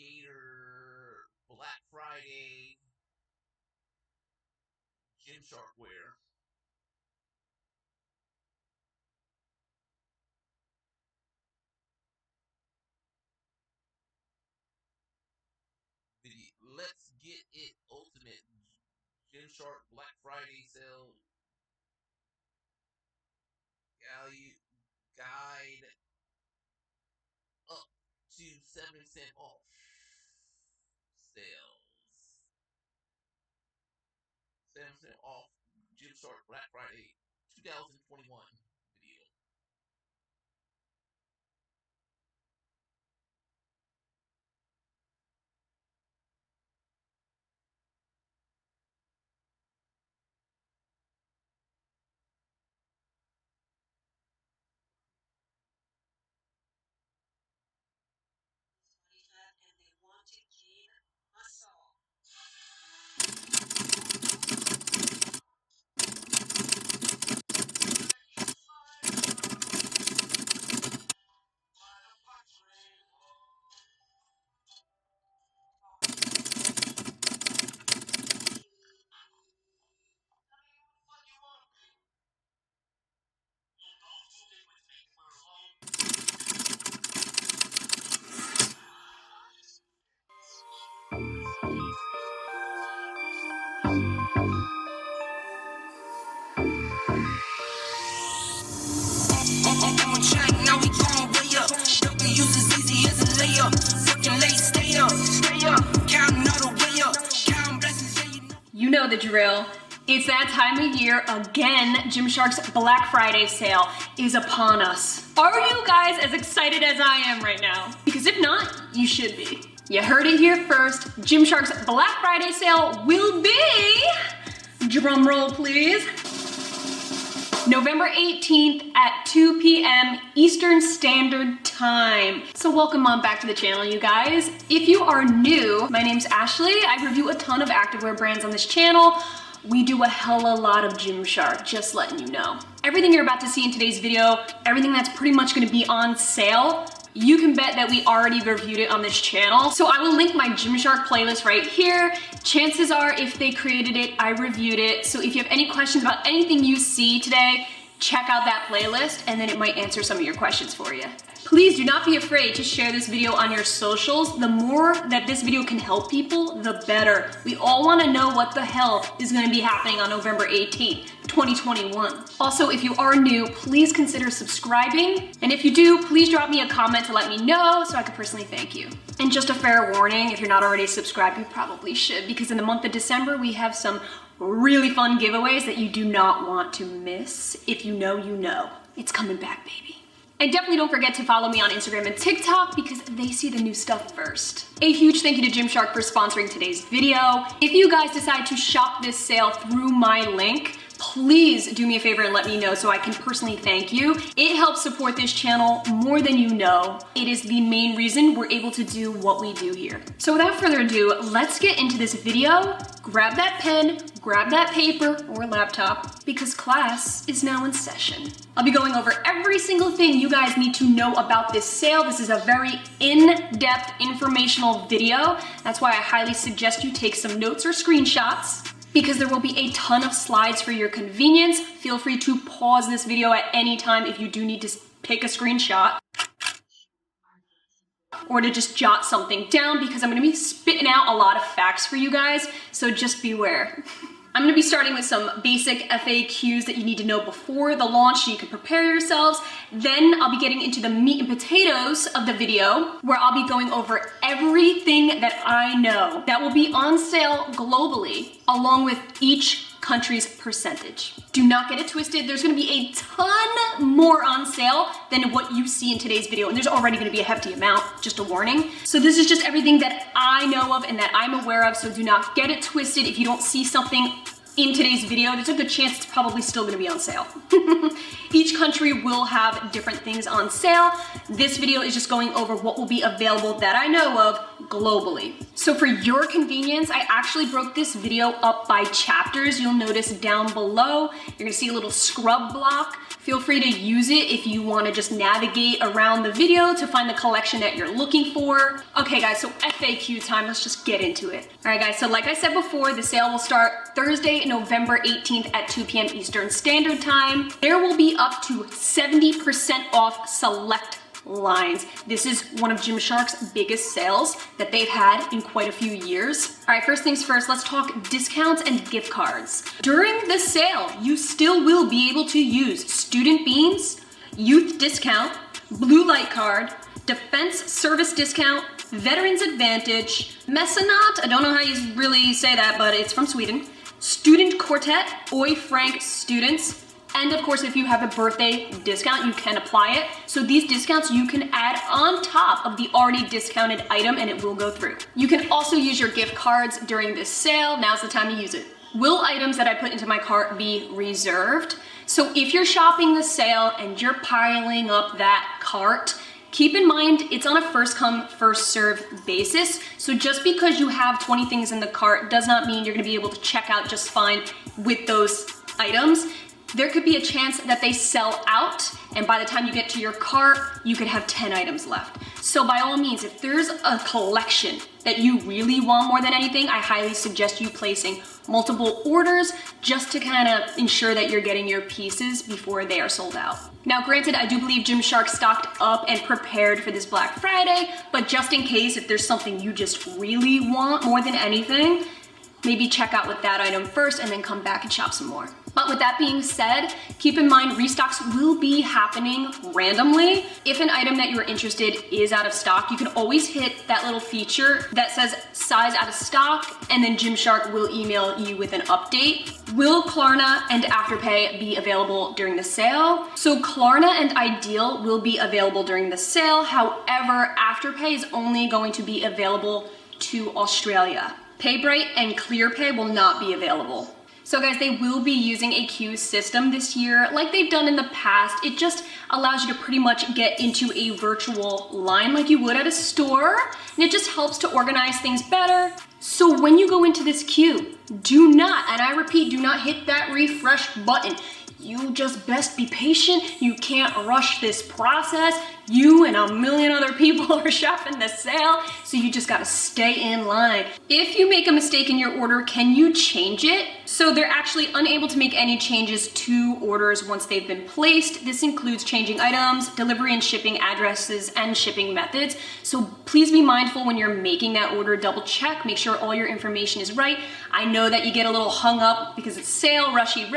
alligator Black Friday Gymshark wear. The Let's Get It Ultimate Gymshark Black Friday sale guide up to 7% off sales. 7% off Gymshark Black Friday 2021 video. And they want to gain muscle. You know the drill. It's that time of year again. Gymshark's Black Friday sale is upon us. Are you guys as excited as I am right now? Because if not, you should be. You heard it here first. Gymshark's Black Friday sale will be, drum roll please, November 18th at 2 p.m. Eastern Standard Time. So welcome on back to the channel, you guys. If you are new, my name's Ashley. I review a ton of activewear brands on this channel. We do a hella lot of Gymshark, just letting you know. Everything you're about to see in today's video, everything that's pretty much gonna be on sale, you can bet that we already reviewed it on this channel. So I will link my Gymshark playlist right here. Chances are if they created it, I reviewed it. So if you have any questions about anything you see today, check out that playlist and then it might answer some of your questions for you. Please do not be afraid to share this video on your socials. The more that this video can help people, the better. We all wanna know what the hell is gonna be happening on November 18th, 2021. Also, if you are new, please consider subscribing. And if you do, please drop me a comment to let me know so I can personally thank you. And just a fair warning, if you're not already subscribed, you probably should, because in the month of December, we have some really fun giveaways that you do not want to miss. If you know, you know. It's coming back, baby. And definitely don't forget to follow me on Instagram and TikTok because they see the new stuff first. A huge thank you to Gymshark for sponsoring today's video. If you guys decide to shop this sale through my link, please do me a favor and let me know so I can personally thank you. It helps support this channel more than you know. It is the main reason we're able to do what we do here. So without further ado, let's get into this video. Grab that pen, grab that paper or laptop because class is now in session. I'll be going over every single thing you guys need to know about this sale. This is a very in-depth informational video. That's why I highly suggest you take some notes or screenshots, because there will be a ton of slides for your convenience. Feel free to pause this video at any time if you do need to take a screenshot or to just jot something down, because I'm gonna be spitting out a lot of facts for you guys, so just beware. I'm gonna be starting with some basic FAQs that you need to know before the launch so you can prepare yourselves. Then I'll be getting into the meat and potatoes of the video, where I'll be going over everything that I know that will be on sale globally, along with each country's percentage. Do not get it twisted. There's gonna be a ton more on sale than what you see in today's video, and there's already gonna be a hefty amount, just a warning. So this is just everything that I know of and that I'm aware of, so do not get it twisted. If you don't see something in today's video, there's a good chance it's probably still gonna be on sale. Each country will have different things on sale. This video is just going over what will be available that I know of globally. So for your convenience, I actually broke this video up by chapters. You'll notice down below, you're gonna see a little scrub block. Feel free to use it if you want to just navigate around the video to find the collection that you're looking for. Okay guys, so FAQ time, let's just get into it. All right guys, so like I said before, the sale will start Thursday, November 18th at 2 p.m. Eastern Standard Time. There will be up to 70% off select lines. This is one of Gymshark's biggest sales that they've had in quite a few years. All right, first things first, let's talk discounts and gift cards. During the sale, you still will be able to use student beans, youth discount, blue light card, defense service discount, veterans advantage, mecenat, I don't know how you really say that, but it's from Sweden, student quartet, Oi Frank students, and of course, if you have a birthday discount, you can apply it. So these discounts you can add on top of the already discounted item and it will go through. You can also use your gift cards during this sale. Now's the time to use it. Will items that I put into my cart be reserved? So if you're shopping the sale and you're piling up that cart, keep in mind it's on a first come, first serve basis. So just because you have 20 things in the cart does not mean you're gonna be able to check out just fine with those items. There could be a chance that they sell out, and by the time you get to your cart, you could have 10 items left. So by all means, if there's a collection that you really want more than anything, I highly suggest you placing multiple orders just to kind of ensure that you're getting your pieces before they are sold out. Now granted, I do believe Gymshark stocked up and prepared for this Black Friday, but just in case, if there's something you just really want more than anything, maybe check out with that item first and then come back and shop some more. But with that being said, keep in mind restocks will be happening randomly. If an item that you're interested is out of stock, you can always hit that little feature that says size out of stock, and then Gymshark will email you with an update. Will Klarna and Afterpay be available during the sale? So Klarna and Ideal will be available during the sale. However, Afterpay is only going to be available to Australia. PayBright and ClearPay will not be available. So guys, they will be using a queue system this year like they've done in the past. It just allows you to pretty much get into a virtual line like you would at a store, and it just helps to organize things better. So when you go into this queue, do not, and I repeat, do not hit that refresh button. You just best be patient. You can't rush this process. You and a million other people are shopping the sale, so you just gotta stay in line. If you make a mistake in your order, can you change it? So they're actually unable to make any changes to orders once they've been placed. This includes changing items, delivery and shipping addresses, and shipping methods. So please be mindful when you're making that order, double check, make sure all your information is right. I know that you get a little hung up because it's sale, rushy,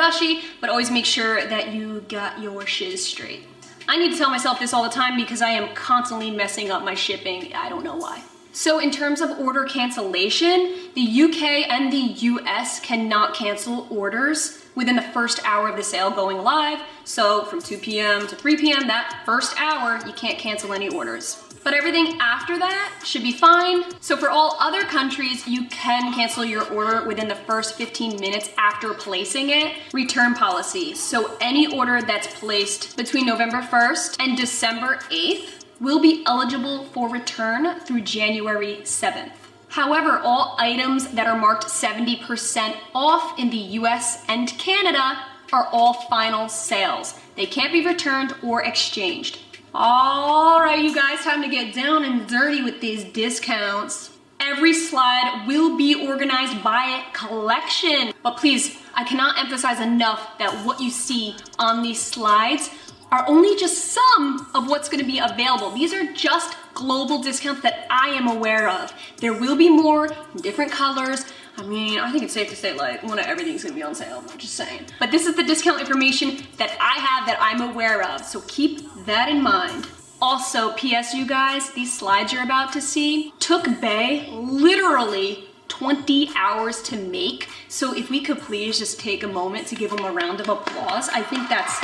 but always make sure that you got your shiz straight. I need to tell myself this all the time because I am constantly messing up my shipping. I don't know why. So in terms of order cancellation, the UK and the US cannot cancel orders within the first hour of the sale going live. So from 2 p.m. to 3 p.m., that first hour, you can't cancel any orders. But everything after that should be fine. So for all other countries, you can cancel your order within the first 15 minutes after placing it. Return policy. So any order that's placed between November 1st and December 8th will be eligible for return through January 7th. However, all items that are marked 70% off in the US and Canada are all final sales. They can't be returned or exchanged. All right, you guys, time to get down and dirty with these discounts. Every slide will be organized by collection, but please, I cannot emphasize enough that what you see on these slides are only just some of what's going to be available. These are just global discounts that I am aware of. There will be more in different colors. I mean, I think it's safe to say like one of everything's gonna be on sale, I'm just saying. But this is the discount information that I have that I'm aware of, so keep that in mind. Also, PS you guys, these slides you're about to see took Bay literally 20 hours to make. So if we could please just take a moment to give them a round of applause, I think that's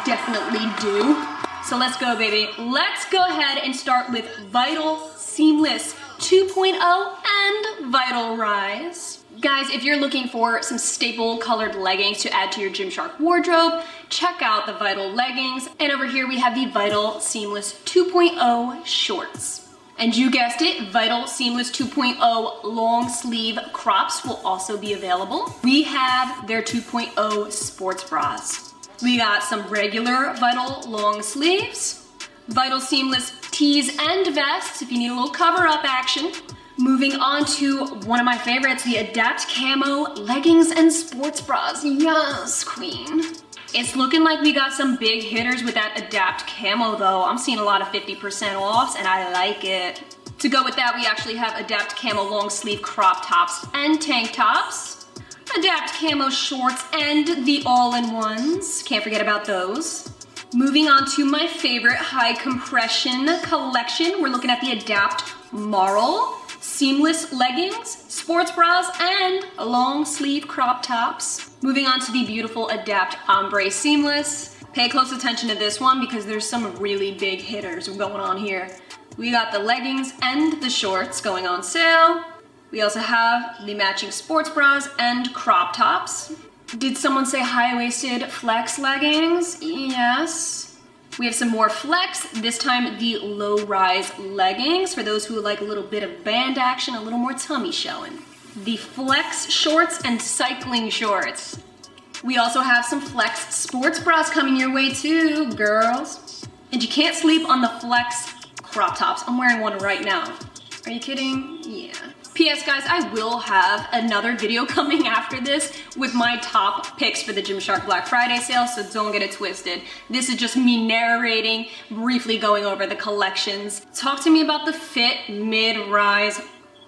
definitely due. So let's go, baby. Let's go ahead and start with Vital Seamless 2.0 and Vital Rise. Guys, if you're looking for some staple colored leggings to add to your Gymshark wardrobe, check out the Vital leggings. And over here we have the Vital Seamless 2.0 shorts. And you guessed it, Vital Seamless 2.0 long sleeve crops will also be available. We have their 2.0 sports bras. We got some regular Vital long sleeves, Vital Seamless tees and vests if you need a little cover up action. Moving on to one of my favorites, the Adapt Camo leggings and sports bras. Yes, queen. It's looking like we got some big hitters with that Adapt Camo though. I'm seeing a lot of 50% offs and I like it. To go with that, we actually have Adapt Camo long sleeve crop tops and tank tops, Adapt Camo shorts and the all-in-ones. Can't forget about those. Moving on to my favorite high compression collection, we're looking at the Adapt Marl seamless leggings, sports bras, and long sleeve crop tops. Moving on to the beautiful Adapt Ombre Seamless. Pay close attention to this one because there's some really big hitters going on here. We got the leggings and the shorts going on sale. We also have the matching sports bras and crop tops. Did someone say high-waisted flex leggings? Yes. We have some more flex, this time the low-rise leggings for those who like a little bit of band action, a little more tummy showing. The flex shorts and cycling shorts. We also have some flex sports bras coming your way too, girls. And you can't sleep on the flex crop tops. I'm wearing one right now. Are you kidding? Yeah. P.S. guys, I will have another video coming after this with my top picks for the Gymshark Black Friday sale, so don't get it twisted. This is just me narrating, briefly going over the collections. Talk to me about the fit mid-rise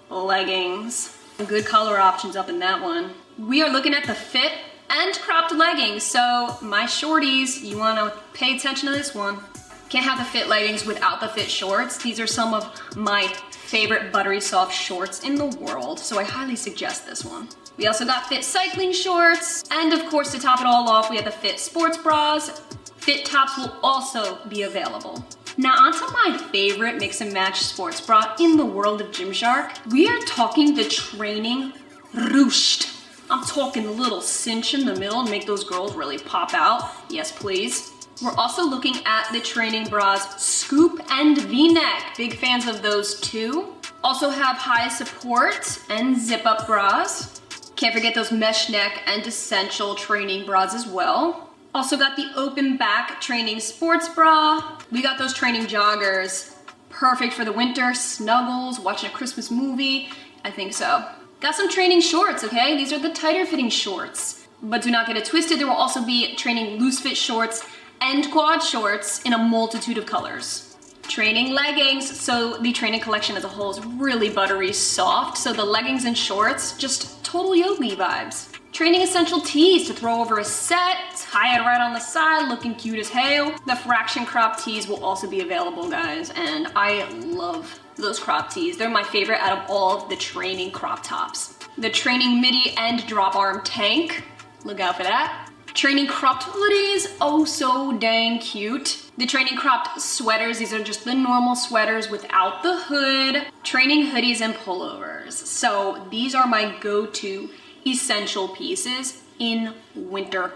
leggings. Good color options up in that one. We are looking at the fit and cropped leggings, so my shorties, you wanna pay attention to this one. Can't have the fit leggings without the fit shorts. These are some of my favorite buttery soft shorts in the world, so I highly suggest this one. We also got fit cycling shorts, and of course to top it all off, we have the fit sports bras. Fit tops will also be available. Now onto my favorite mix and match sports bra in the world of Gymshark. We are talking the training ruched. I'm talking a little cinch in the middle and make those girls really pop out. Yes, please. We're also looking at the training bras Scoop and V-neck. Big fans of those too. Also have high support and zip-up bras. Can't forget those mesh neck and essential training bras as well. Also got the open back training sports bra. We got those training joggers. Perfect for the winter, snuggles, watching a Christmas movie. I think so. Got some training shorts, okay? These are the tighter fitting shorts. But do not get it twisted, there will also be training loose fit shorts and quad shorts in a multitude of colors. Training leggings, so the training collection as a whole is really buttery soft, so the leggings and shorts, just total yogi vibes. Training essential tees to throw over a set, tie it right on the side, looking cute as hell. The fraction crop tees will also be available, guys, and I love those crop tees. They're my favorite out of all of the training crop tops. The training midi and drop arm tank, look out for that. Training cropped hoodies, oh so dang cute. The training cropped sweaters, these are just the normal sweaters without the hood. Training hoodies and pullovers. So these are my go-to essential pieces in winter.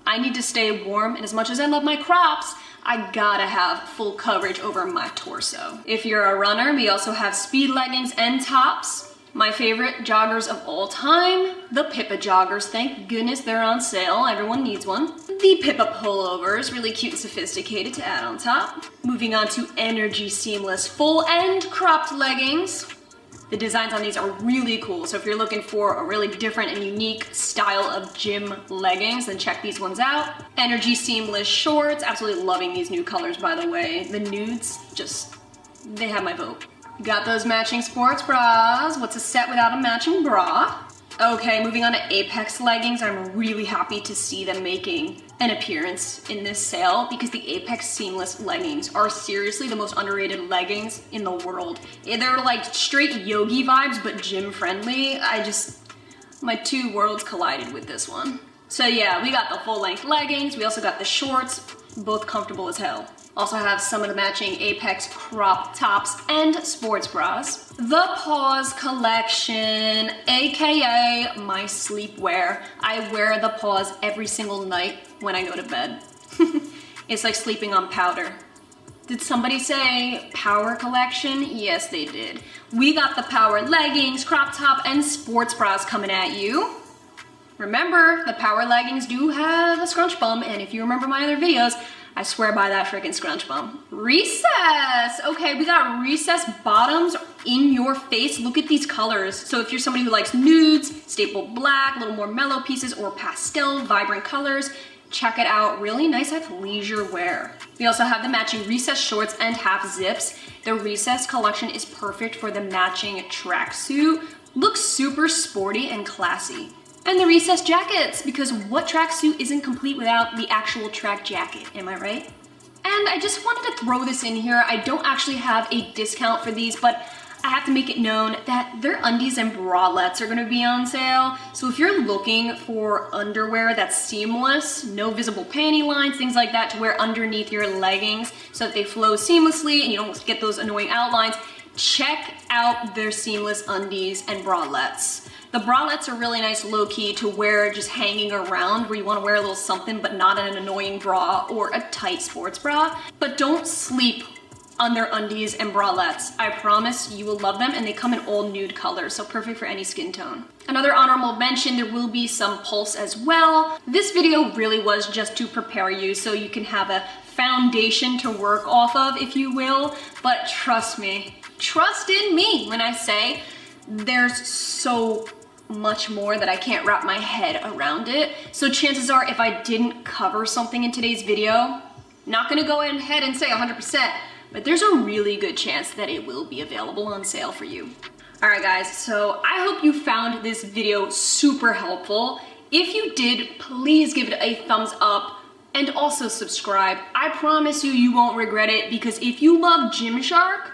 I need to stay warm, and as much as I love my crops, I gotta have full coverage over my torso. If you're a runner, we also have speed leggings and tops. My favorite joggers of all time, the Pippa joggers. Thank goodness they're on sale. Everyone needs one. The Pippa pullovers, really cute and sophisticated to add on top. Moving on to energy seamless full and cropped leggings. The designs on these are really cool, so if you're looking for a really different and unique style of gym leggings, then check these ones out. Energy seamless shorts, absolutely loving these new colors, by the way. The nudes, just, they have my vote. Got those matching sports bras. What's a set without a matching bra? Okay, moving on to Apex leggings. I'm really happy to see them making an appearance in this sale because the Apex seamless leggings are seriously the most underrated leggings in the world. They're like straight yogi vibes, but gym friendly. My two worlds collided with this one. So yeah, we got the full length leggings. We also got the shorts, both comfortable as hell. Also have some of the matching Apex crop tops and sports bras. The Paws collection, aka my sleepwear. I wear the Paws every single night when I go to bed. It's like sleeping on powder. Did somebody say Power collection? Yes, they did. We got the Power leggings, crop top, and sports bras coming at you. Remember, the Power leggings do have a scrunch bum, and if you remember my other videos, I swear by that freaking scrunch bum. Recess! Okay, we got recess bottoms in your face. Look at these colors. So if you're somebody who likes nudes, staple black, a little more mellow pieces, or pastel, vibrant colors, check it out. Really nice athleisure wear. We also have the matching recess shorts and half zips. The recess collection is perfect for the matching tracksuit. Looks super sporty and classy. And the recess jackets, because what tracksuit isn't complete without the actual track jacket, am I right? And I just wanted to throw this in here. I don't actually have a discount for these, but I have to make it known that their undies and bralettes are gonna be on sale. So if you're looking for underwear that's seamless, no visible panty lines, things like that to wear underneath your leggings so that they flow seamlessly and you don't get those annoying outlines, check out their seamless undies and bralettes. The bralettes are really nice low-key to wear just hanging around where you want to wear a little something but not an annoying bra or a tight sports bra. But don't sleep on their undies and bralettes. I promise you will love them, and they come in all nude colors, so perfect for any skin tone. Another honorable mention, there will be some pulse as well. This video really was just to prepare you so you can have a foundation to work off of, if you will. But trust me, trust in me when I say there's so much more that I can't wrap my head around it. So chances are, if I didn't cover something in today's video, not gonna go ahead and say 100%, but there's a really good chance that it will be available on sale for you. All right guys, so I hope you found this video super helpful. If you did, please give it a thumbs up and also subscribe. I promise you, you won't regret it, because if you love Gymshark,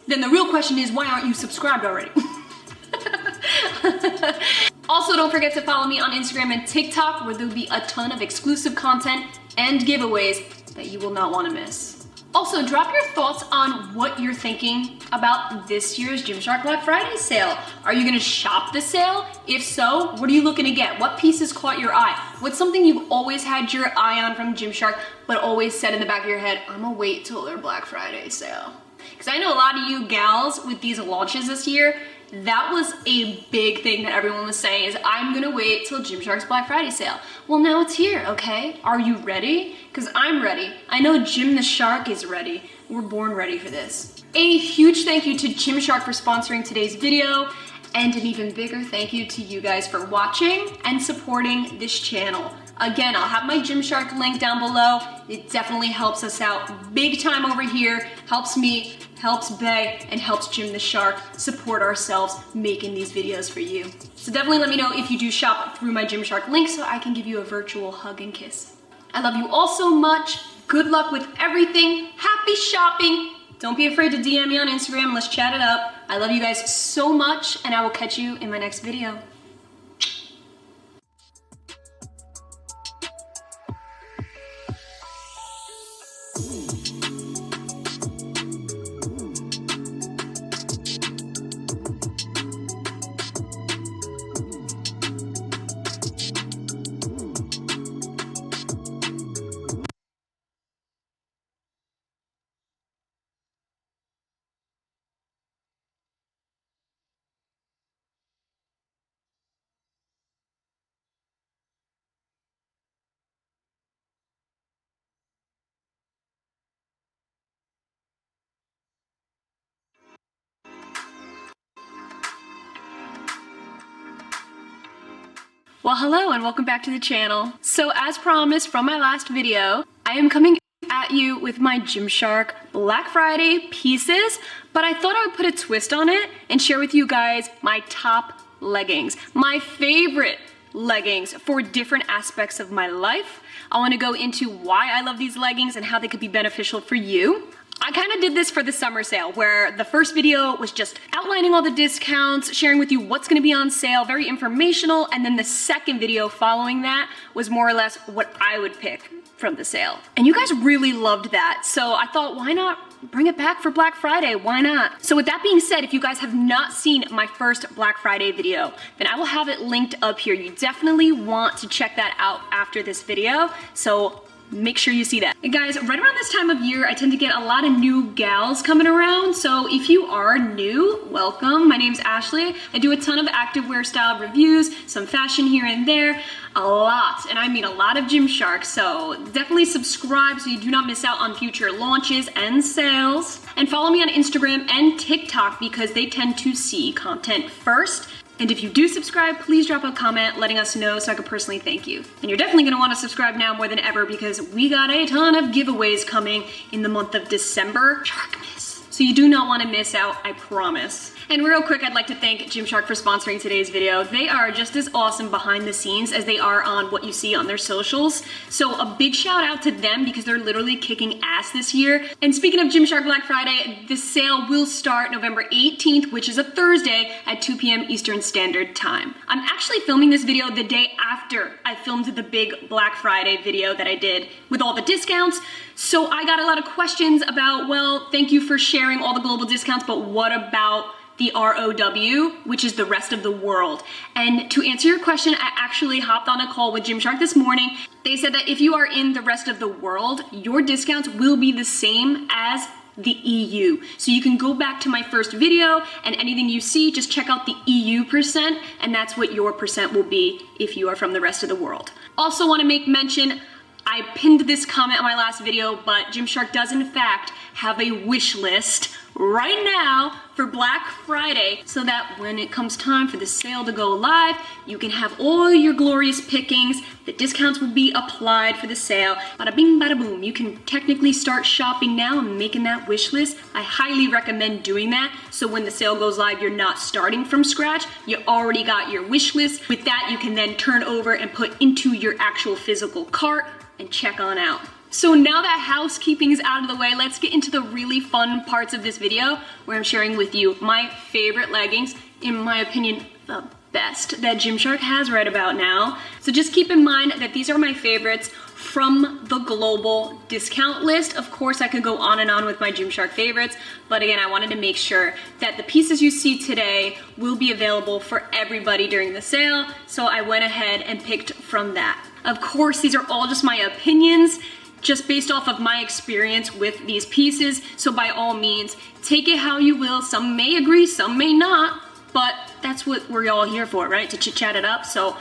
then the real question is, why aren't you subscribed already? Also, don't forget to follow me on Instagram and TikTok, where there'll be a ton of exclusive content and giveaways that you will not want to miss. Also, drop your thoughts on what you're thinking about this year's Gymshark Black Friday sale. Are you gonna shop the sale? If so, what are you looking to get? What pieces caught your eye? What's something you've always had your eye on from Gymshark, but always said in the back of your head, I'm gonna wait till their Black Friday sale? Because I know a lot of you gals with these launches this year, that was a big thing that everyone was saying, is I'm gonna wait till Gymshark's Black Friday sale. Well, now it's here, okay? Are you ready? Because I'm ready. I know Jim the Shark is ready. We're born ready for this. A huge thank you to Gymshark for sponsoring today's video, and an even bigger thank you to you guys for watching and supporting this channel. Again, I'll have my Gymshark link down below. It definitely helps us out big time over here, helps me, helps Bay, and helps Jim the Shark support ourselves making these videos for you. So definitely let me know if you do shop through my Gymshark link so I can give you a virtual hug and kiss. I love you all so much. Good luck with everything. Happy shopping. Don't be afraid to DM me on Instagram. Let's chat it up. I love you guys so much, and I will catch you in my next video. Well, hello and welcome back to the channel. So as promised from my last video, I am coming at you with my Gymshark Black Friday pieces, but I thought I would put a twist on it and share with you guys my top leggings, my favorite leggings for different aspects of my life. I want to go into why I love these leggings and how they could be beneficial for you. I kind of did this for the summer sale, where the first video was just outlining all the discounts, sharing with you what's gonna be on sale, very informational, and then the second video following that was more or less what I would pick from the sale. And you guys really loved that. So I thought, why not bring it back for Black Friday? Why not? So with that being said, if you guys have not seen my first Black Friday video, then I will have it linked up here. You definitely want to check that out after this video. So make sure you see that. And guys, right around this time of year, I tend to get a lot of new gals coming around. So if you are new, welcome. My name's Ashley. I do a ton of activewear style reviews, some fashion here and there, a lot, and I mean a lot of Gymshark. So definitely subscribe so you do not miss out on future launches and sales. And follow me on Instagram and TikTok because they tend to see content first. And if you do subscribe, please drop a comment letting us know so I can personally thank you. And you're definitely gonna wanna subscribe now more than ever because we got a ton of giveaways coming in the month of December. SHARKMAS. So you do not wanna miss out, I promise. And real quick, I'd like to thank Gymshark for sponsoring today's video. They are just as awesome behind the scenes as they are on what you see on their socials. So a big shout out to them because they're literally kicking ass this year. And speaking of Gymshark Black Friday, the sale will start November 18th, which is a Thursday at 2 p.m. Eastern Standard Time. I'm actually filming this video the day after I filmed the big Black Friday video that I did with all the discounts. So I got a lot of questions about, well, thank you for sharing all the global discounts, but what about the ROW, which is the rest of the world? And to answer your question, I actually hopped on a call with Gymshark this morning. They said that if you are in the rest of the world, your discounts will be the same as the EU. So you can go back to my first video and anything you see, just check out the EU percent, and that's what your percent will be if you are from the rest of the world. Also want to make mention, I pinned this comment on my last video, but Gymshark does in fact have a wish list right now for Black Friday so that when it comes time for the sale to go live, you can have all your glorious pickings. The discounts will be applied for the sale. Bada bing, bada boom. You can technically start shopping now and making that wish list. I highly recommend doing that so when the sale goes live, you're not starting from scratch. You already got your wish list. With that, you can then turn over and put into your actual physical cart and check on out. So now that housekeeping is out of the way, let's get into the really fun parts of this video where I'm sharing with you my favorite leggings, in my opinion, the best that Gymshark has right about now. So just keep in mind that these are my favorites from the global discount list. Of course, I could go on and on with my Gymshark favorites, but again, I wanted to make sure that the pieces you see today will be available for everybody during the sale, so I went ahead and picked from that. Of course, these are all just my opinions, just based off of my experience with these pieces. So by all means, take it how you will. Some may agree, some may not, but that's what we're all here for, right? To chit chat it up. So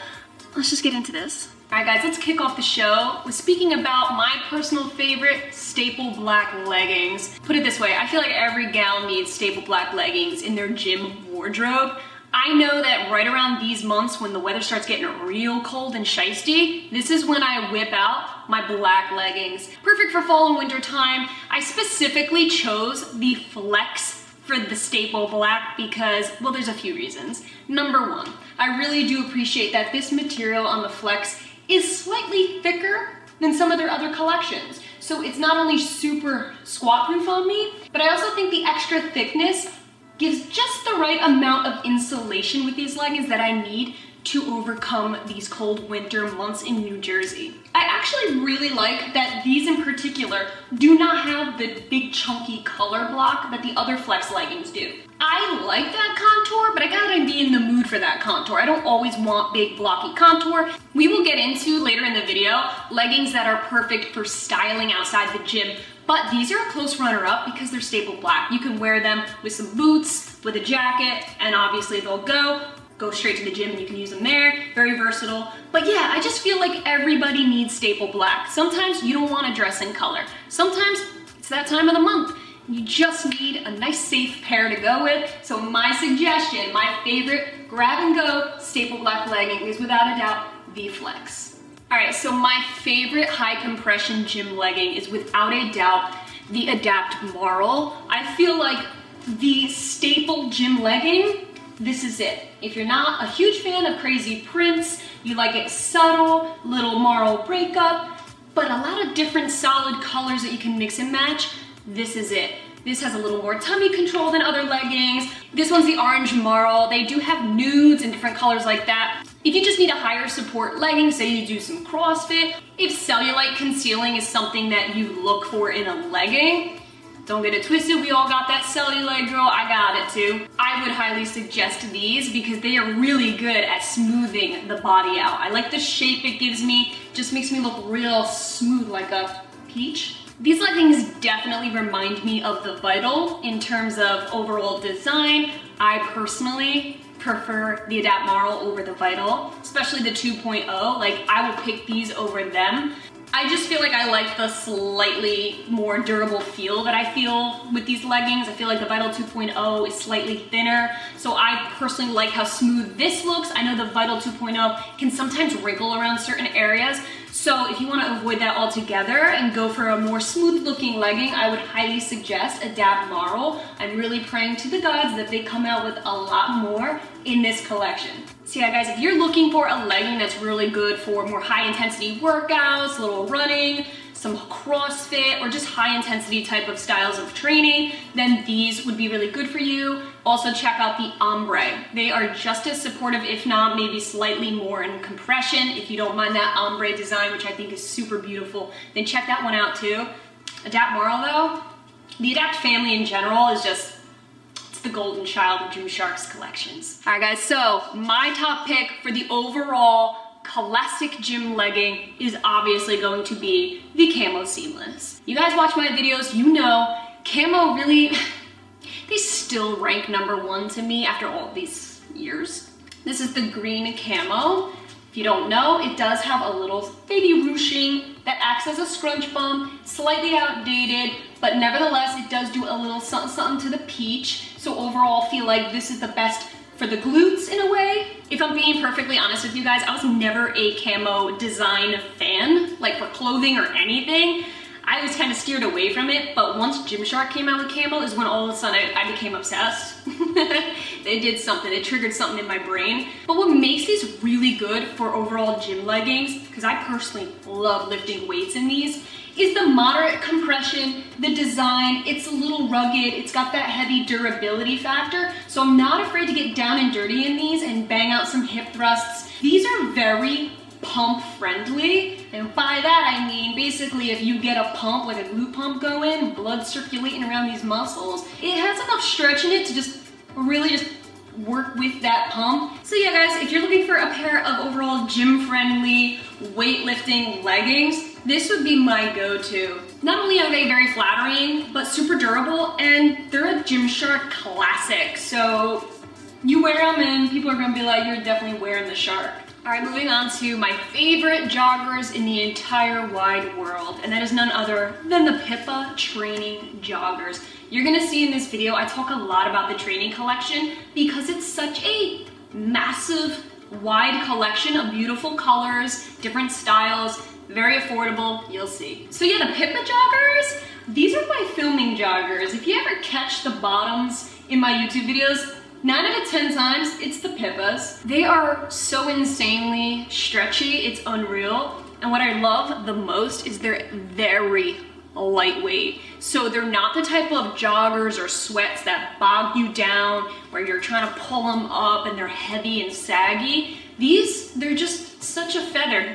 let's just get into this. All right guys, let's kick off the show with speaking about my personal favorite, staple black leggings. Put it this way, I feel like every gal needs staple black leggings in their gym wardrobe. I know that right around these months when the weather starts getting real cold and shiesty, this is when I whip out my black leggings. Perfect for fall and winter time. I specifically chose the Flex for the staple black because, well, there's a few reasons. Number one, I really do appreciate that this material on the Flex is slightly thicker than some of their other collections. So it's not only super squat proof on me, but I also think the extra thickness gives just the right amount of insulation with these leggings that I need to overcome these cold winter months in New Jersey. I actually really like that these in particular do not have the big chunky color block that the other Flex leggings do. I like that contour, but I gotta be in the mood for that contour. I don't always want big blocky contour. We will get into later in the video leggings that are perfect for styling outside the gym, but these are a close runner-up because they're staple black. You can wear them with some boots, with a jacket, and obviously they'll go straight to the gym and you can use them there. Very versatile. But yeah, I just feel like everybody needs staple black. Sometimes you don't want to dress in color. Sometimes it's that time of the month. You just need a nice safe pair to go with. So my suggestion, my favorite grab and go staple black legging is without a doubt the Flex. All right, so my favorite high compression gym legging is without a doubt the Adapt Marl. I feel like the staple gym legging, this is it. If you're not a huge fan of crazy prints, you like it subtle, little marl breakup, but a lot of different solid colors that you can mix and match, this is it. This has a little more tummy control than other leggings. This one's the orange marl. They do have nudes and different colors like that. If you just need a higher support legging, say you do some CrossFit, if cellulite concealing is something that you look for in a legging, don't get it twisted, we all got that cellulite, girl, I got it too. I would highly suggest these because they are really good at smoothing the body out. I like the shape it gives me, just makes me look real smooth like a peach. These leggings definitely remind me of the Vital in terms of overall design. I personally prefer the Adapt Marl over the Vital, especially the 2.0. Like, I will pick these over them. I just feel like I like the slightly more durable feel that I feel with these leggings. I feel like the Vital 2.0 is slightly thinner, so I personally like how smooth this looks. I know the Vital 2.0 can sometimes wrinkle around certain areas, so if you want to avoid that altogether and go for a more smooth looking legging, I would highly suggest Adapt Marl. I'm really praying to the gods that they come out with a lot more in this collection. So yeah guys, if you're looking for a legging that's really good for more high intensity workouts, a little running, some CrossFit, or just high intensity type of styles of training, then these would be really good for you. Also check out the ombre. They are just as supportive, if not maybe slightly more in compression. If you don't mind that ombre design, which I think is super beautiful, then check that one out too. Adapt Marl though, the Adapt family in general is just, it's the golden child of Gymshark's collections. All right guys, so my top pick for the overall classic gym legging is obviously going to be the Camo Seamless. You guys watch my videos, you know, camo really, they still rank #1 to me after all these years. This is the green camo. If you don't know, it does have a little baby ruching that acts as a scrunch bump, slightly outdated, but nevertheless, it does do a little something, something to the peach. So overall, I feel like this is the best for the glutes in a way. If I'm being perfectly honest with you guys, I was never a camo design fan, like for clothing or anything. I was kind of steered away from it, but once Gymshark came out with camo is when all of a sudden I became obsessed. They did something, it triggered something in my brain. But what makes these really good for overall gym leggings, because I personally love lifting weights in these, is the moderate compression, the design. It's a little rugged, it's got that heavy durability factor, so I'm not afraid to get down and dirty in these and bang out some hip thrusts. These are very pump friendly, and by that I mean basically if you get a pump, like a glute pump going, blood circulating around these muscles, it has enough stretch in it to just really just work with that pump. So yeah guys, if you're looking for a pair of overall gym friendly weightlifting leggings, this would be my go-to. Not only are they very flattering, but super durable, and they're a Gymshark classic. So you wear them and people are gonna be like, you're definitely wearing the Shark. All right, moving on to my favorite joggers in the entire wide world, and that is none other than the Pippa training joggers. You're gonna see in this video, I talk a lot about the training collection because it's such a massive, wide collection of beautiful colors, different styles, very affordable, you'll see. So yeah, the Pippa joggers, these are my filming joggers. If you ever catch the bottoms in my YouTube videos, 9 out of 10 times, it's the Pippas. They are so insanely stretchy, it's unreal. And what I love the most is they're very lightweight. So they're not the type of joggers or sweats that bog you down, where you're trying to pull them up and they're heavy and saggy. These, they're just such a feather.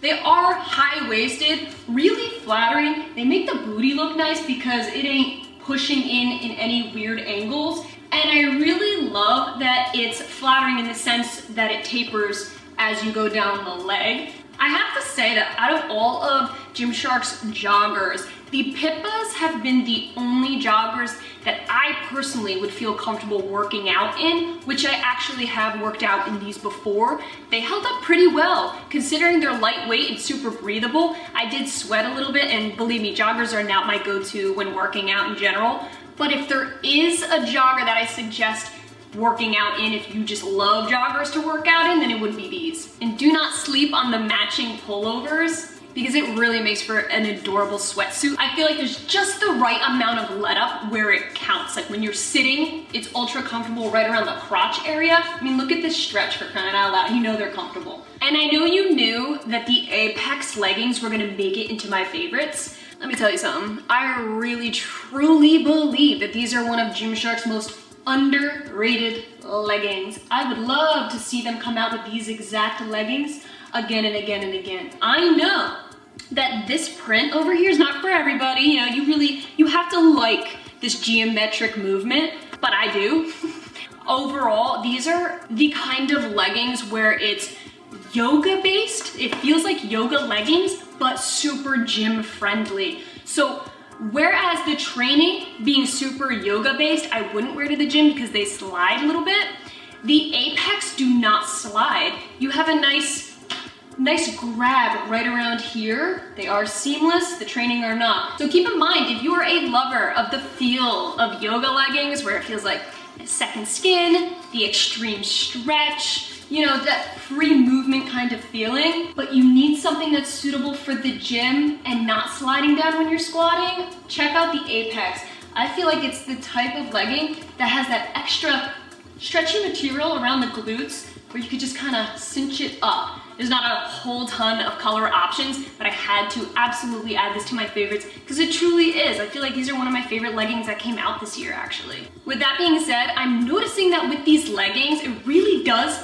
They are high-waisted, really flattering. They make the booty look nice because it ain't pushing in any weird angles. And I really love that it's flattering in the sense that it tapers as you go down the leg. I have to say that out of all of Gymshark's joggers, the Pippas have been the only joggers that I personally would feel comfortable working out in, which I actually have worked out in these before. They held up pretty well, considering they're lightweight and super breathable. I did sweat a little bit, and believe me, joggers are not my go-to when working out in general. But if there is a jogger that I suggest working out in, if you just love joggers to work out in, then it would be these. And do not sleep on the matching pullovers, because it really makes for an adorable sweatsuit. I feel like there's just the right amount of let up where it counts. Like when you're sitting, it's ultra comfortable right around the crotch area. I mean, look at this stretch, for crying out loud. You know they're comfortable. And I know you knew that the Apex leggings were gonna make it into my favorites. Let me tell you something. I really, truly believe that these are one of Gymshark's most Underrated leggings. I would love to see them come out with these exact leggings again and again and again. I know that this print over here is not for everybody. You know, you have to like this geometric movement, but I do. Overall, these are the kind of leggings where it's yoga based. It feels like yoga leggings, but super gym friendly. So whereas the training being super yoga based, I wouldn't wear to the gym because they slide a little bit. The Apex do not slide. You have a nice grab right around here. They are seamless, the training are not. So keep in mind, if you are a lover of the feel of yoga leggings where it feels like second skin, the extreme stretch, you know, that free movement kind of feeling, but you need something that's suitable for the gym and not sliding down when you're squatting, check out the Apex. I feel like it's the type of legging that has that extra stretchy material around the glutes where you could just kind of cinch it up. There's not a whole ton of color options, but I had to absolutely add this to my favorites because it truly is. I feel like these are one of my favorite leggings that came out this year, actually. With that being said, I'm noticing that with these leggings, it really does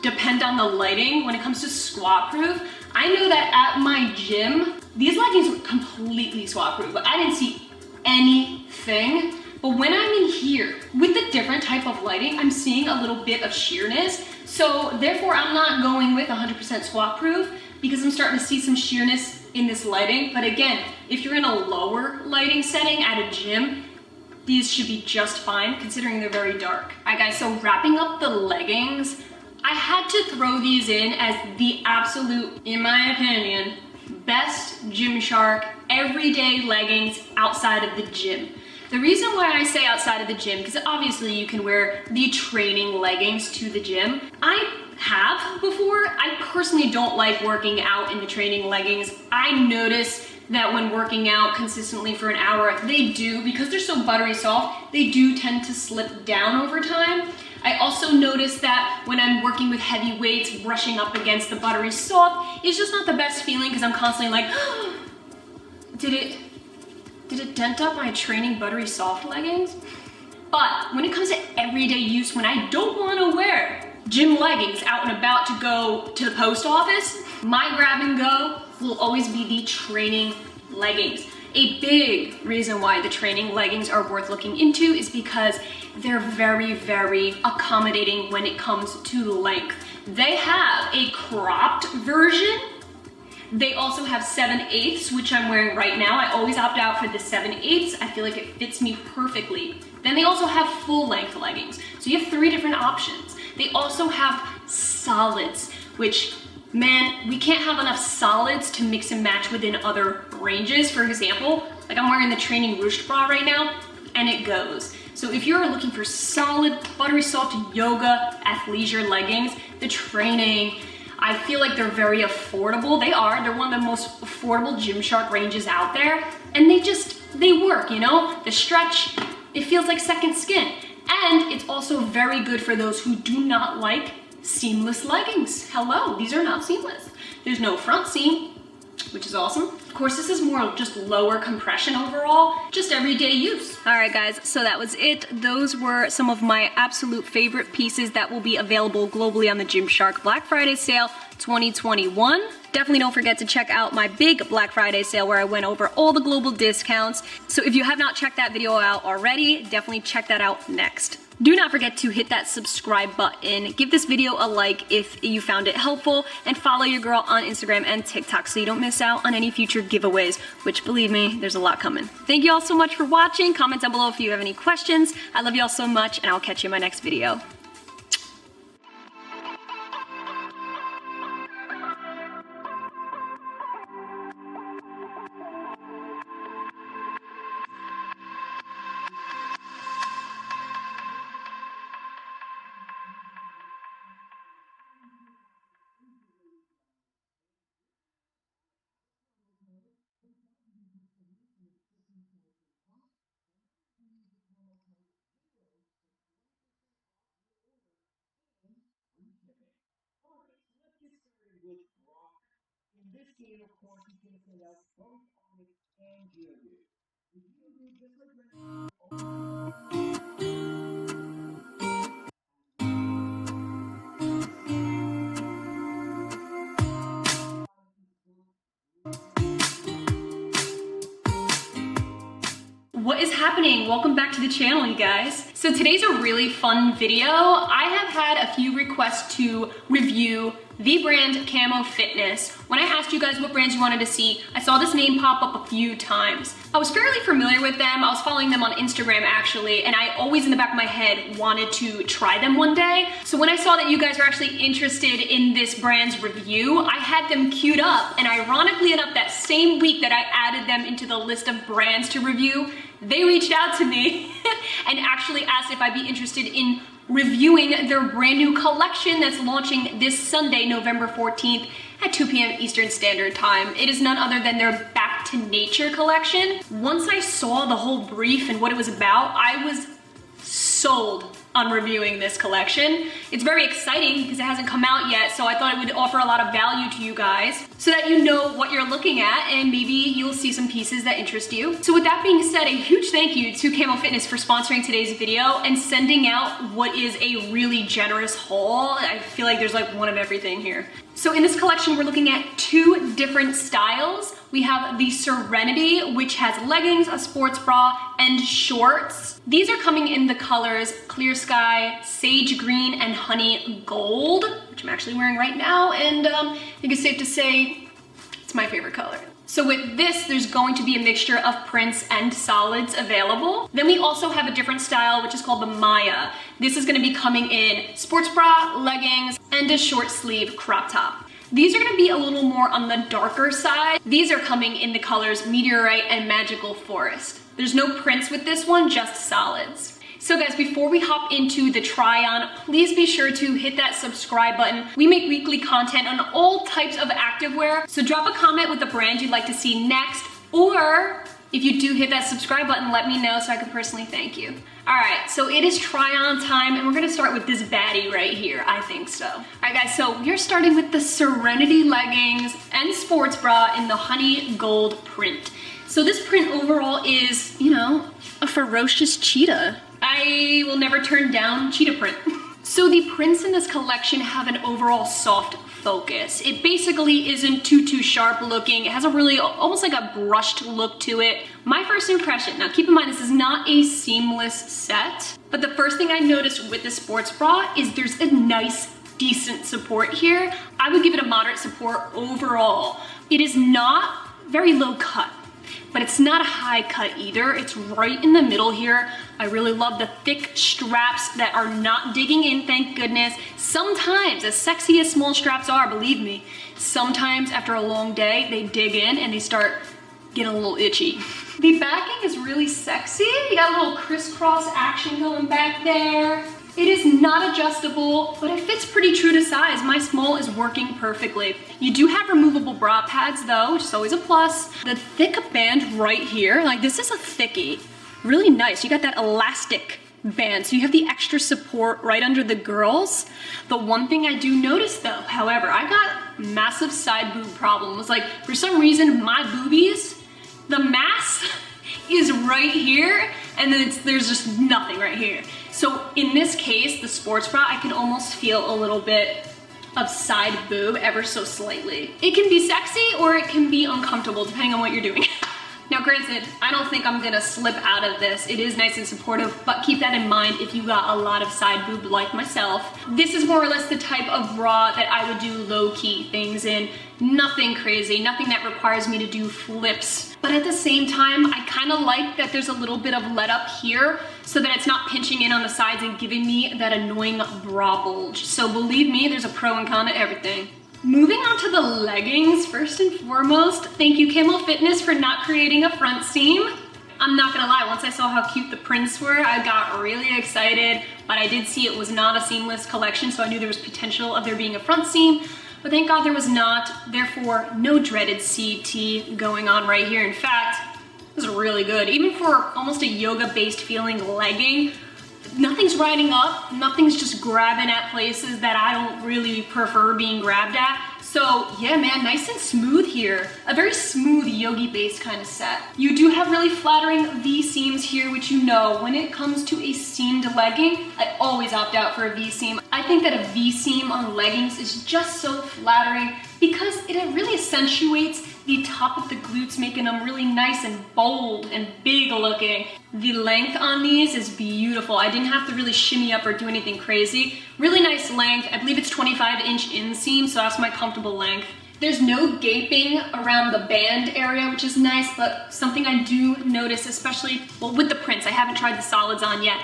depend on the lighting when it comes to squat proof. I know that at my gym, these leggings were completely squat proof, but I didn't see anything. But when I'm in here, with the different type of lighting, I'm seeing a little bit of sheerness. So therefore, I'm not going with 100% squat proof because I'm starting to see some sheerness in this lighting. But again, if you're in a lower lighting setting at a gym, these should be just fine considering they're very dark. All right guys, so wrapping up the leggings, I had to throw these in as the absolute, in my opinion, best Gymshark everyday leggings outside of the gym. The reason why I say outside of the gym, because obviously you can wear the training leggings to the gym. I have before. I personally don't like working out in the training leggings. I notice that when working out consistently for an hour, they do, because they're so buttery soft, they do tend to slip down over time. I also notice that when I'm working with heavy weights, brushing up against the buttery soft, it's just not the best feeling because I'm constantly like, oh, did it dent up my training buttery soft leggings? But when it comes to everyday use, when I don't want to wear gym leggings out and about to go to the post office, my grab and go will always be the training leggings. A big reason why the training leggings are worth looking into is because they're very, very accommodating when it comes to length. They have a cropped version. They also have 7/8, which I'm wearing right now. I always opt out for the 7/8. I feel like it fits me perfectly. Then they also have full length leggings. So you have 3 different options. They also have solids, which, man, we can't have enough solids to mix and match within other ranges. For example, like I'm wearing the training ruched bra right now, and it goes. So if you're looking for solid, buttery soft yoga athleisure leggings, the training, I feel like they're very affordable. They are. They're one of the most affordable Gymshark ranges out there. And they work, you know? The stretch, it feels like second skin. And it's also very good for those who do not like seamless leggings. Hello, these are not seamless. There's no front seam, which is awesome. Of course, this is more just lower compression overall, just everyday use. All right, guys, so that was it. Those were some of my absolute favorite pieces that will be available globally on the Gymshark Black Friday sale 2021. Definitely don't forget to check out my big Black Friday sale where I went over all the global discounts. So if you have not checked that video out already, definitely check that out next. Do not forget to hit that subscribe button, give this video a like if you found it helpful, and follow your girl on Instagram and TikTok so you don't miss out on any future giveaways, which, believe me, there's a lot coming. Thank you all so much for watching. Comment down below if you have any questions. I love you all so much, and I'll catch you in my next video. In this scene, of course, he's going to send out both Onyx and Geodude. If you do just like happening? Welcome back to the channel, you guys. So today's a really fun video. I have had a few requests to review the brand Camo Fitness. When I asked you guys what brands you wanted to see, I saw this name pop up a few times. I was fairly familiar with them. I was following them on Instagram actually, and I always in the back of my head wanted to try them one day. So when I saw that you guys were actually interested in this brand's review, I had them queued up, and ironically enough, that same week that I added them into the list of brands to review, they reached out to me and actually asked if I'd be interested in reviewing their brand new collection that's launching this Sunday, November 14th at 2 p.m. Eastern Standard Time. It is none other than their Back to Nature collection. Once I saw the whole brief and what it was about, I was sold on reviewing this collection. It's very exciting because it hasn't come out yet, so I thought it would offer a lot of value to you guys so that you know what you're looking at and maybe you'll see some pieces that interest you. So with that being said, a huge thank you to Camo Fitness for sponsoring today's video and sending out what is a really generous haul. I feel like there's like one of everything here. So in this collection, we're looking at two different styles. We have the Serenity, which has leggings, a sports bra, and shorts. These are coming in the colors Clear Sky, Sage Green, and Honey Gold, which I'm actually wearing right now, and I think it's safe to say it's my favorite color. So with this, there's going to be a mixture of prints and solids available. Then we also have a different style, which is called the Maya. This is gonna be coming in sports bra, leggings, and a short sleeve crop top. These are gonna be a little more on the darker side. These are coming in the colors Meteorite and Magical Forest. There's no prints with this one, just solids. So guys, before we hop into the try on, please be sure to hit that subscribe button. We make weekly content on all types of activewear, so drop a comment with the brand you'd like to see next, or if you do hit that subscribe button, let me know so I can personally thank you. All right, so it is try on time, and we're gonna start with this baddie right here, I think so. All right guys, so we're starting with the Serenity leggings and sports bra in the Honey Gold print. So this print overall is, you know, a ferocious cheetah. I will never turn down cheetah print. So the prints in this collection have an overall soft focus. It basically isn't too sharp looking. It has a really, almost like a brushed look to it. My first impression, now keep in mind this is not a seamless set, but the first thing I noticed with the sports bra is there's a nice, decent support here. I would give it a moderate support overall. It is not very low cut, but it's not a high cut either. It's right in the middle here. I really love the thick straps that are not digging in, thank goodness. Sometimes, as sexy as small straps are, believe me, sometimes after a long day, they dig in and they start getting a little itchy. The backing is really sexy. You got a little crisscross action going back there. It is not adjustable, but it fits pretty true to size. My small is working perfectly. You do have removable bra pads though, which is always a plus. The thick band right here, like this is a thickie. Really nice. You got that elastic band, so you have the extra support right under the girls. The one thing I do notice though, however, I got massive side boob problems. Like for some reason, my boobies, the mass is right here, and then there's just nothing right here. So in this case, the sports bra, I can almost feel a little bit of side boob ever so slightly. It can be sexy or it can be uncomfortable depending on what you're doing. Now granted, I don't think I'm gonna slip out of this. It is nice and supportive, but keep that in mind if you got a lot of side boob like myself. This is more or less the type of bra that I would do low-key things in. Nothing crazy, nothing that requires me to do flips. But at the same time, I kind of like that there's a little bit of let up here so that it's not pinching in on the sides and giving me that annoying bra bulge. So believe me, there's a pro and con to everything. Moving on to the leggings, first and foremost, thank you Camo Fitness for not creating a front seam. I'm not gonna lie, once I saw how cute the prints were, I got really excited, but I did see it was not a seamless collection, so I knew there was potential of there being a front seam, but thank God there was not, therefore no dreaded CT going on right here. In fact, this is really good. Even for almost a yoga-based feeling legging, nothing's riding up, nothing's just grabbing at places that I don't really prefer being grabbed at. So yeah, man, nice and smooth here. A very smooth yogi-based kind of set. You do have really flattering V-seams here, which you know, when it comes to a seamed legging, I always opt out for a V-seam. I think that a V-seam on leggings is just so flattering because it really accentuates the top of the glutes, making them really nice and bold and big looking. The length on these is beautiful. I didn't have to really shimmy up or do anything crazy. Really nice length. I believe it's 25-inch inseam, so that's my comfortable length. There's no gaping around the band area, which is nice, but something I do notice, especially, well, with the prints, I haven't tried the solids on yet,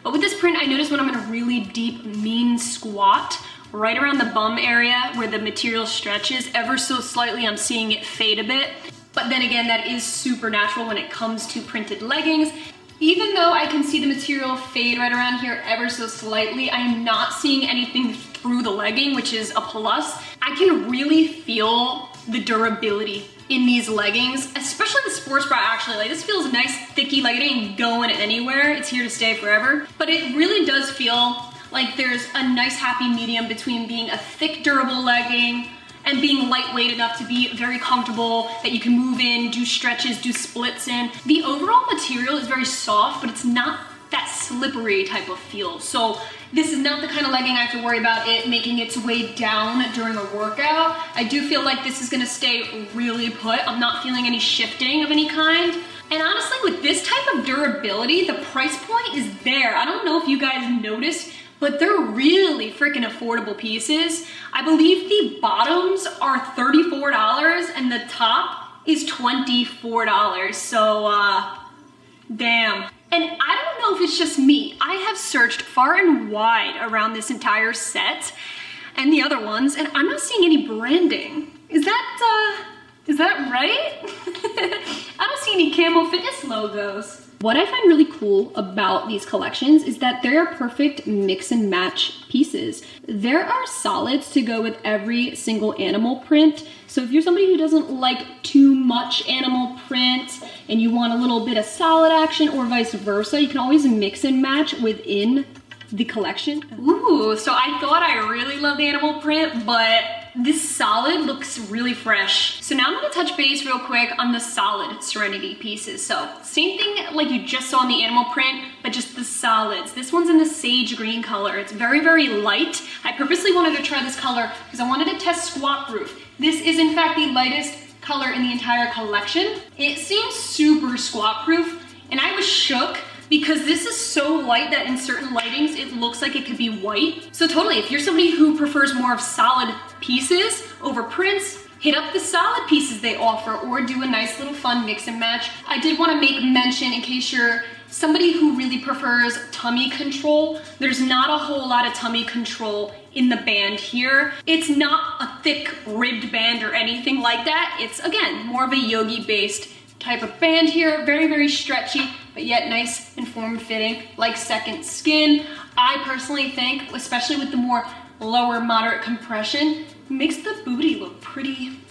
but with this print, I notice when I'm in a really deep, mean squat, right around the bum area where the material stretches ever so slightly, I'm seeing it fade a bit. But then again, that is super natural when it comes to printed leggings. Even though I can see the material fade right around here ever so slightly, I am not seeing anything through the legging, which is a plus. I can really feel the durability in these leggings, especially the sports bra actually. Like, this feels nice, thicky, like it ain't going anywhere. It's here to stay forever. But it really does feel like there's a nice happy medium between being a thick, durable legging and being lightweight enough to be very comfortable, that you can move in, do stretches, do splits in. The overall material is very soft, but it's not that slippery type of feel. So this is not the kind of legging I have to worry about it making its way down during a workout. I do feel like this is gonna stay really put. I'm not feeling any shifting of any kind. And honestly, with this type of durability, the price point is there. I don't know if you guys noticed, but they're really freaking affordable pieces. I believe the bottoms are $34 and the top is $24. So, damn. And I don't know if it's just me. I have searched far and wide around this entire set and the other ones, and I'm not seeing any branding. Is that right? I don't see any Camel Fitness logos. What I find really cool about these collections is that they're perfect mix and match pieces. There are solids to go with every single animal print. So if you're somebody who doesn't like too much animal print and you want a little bit of solid action or vice versa, you can always mix and match within the collection. Ooh, so I thought I really loved the animal print, but this solid looks really fresh. So now I'm gonna touch base real quick on the solid Serenity pieces. So same thing like you just saw in the animal print, but just the solids. This one's in the sage green color. It's very, very light. I purposely wanted to try this color because I wanted to test squat proof. This is in fact the lightest color in the entire collection. It seems super squat proof, and I was shook because this is so light that in certain lightings, it looks like it could be white. So totally, if you're somebody who prefers more of solid pieces over prints, hit up the solid pieces they offer or do a nice little fun mix and match. I did wanna make mention, in case you're somebody who really prefers tummy control, there's not a whole lot of tummy control in the band here. It's not a thick ribbed band or anything like that. It's, again, more of a yogi-based type of band here, very, very stretchy, but yet nice and form-fitting, like second skin. I personally think, especially with the more lower moderate compression, makes the booty look pretty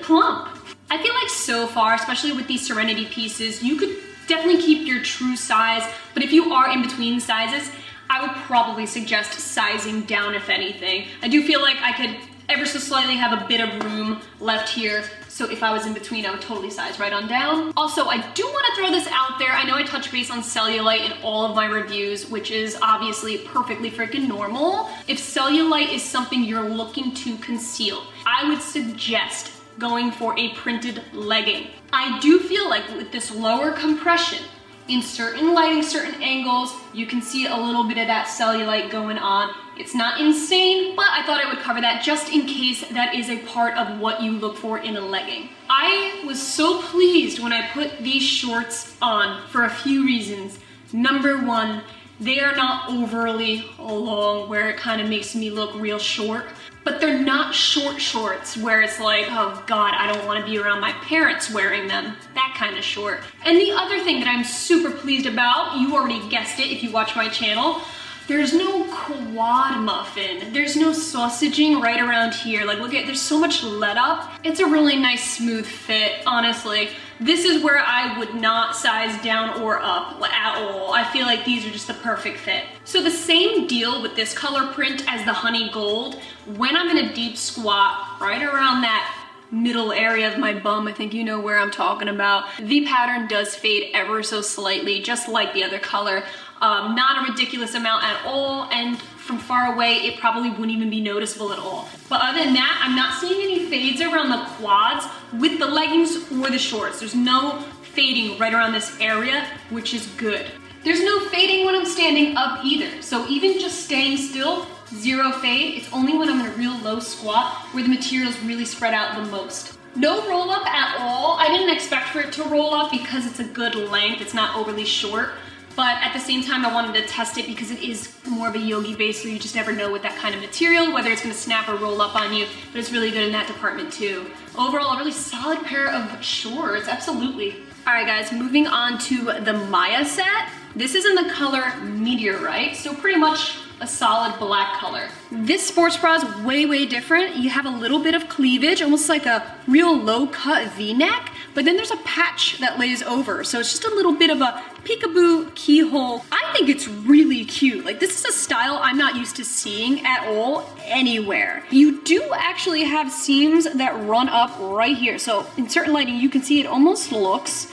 plump. I feel like so far, especially with these Serenity pieces, you could definitely keep your true size, but if you are in between sizes, I would probably suggest sizing down if anything. I do feel like I could ever so slightly have a bit of room left here. So if I was in between, I would totally size right on down. Also, I do want to throw this out there. I know I touch base on cellulite in all of my reviews, which is obviously perfectly freaking normal. If cellulite is something you're looking to conceal, I would suggest going for a printed legging. I do feel like with this lower compression, in certain lighting, certain angles, you can see a little bit of that cellulite going on. It's not insane, but I thought I would cover that just in case that is a part of what you look for in a legging. I was so pleased when I put these shorts on for a few reasons. Number one, they are not overly long where it kind of makes me look real short, but they're not short shorts where it's like, oh God, I don't want to be around my parents wearing them. That kind of short. And the other thing that I'm super pleased about, you already guessed it if you watch my channel, there's no quad muffin. There's no sausaging right around here. Like, look at, there's so much let up. It's a really nice smooth fit, honestly. This is where I would not size down or up at all. I feel like these are just the perfect fit. So the same deal with this color print as the honey gold. When I'm in a deep squat, right around that middle area of my bum. I think you know where I'm talking about. The pattern does fade ever so slightly, just like the other color. Not a ridiculous amount at all, and from far away, it probably wouldn't even be noticeable at all. But other than that, I'm not seeing any fades around the quads with the leggings or the shorts. There's no fading right around this area, which is good. There's no fading when I'm standing up either. So even just staying still, zero fade. It's only when I'm in a real low squat where the material's really spread out the most. No roll up at all. I didn't expect for it to roll up because it's a good length. It's not overly short. But at the same time, I wanted to test it because it is more of a yogi base, so you just never know with that kind of material, whether it's gonna snap or roll up on you, but it's really good in that department too. Overall, a really solid pair of shorts, absolutely. All right guys, moving on to the Maya set. This is in the color Meteorite, so pretty much a solid black color. This sports bra is way, way different. You have a little bit of cleavage, almost like a real low cut V-neck, but then there's a patch that lays over. So it's just a little bit of a peekaboo keyhole. I think it's really cute. Like, this is a style I'm not used to seeing at all anywhere. You do actually have seams that run up right here. So in certain lighting, you can see it almost looks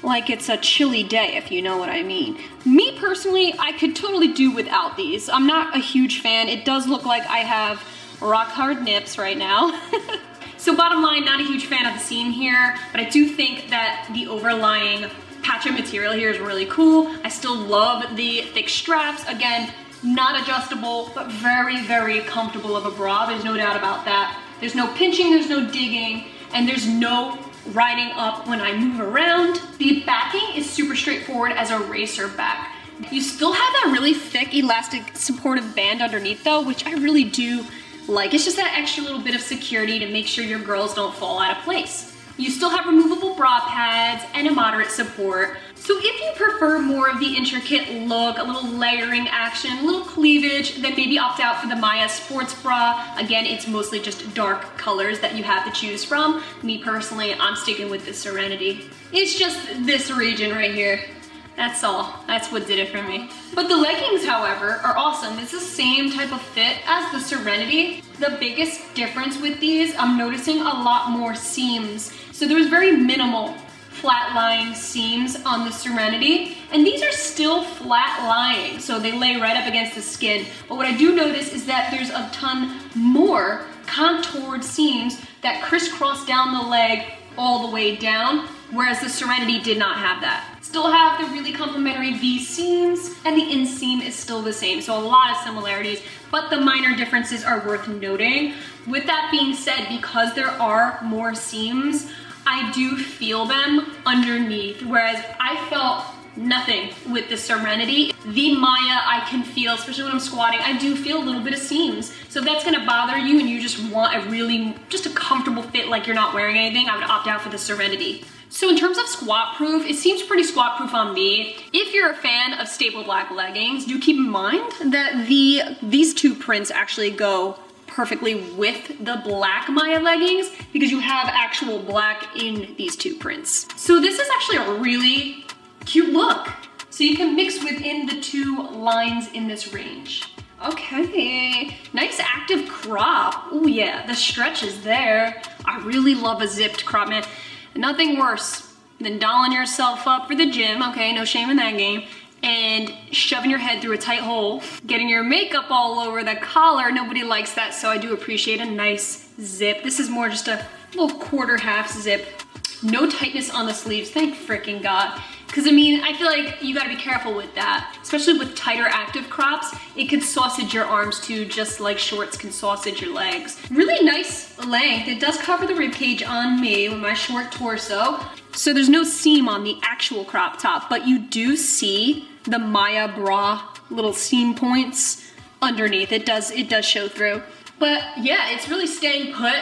like it's a chilly day, if you know what I mean. Me personally, I could totally do without these. I'm not a huge fan. It does look like I have rock hard nips right now. So bottom line, not a huge fan of the seam here, but I do think that the overlying patch of material here is really cool. I still love the thick straps. Again, not adjustable, but very, very comfortable of a bra. There's no doubt about that. There's no pinching, there's no digging, and there's no riding up when I move around. The backing is super straightforward as a racer back. You still have that really thick elastic supportive band underneath though, which I really do like. It's just that extra little bit of security to make sure your girls don't fall out of place. You still have removable bra pads and a moderate support. So if you prefer more of the intricate look, a little layering action, a little cleavage, then maybe opt out for the Maya sports bra. Again, it's mostly just dark colors that you have to choose from. Me personally, I'm sticking with the Serenity. It's just this region right here. That's all. That's what did it for me. But the leggings, however, are awesome. It's the same type of fit as the Serenity. The biggest difference with these, I'm noticing a lot more seams. So there was very minimal flat lying seams on the Serenity, and these are still flat lying, so they lay right up against the skin. But what I do notice is that there's a ton more contoured seams that crisscross down the leg all the way down, whereas the Serenity did not have that. Still have the really complimentary V seams, and the inseam is still the same, so a lot of similarities, but the minor differences are worth noting. With that being said, because there are more seams, I do feel them underneath, whereas I felt nothing with the Serenity. The Maya I can feel, especially when I'm squatting, I do feel a little bit of seams. So if that's gonna bother you and you just want a really, just a comfortable fit like you're not wearing anything, I would opt out for the Serenity. So in terms of squat proof, it seems pretty squat proof on me. If you're a fan of staple black leggings, do keep in mind that these two prints actually go perfectly with the black Maya leggings because you have actual black in these two prints. So this is actually a really cute look. So you can mix within the two lines in this range. Okay, nice active crop. Oh yeah, the stretch is there. I really love a zipped crop, man. Nothing worse than dolling yourself up for the gym, okay, no shame in that game, and shoving your head through a tight hole, getting your makeup all over the collar. Nobody likes that, so I do appreciate a nice zip. This is more just a little quarter half zip. No tightness on the sleeves, thank frickin' God. Because I mean, I feel like you gotta be careful with that, especially with tighter active crops. It could sausage your arms too, just like shorts can sausage your legs. Really nice length. It does cover the ribcage on me with my short torso. So there's no seam on the actual crop top, but you do see the Maya bra little seam points underneath. It does show through. But yeah, it's really staying put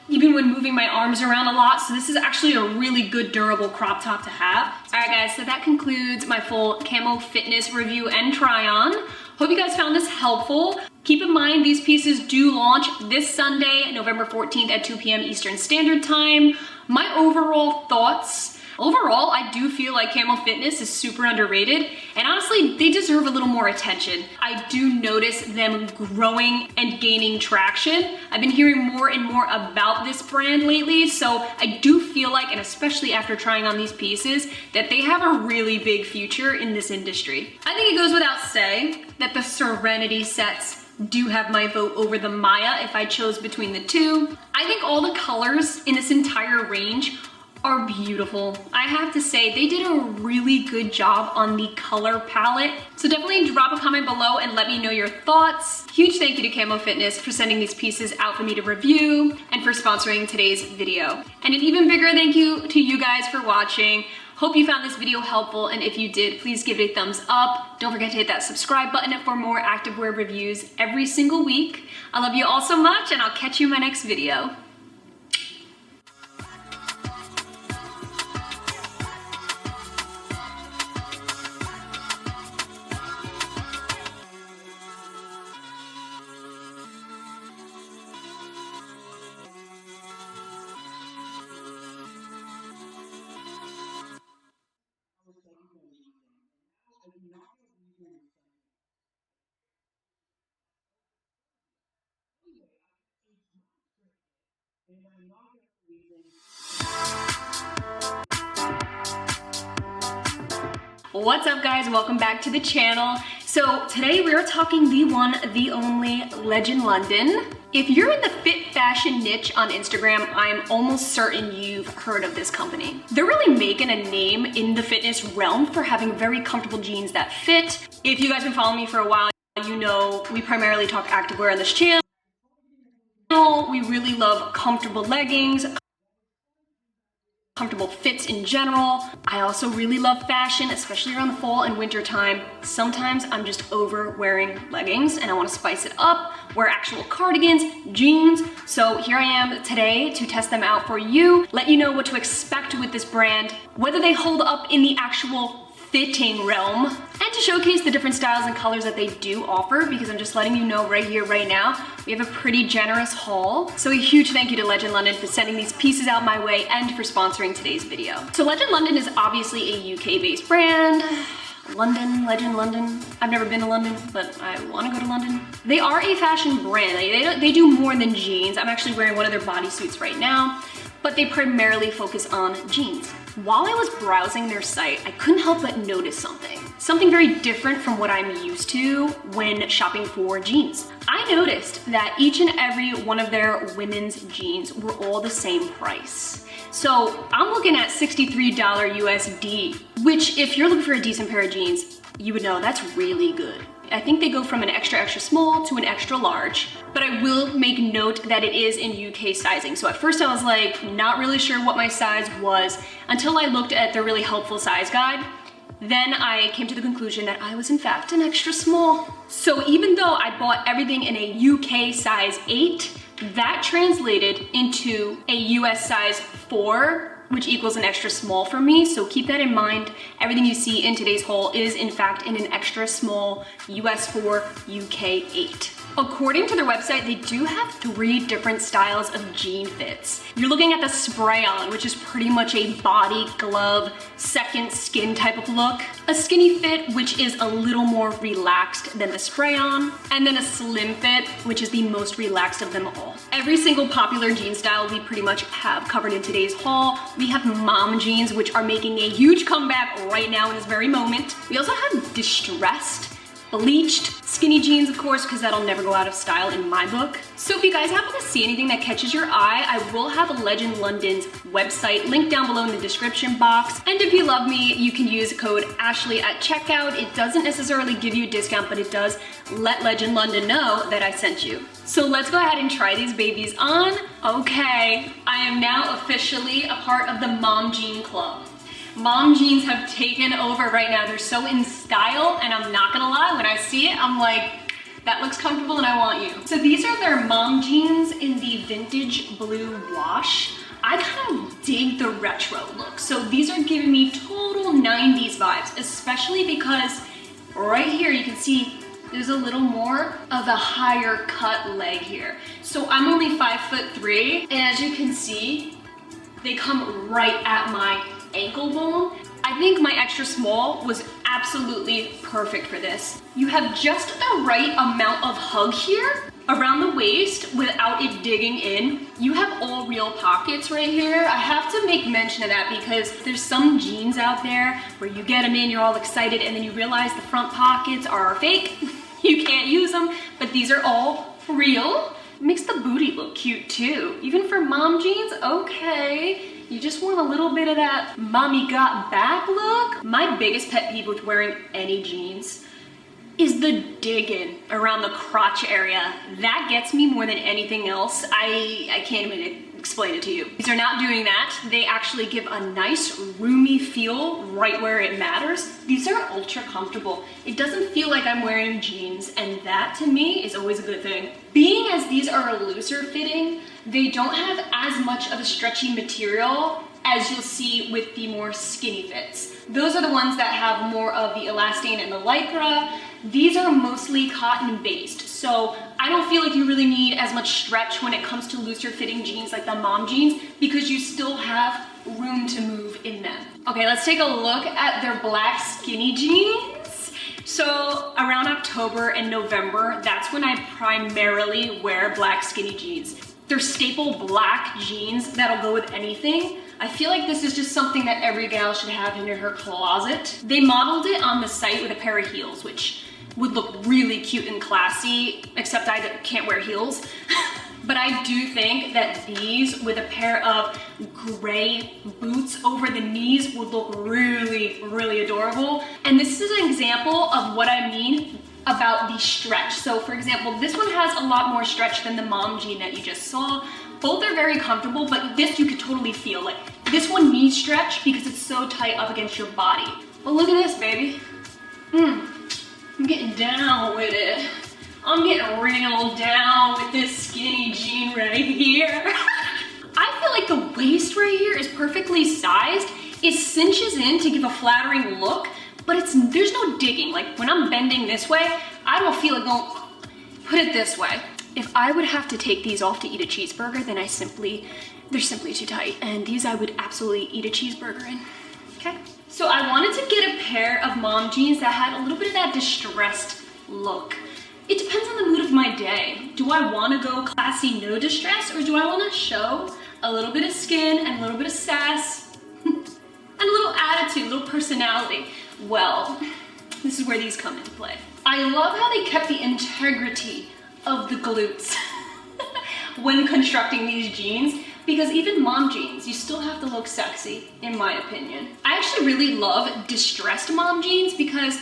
even when moving my arms around a lot. So this is actually a really good durable crop top to have. All right guys, so that concludes my full camo fitness review and try on. Hope you guys found this helpful. Keep in mind, these pieces do launch this Sunday, November 14th at 2 p.m. Eastern Standard Time. My overall thoughts, Overall, I do feel like Camo Fitness is super underrated, and honestly, they deserve a little more attention. I do notice them growing and gaining traction. I've been hearing more and more about this brand lately, so I do feel like, and especially after trying on these pieces, that they have a really big future in this industry. I think it goes without saying that the Serenity sets do have my vote over the Maya if I chose between the two. I think all the colors in this entire range are beautiful. I have to say, they did a really good job on the color palette. So definitely drop a comment below and let me know your thoughts. Huge thank you to Camo Fitness for sending these pieces out for me to review and for sponsoring today's video. And an even bigger thank you to you guys for watching. Hope you found this video helpful, and if you did, please give it a thumbs up. Don't forget to hit that subscribe button for more activewear reviews every single week. I love you all so much, and I'll catch you in my next video. What's up, guys? Welcome back to the channel. So today we are talking the one, the only Legend London. If you're in the fit fashion niche on Instagram, I'm almost certain you've heard of this company. They're really making a name in the fitness realm for having very comfortable jeans that fit. If you guys have been following me for a while, you know we primarily talk activewear on this channel. We really love comfortable leggings, comfortable fits in general. I also really love fashion, especially around the fall and winter time. Sometimes I'm just over wearing leggings and I want to spice it up, wear actual cardigans, jeans. So here I am today to test them out for you, let you know what to expect with this brand, whether they hold up in the actual fitting realm, and to showcase the different styles and colors that they do offer, because I'm just letting you know right here, right now, we have a pretty generous haul. So a huge thank you to Legend London for sending these pieces out my way and for sponsoring today's video. So Legend London is obviously a UK-based brand. Legend London. I've never been to London, but I want to go to London. They are a fashion brand. They do more than jeans. I'm actually wearing one of their bodysuits right now, but they primarily focus on jeans. While I was browsing their site, I couldn't help but notice something very different from what I'm used to when shopping for jeans. I noticed that each and every one of their women's jeans were all the same price. So I'm looking at $63 USD, which if you're looking for a decent pair of jeans, you would know that's really good. I think they go from an extra, extra small to an extra large, but I will make note that it is in UK sizing. So at first I was like, not really sure what my size was until I looked at their really helpful size guide. Then I came to the conclusion that I was in fact an extra small. So even though I bought everything in a UK size 8, that translated into a US size 4, which equals an extra small for me. So keep that in mind. Everything you see in today's haul is in fact in an extra small US 4, UK 8. According to their website, they do have 3 different styles of jean fits. You're looking at the spray-on, which is pretty much a body, glove, second skin type of look. A skinny fit, which is a little more relaxed than the spray-on. And then a slim fit, which is the most relaxed of them all. Every single popular jean style we pretty much have covered in today's haul. We have mom jeans, which are making a huge comeback right now in this very moment. We also have distressed, bleached, skinny jeans, of course, because that'll never go out of style in my book. So if you guys happen to see anything that catches your eye, I will have Legend London's website linked down below in the description box. And if you love me, you can use code Ashley at checkout. It doesn't necessarily give you a discount, but it does let Legend London know that I sent you. So let's go ahead and try these babies on. Okay, I am now officially a part of the Mom Jean Club. Mom jeans have taken over right now. They're so in style, and I'm not gonna lie, when I see it, I'm like, that looks comfortable and I want you. So these are their mom jeans in the vintage blue wash. I kind of dig the retro look. So these are giving me total 90s vibes, especially because right here you can see there's a little more of a higher cut leg here. So I'm only 5'3", and as you can see, they come right at my ankle bone. I think my extra small was absolutely perfect for this. You have just the right amount of hug here around the waist without it digging in. You have all real pockets right here. I have to make mention of that because there's some jeans out there where you get them in, you're all excited, and then you realize the front pockets are fake. You can't use them, but these are all real. It makes the booty look cute too. Even for mom jeans, okay. You just want a little bit of that mommy got back look. My biggest pet peeve with wearing any jeans is the digging around the crotch area. That gets me more than anything else. I can't even explain it to you. These are not doing that. They actually give a nice roomy feel right where it matters. These are ultra comfortable. It doesn't feel like I'm wearing jeans, and that to me is always a good thing. Being as these are looser fitting, they don't have as much of a stretchy material as you'll see with the more skinny fits. Those are the ones that have more of the elastane and the lycra. These are mostly cotton based, so I don't feel like you really need as much stretch when it comes to looser fitting jeans like the mom jeans because you still have room to move in them. Okay, let's take a look at their black skinny jeans. So around October and November, that's when I primarily wear black skinny jeans. They're staple black jeans that'll go with anything. I feel like this is just something that every gal should have in her closet. They modeled it on the site with a pair of heels, which would look really cute and classy, except I can't wear heels. But I do think that these with a pair of gray boots over the knees would look really, really adorable. And this is an example of what I mean about the stretch. So for example, this one has a lot more stretch than the mom jean that you just saw. Both are very comfortable, but this you could totally feel. Like this one needs stretch because it's so tight up against your body. But look at this, baby. I'm getting down with it. I'm getting real down with this skinny jean right here. I feel like the waist right here is perfectly sized. It cinches in to give a flattering look, but there's no digging. Like when I'm bending this way, I don't feel it going, put it this way. If I would have to take these off to eat a cheeseburger, then they're simply too tight. And these I would absolutely eat a cheeseburger in, okay? So I wanted to get a pair of mom jeans that had a little bit of that distressed look. It depends on the mood of my day. Do I wanna go classy, no distress, or do I wanna show a little bit of skin and a little bit of sass and a little attitude, a little personality? Well, this is where these come into play. I love how they kept the integrity of the glutes when constructing these jeans, because even mom jeans, you still have to look sexy, in my opinion. I actually really love distressed mom jeans because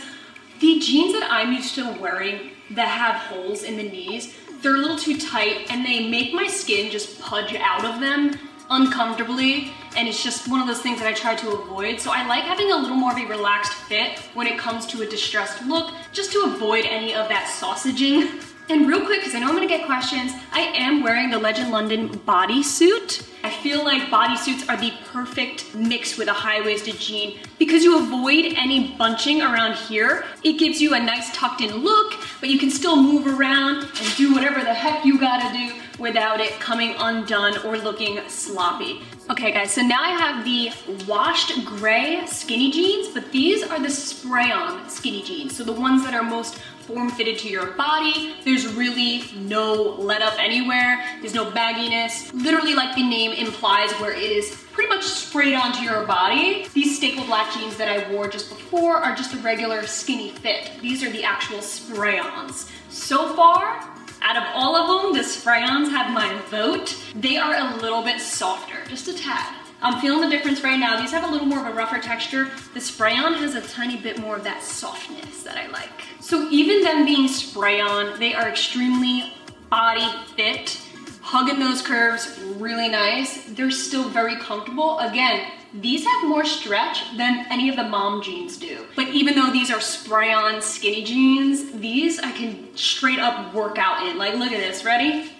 the jeans that I'm used to wearing that have holes in the knees, they're a little too tight and they make my skin just pudge out of them uncomfortably, and it's just one of those things that I try to avoid. So I like having a little more of a relaxed fit when it comes to a distressed look, just to avoid any of that sausaging. And real quick, because I know I'm gonna get questions, I am wearing the Legend London bodysuit. I feel like bodysuits are the perfect mix with a high-waisted jean because you avoid any bunching around here. It gives you a nice tucked in look, but you can still move around and do whatever the heck you gotta do without it coming undone or looking sloppy. Okay guys, so now I have the washed gray skinny jeans, but these are the spray-on skinny jeans. So the ones that are most form-fitted to your body. There's really no let up anywhere. There's no bagginess. Literally, like the name implies, where it is pretty much sprayed onto your body. These staple black jeans that I wore just before are just a regular skinny fit. These are the actual spray-ons. So far, out of all of them, the spray-ons have my vote. They are a little bit softer, just a tad. I'm feeling the difference right now. These have a little more of a rougher texture. The spray-on has a tiny bit more of that softness that I like. So even them being spray-on, they are extremely body fit, hugging those curves really nice. They're still very comfortable. Again, these have more stretch than any of the mom jeans do. But even though these are spray-on skinny jeans, these I can straight up work out in. Like, look at this, ready?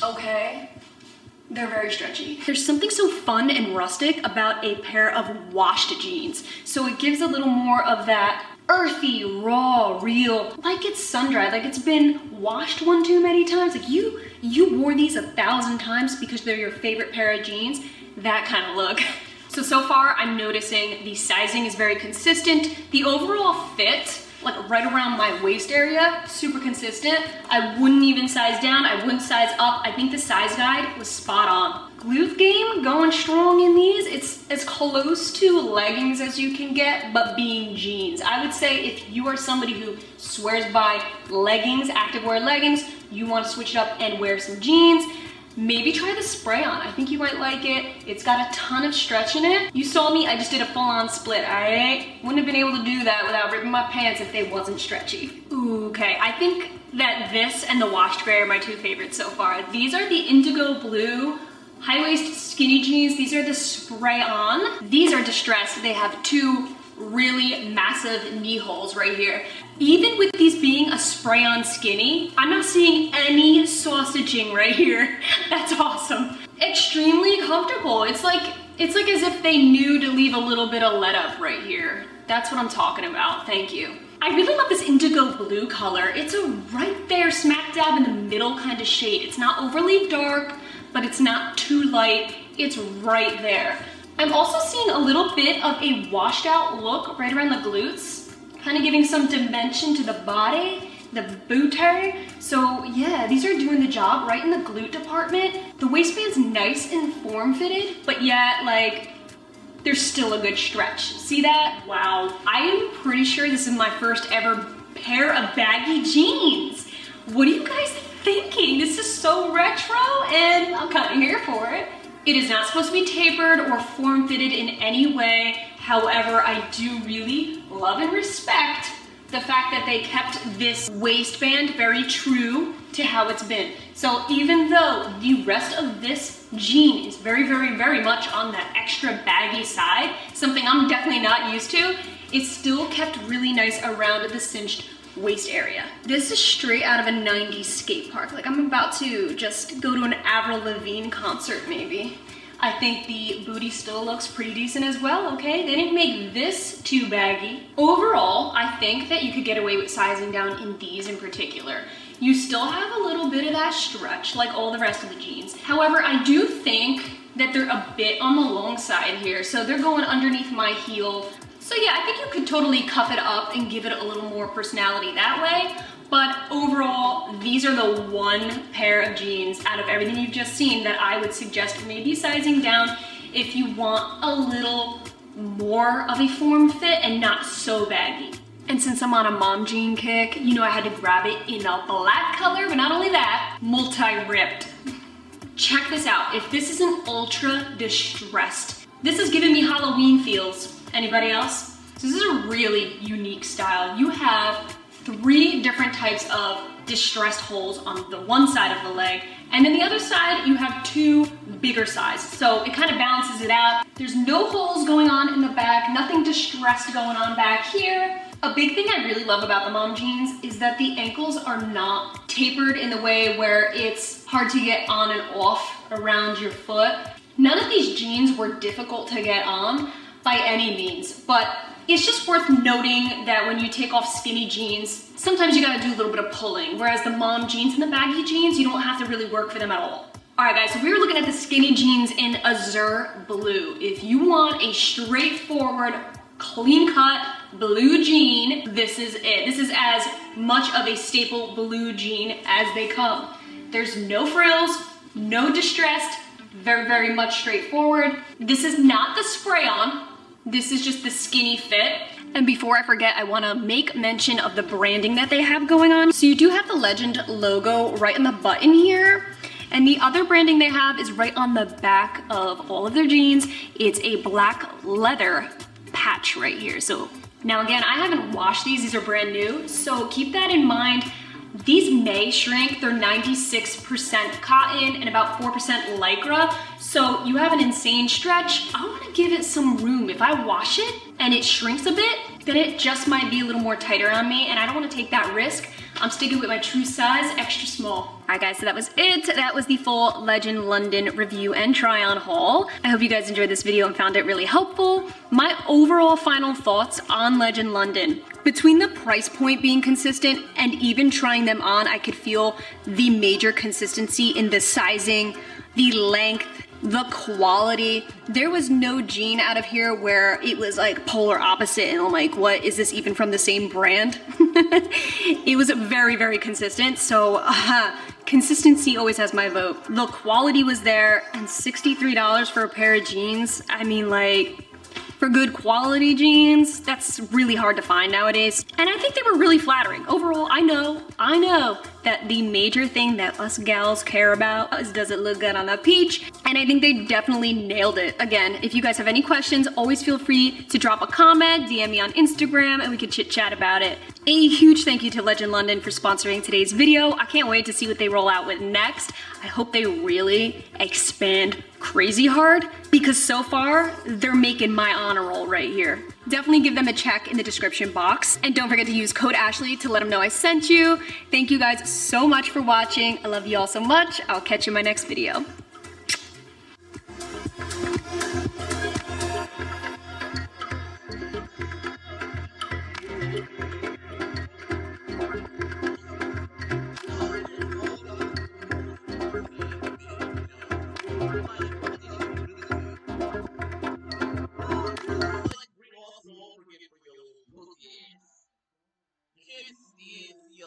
Okay. They're very stretchy. There's something so fun and rustic about a pair of washed jeans. So it gives a little more of that earthy, raw, real, like it's sun-dried, like it's been washed one too many times. Like you wore these 1,000 times because they're your favorite pair of jeans. that kind of look. So far I'm noticing the sizing is very consistent. The overall fit, like right around my waist area, super consistent. I wouldn't even size down, I wouldn't size up. I think the size guide was spot on. Glute game, going strong in these. It's as close to leggings as you can get, but being jeans. I would say if you are somebody who swears by leggings, activewear leggings, you want to switch it up and wear some jeans, maybe try the spray on. I think you might like it. It's got a ton of stretch in it. You saw me, I just did a full-on split, alright? Wouldn't have been able to do that without ripping my pants if they wasn't stretchy. Okay, I think that this and the washed gray are my two favorites so far. These are the indigo blue high-waist skinny jeans. These are the spray on. These are distressed. They have two really massive knee holes right here. Even with these being a spray on skinny, I'm not seeing any sausaging right here. That's awesome. Extremely comfortable. It's like as if they knew to leave a little bit of let up right here. That's what I'm talking about. Thank you. I really love this indigo blue color. It's a right there smack dab in the middle kind of shade. It's not overly dark, but it's not too light. It's right there. I'm also seeing a little bit of a washed out look right around the glutes, kind of giving some dimension to the body, the booty. So yeah, these are doing the job right in the glute department. The waistband's nice and form fitted, but yet like there's still a good stretch. See that? Wow. I am pretty sure this is my first ever pair of baggy jeans. What are you guys thinking? This is so retro and I'm kind of here for it. It is not supposed to be tapered or form-fitted in any way. However, I do really love and respect the fact that they kept this waistband very true to how it's been. So even though the rest of this jean is very, very, very much on that extra baggy side, something I'm definitely not used to, it's still kept really nice around the cinched waist area. This is straight out of a 90s skate park. Like I'm about to just go to an Avril Lavigne concert maybe. I think the booty still looks pretty decent as well, okay? They didn't make this too baggy. Overall, I think that you could get away with sizing down in these in particular. You still have a little bit of that stretch like all the rest of the jeans. However, I do think that they're a bit on the long side here. So they're going underneath my heel. So yeah, I think you could totally cuff it up and give it a little more personality that way. But overall, these are the one pair of jeans out of everything you've just seen that I would suggest maybe sizing down if you want a little more of a form fit and not so baggy. And since I'm on a mom jean kick, you know I had to grab it in a black color, but not only that, multi-ripped. Check this out. If this isn't ultra distressed, this is giving me Halloween feels. Anybody else? So this is a really unique style. You have 3 different types of distressed holes on the one side of the leg, and then the other side you have 2 bigger sizes. So it kind of balances it out. There's no holes going on in the back, nothing distressed going on back here. A big thing I really love about the mom jeans is that the ankles are not tapered in the way where it's hard to get on and off around your foot. None of these jeans were difficult to get on by any means, but it's just worth noting that when you take off skinny jeans, sometimes you gotta do a little bit of pulling, whereas the mom jeans and the baggy jeans, you don't have to really work for them at all. All right guys, so we were looking at the skinny jeans in azure blue. If you want a straightforward, clean cut blue jean, this is it. This is as much of a staple blue jean as they come. There's no frills, no distressed, very, very much straightforward. This is not the spray on. This is just the skinny fit. And before I forget, I wanna make mention of the branding that they have going on. So you do have the Legend logo right on the button here. And the other branding they have is right on the back of all of their jeans. It's a black leather patch right here. So now again, I haven't washed these are brand new. So keep that in mind. These may shrink. They're 96% cotton and about 4% Lycra. So you have an insane stretch. I wanna give it some room. If I wash it and it shrinks a bit, then it just might be a little more tighter on me, and I don't wanna take that risk. I'm sticking with my true size, extra small. All right guys, so that was it. That was the full Legend London review and try on haul. I hope you guys enjoyed this video and found it really helpful. My overall final thoughts on Legend London. Between the price point being consistent and even trying them on, I could feel the major consistency in the sizing, the length, The quality, there was no jean out of here where it was like polar opposite and I'm like, what is this even from the same brand? It was very, very consistent. So consistency always has my vote. The quality was there, and $63 for a pair of jeans. I mean, like, for good quality jeans, that's really hard to find nowadays. And I think they were really flattering. Overall, I know that the major thing that us gals care about is, does it look good on the peach? And I think they definitely nailed it. Again, if you guys have any questions, always feel free to drop a comment, DM me on Instagram, and we could chit chat about it. A huge thank you to Legend London for sponsoring today's video. I can't wait to see what they roll out with next. I hope they really expand crazy hard, because so far they're making my honor roll right here. Definitely give them a check in the description box, and don't forget to use code Ashley to let them know I sent you. Thank you guys so much for watching. I love you all so much. I'll catch you in my next video. You can't see a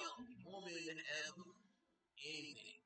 woman have anything.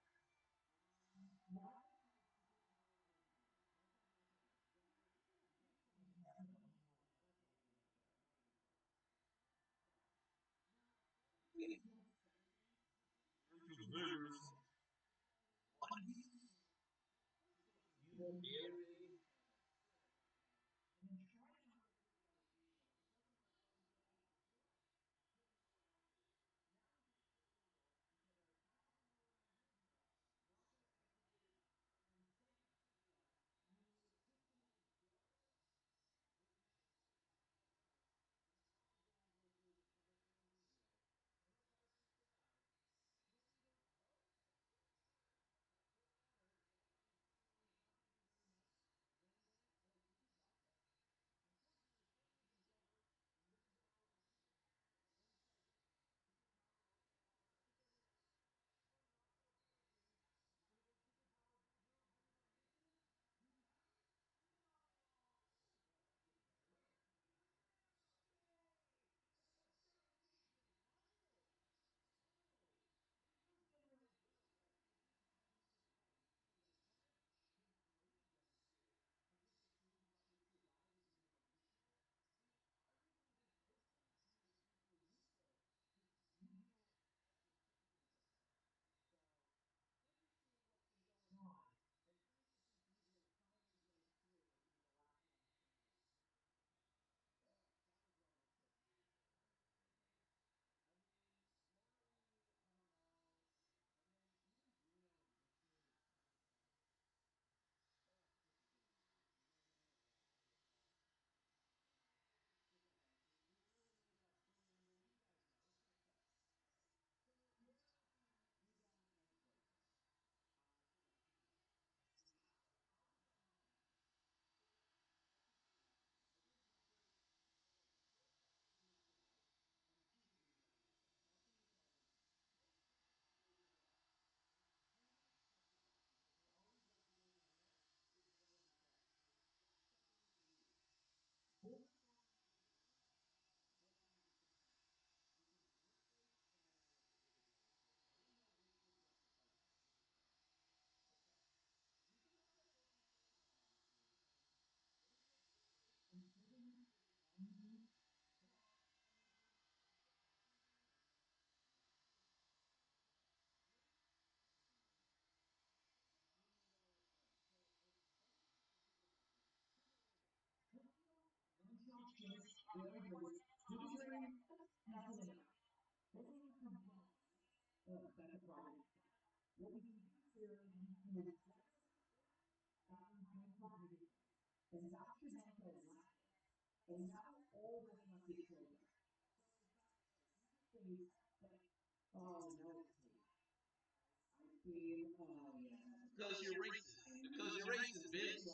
Because you're racist. Because you're racist, bitch.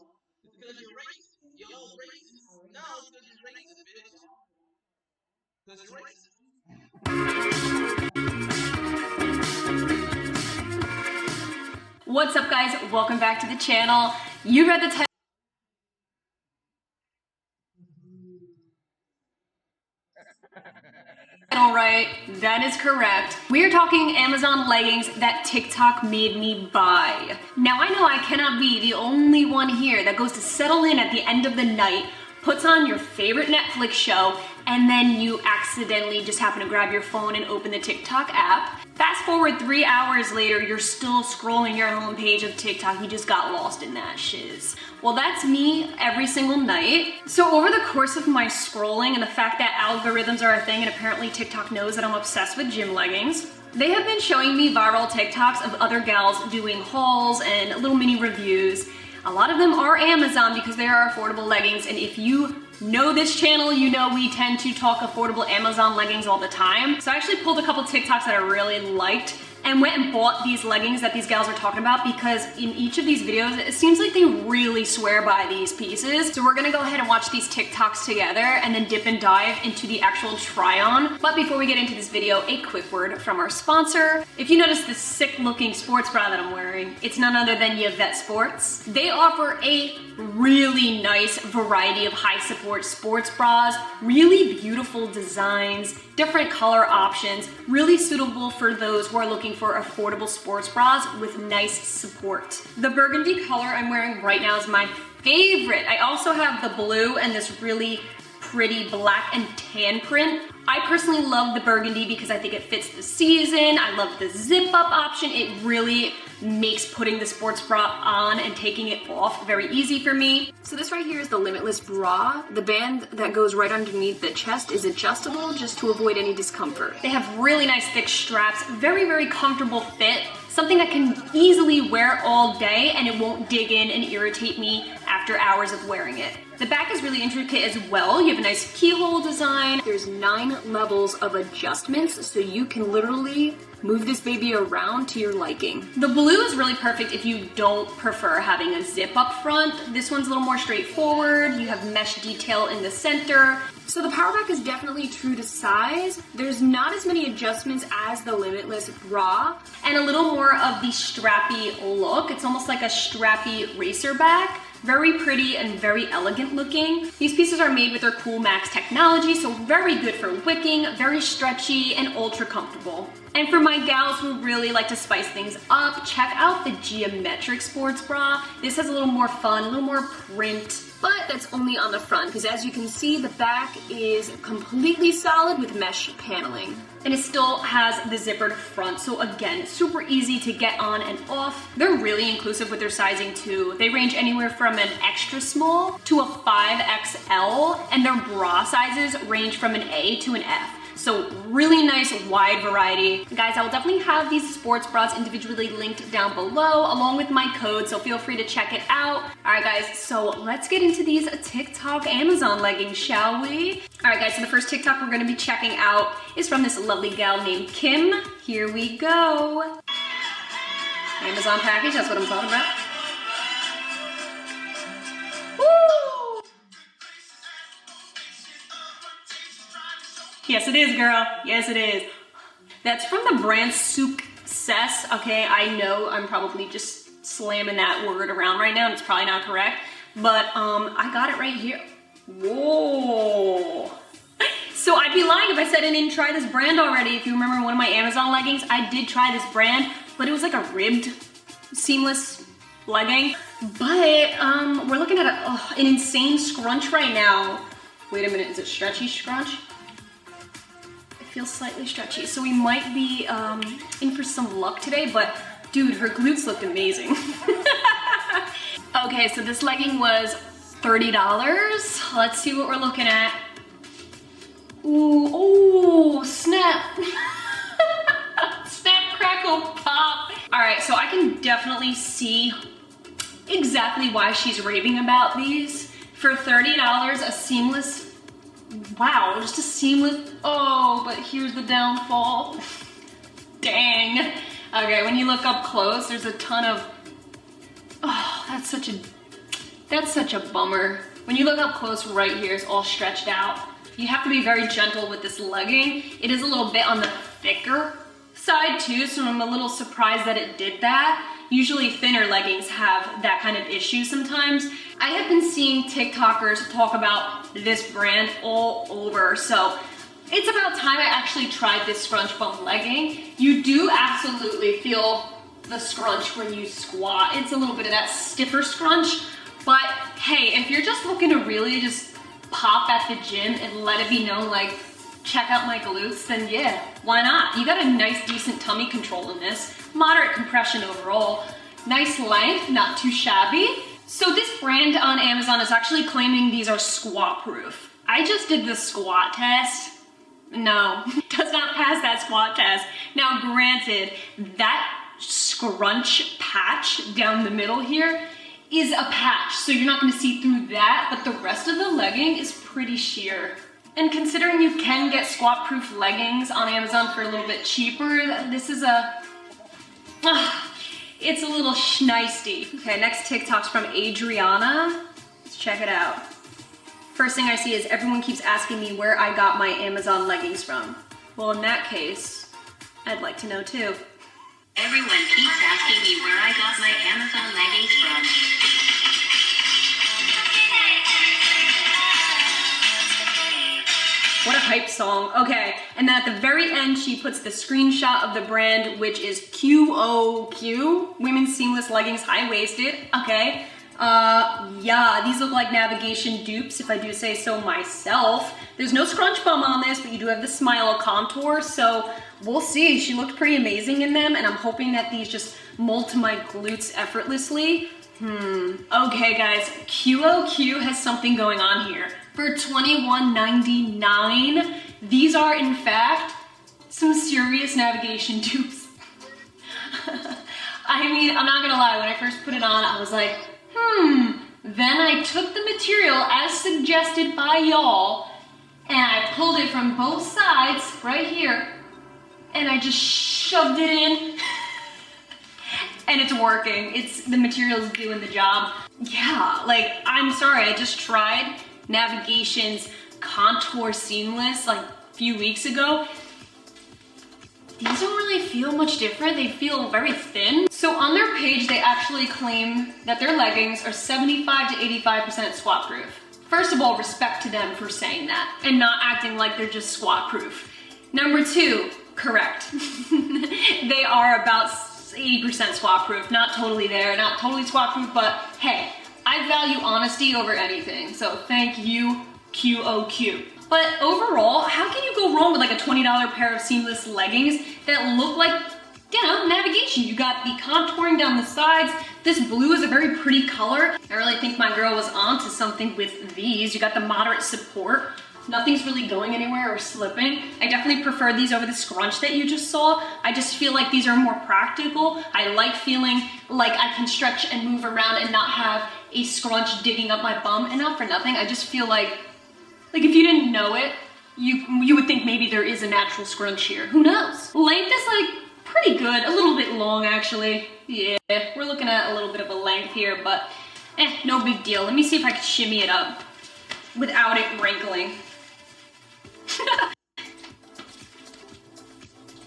It's because you're racist. You're all racist. No, it's because you're racist, bitch. Because you're racist. What's up, guys? Welcome back to the channel. You read the title. All right, that is correct. We are talking Amazon leggings that TikTok made me buy. Now I know I cannot be the only one here that goes to settle in at the end of the night, puts on your favorite Netflix show, and then you accidentally just happen to grab your phone and open the TikTok app. Fast forward 3 hours later, you're still scrolling your homepage of TikTok. You just got lost in that shiz. Well, that's me every single night. So over the course of my scrolling and the fact that algorithms are a thing and apparently TikTok knows that I'm obsessed with gym leggings, they have been showing me viral TikToks of other gals doing hauls and little mini reviews. A lot of them are Amazon because they are affordable leggings, and if you know this channel, you know we tend to talk affordable Amazon leggings all the time. So I actually pulled a couple TikToks that I really liked and went and bought these leggings that these gals are talking about, because in each of these videos, it seems like they really swear by these pieces. So we're gonna go ahead and watch these TikToks together and then dip and dive into the actual try on. But before we get into this video, a quick word from our sponsor. If you notice this sick looking sports bra that I'm wearing, it's none other than Yvette Sports. They offer a really nice variety of high support sports bras, really beautiful designs, different color options, really suitable for those who are looking for affordable sports bras with nice support. The burgundy color I'm wearing right now is my favorite. I also have the blue and this really pretty black and tan print. I personally love the burgundy because I think it fits the season. I love the zip up option. It really makes putting the sports bra on and taking it off very easy for me. So this right here is the Limitless bra. The band that goes right underneath the chest is adjustable just to avoid any discomfort. They have really nice thick straps, very, very comfortable fit, something I can easily wear all day and it won't dig in and irritate me after hours of wearing it. The back is really intricate as well. You have a nice keyhole design. There's 9 levels of adjustments, so you can literally move this baby around to your liking. The blue is really perfect if you don't prefer having a zip up front. This one's a little more straightforward. You have mesh detail in the center. So the power back is definitely true to size. There's not as many adjustments as the Limitless bra, and a little more of the strappy look. It's almost like a strappy racer back. Very pretty and very elegant looking. These pieces are made with their Cool Max technology, so very good for wicking, very stretchy, and ultra comfortable. And for my gals who really like to spice things up, check out the Geometric Sports Bra. This has a little more fun, a little more print, but that's only on the front, because as you can see, the back is completely solid with mesh paneling. And it still has the zippered front, so again, super easy to get on and off. They're really inclusive with their sizing too. They range anywhere from an extra small to a 5XL, and their bra sizes range from an A to an F. So really nice wide variety. Guys, I will definitely have these sports bras individually linked down below along with my code, so feel free to check it out. All right guys, so let's get into these TikTok Amazon leggings, shall we? All right guys, so the first TikTok we're gonna be checking out is from this lovely gal named Kim. Here we go. Amazon package, that's what I'm talking about. Yes, it is, girl. Yes, it is. That's from the brand Success. Okay, I know I'm probably just slamming that word around right now, and it's probably not correct, but I got it right here. Whoa. So I'd be lying if I said I didn't try this brand already. If you remember one of my Amazon leggings, I did try this brand, but it was like a ribbed, seamless legging. But we're looking at an insane scrunch right now. Wait a minute, is it stretchy scrunch? Feels slightly stretchy, so we might be in for some luck today, but dude, her glutes looked amazing. Okay, so this legging was $30. Let's see what we're looking at. Ooh, oh, snap. Snap, crackle, pop. All right, so I can definitely see exactly why she's raving about these. For $30, a seamless, wow, just a seamless, oh, but here's the downfall. Dang. Okay, when you look up close, there's a ton of, oh, that's such a bummer. When you look up close, right here is all stretched out. You have to be very gentle with this legging. It is a little bit on the thicker side too, so I'm a little surprised that it did that. Usually thinner leggings have that kind of issue sometimes. I have been seeing TikTokers talk about this brand all over, so it's about time I actually tried this scrunch bump legging. You do absolutely feel the scrunch when you squat. It's a little bit of that stiffer scrunch, but hey, if you're just looking to really just pop at the gym and let it be known, like, check out my glutes, then yeah, why not? You got a nice, decent tummy control in this. Moderate compression overall. Nice length, not too shabby. So this brand on Amazon is actually claiming these are squat proof. I just did the squat test. No, does not pass that squat test. Now granted, that scrunch patch down the middle here is a patch, so you're not gonna see through that, but the rest of the legging is pretty sheer. And considering you can get squat proof leggings on Amazon for a little bit cheaper, this is it's a little schneisty. Okay, next TikTok's from Adriana. Let's check it out. First thing I see is everyone keeps asking me where I got my Amazon leggings from. Well, in that case, I'd like to know too. Everyone keeps asking me where I got my Amazon leggings from. What a hype song. Okay, and then at the very end, she puts the screenshot of the brand, which is xoxo, women's seamless leggings, high-waisted. Okay, yeah, these look like navigation dupes, if I do say so myself. There's no scrunch bum on this, but you do have the smile contour, so we'll see. She looked pretty amazing in them, and I'm hoping that these just mold to my glutes effortlessly. Okay guys, xoxo has something going on here. For $21.99, these are in fact some serious navigation dupes. I mean, I'm not gonna lie, when I first put it on, I was like, Then I took the material as suggested by y'all, and I pulled it from both sides, right here, and I just shoved it in. And it's working. The material's doing the job. Yeah, like, I'm sorry, I just tried Navigation's Contour Seamless like a few weeks ago. These don't really feel much different. They feel very thin. So on their page, they actually claim that their leggings are 75 to 85% squat proof. First of all, respect to them for saying that and not acting like they're just squat proof. Number two, correct. They are about 80% squat proof. Not totally there, not totally squat proof, but hey, I value honesty over anything. So thank you, xoxo. But overall, how can you go wrong with like a $20 pair of seamless leggings that look like, you know, navigation? You got the contouring down the sides. This blue is a very pretty color. I really think my girl was onto something with these. You got the moderate support. Nothing's really going anywhere or slipping. I definitely prefer these over the scrunch that you just saw. I just feel like these are more practical. I like feeling like I can stretch and move around and not have a scrunch digging up my bum. And not for nothing, I just feel like if you didn't know it, you would think maybe there is a natural scrunch here. Who knows? Length is like pretty good, a little bit long actually. Yeah, we're looking at a little bit of a length here, but no big deal. Let me see if I can shimmy it up without it wrinkling.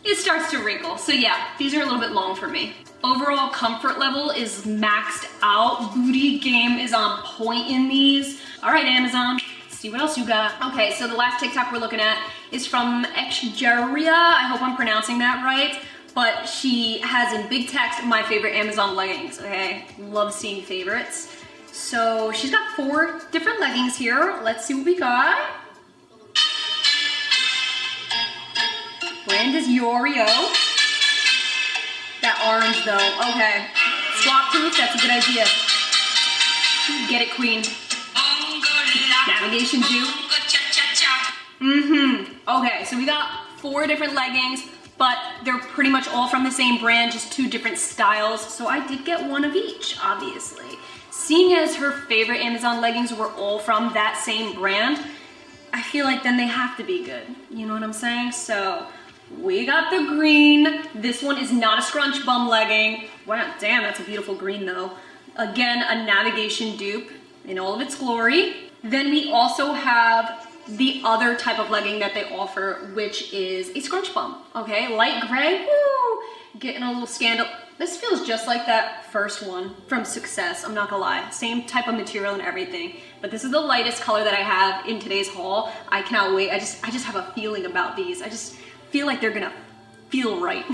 It starts to wrinkle, so yeah, these are a little bit long for me. Overall comfort level is maxed out. Booty game is on point in these. All right, Amazon. See what else you got. Okay, so the last TikTok we're looking at is from Exgeria. I hope I'm pronouncing that right. But she has in big text, my favorite Amazon leggings, okay? Love seeing favorites. So she's got 4 different leggings here. Let's see what we got. Brand is Yorio. That orange though, okay. Squat proof, that's a good idea. Get it, queen. Navigation dupe. Okay, so we got 4 different leggings, but they're pretty much all from the same brand, just 2 different styles. So I did get one of each, obviously. Seeing as her favorite Amazon leggings were all from that same brand, I feel like then they have to be good. You know what I'm saying? So we got the green. This one is not a scrunch bum legging. Wow, damn, that's a beautiful green though. Again, a navigation dupe in all of its glory. Then we also have the other type of legging that they offer, which is a scrunch bump, okay? Light gray, woo! Getting a little scandal. This feels just like that first one from Success, I'm not gonna lie. Same type of material and everything, but this is the lightest color that I have in today's haul. I cannot wait. I just have a feeling about these. I just feel like they're gonna feel right.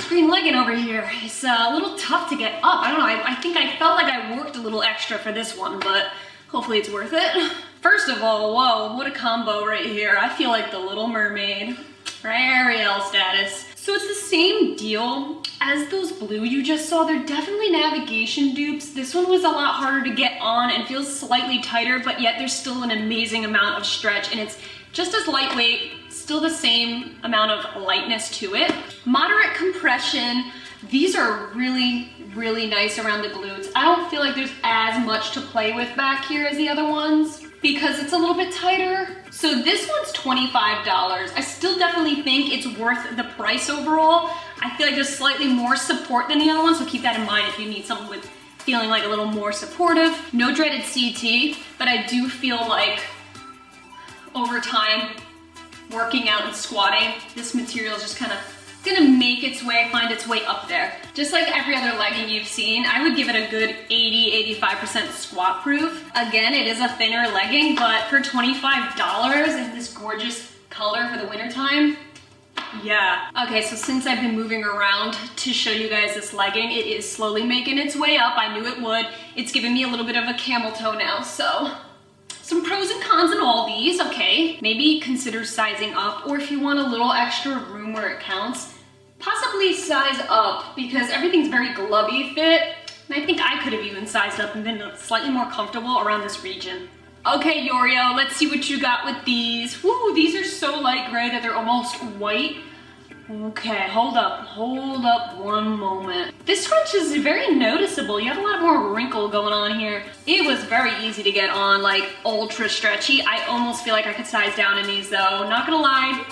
Green legging over here is a little tough to get up. I don't know, I think I felt like I worked a little extra for this one, but hopefully it's worth it. First of all, whoa, what a combo right here. I feel like the Little Mermaid, Ariel status. So it's the same deal as those blue you just saw. They're definitely navigation dupes. This one was a lot harder to get on and feels slightly tighter, but yet there's still an amazing amount of stretch, and it's just as lightweight, still the same amount of lightness to it. Moderate compression. These are really, really nice around the glutes. I don't feel like there's as much to play with back here as the other ones because it's a little bit tighter. So this one's $25. I still definitely think it's worth the price overall. I feel like there's slightly more support than the other one, so keep that in mind if you need something with feeling like a little more supportive. No dreaded CT, but I do feel like over time, working out and squatting, this material is just kind of gonna make its way, find its way up there. Just like every other legging you've seen, I would give it a good 80-85% squat proof. Again, it is a thinner legging, but for $25 in this gorgeous color for the winter time, yeah. Okay, so since I've been moving around to show you guys this legging, it is slowly making its way up. I knew it would. It's giving me a little bit of a camel toe now, so some pros and cons in all these, okay. Maybe consider sizing up, or if you want a little extra room where it counts, possibly size up because everything's very glubby fit. And I think I could have even sized up and been slightly more comfortable around this region. Okay, Yorio, let's see what you got with these. Woo, these are so light gray that they're almost white. Okay, hold up one moment. This scrunch is very noticeable. You have a lot more wrinkle going on here. It was very easy to get on, like ultra stretchy. I almost feel like I could size down in these though. Not gonna lie,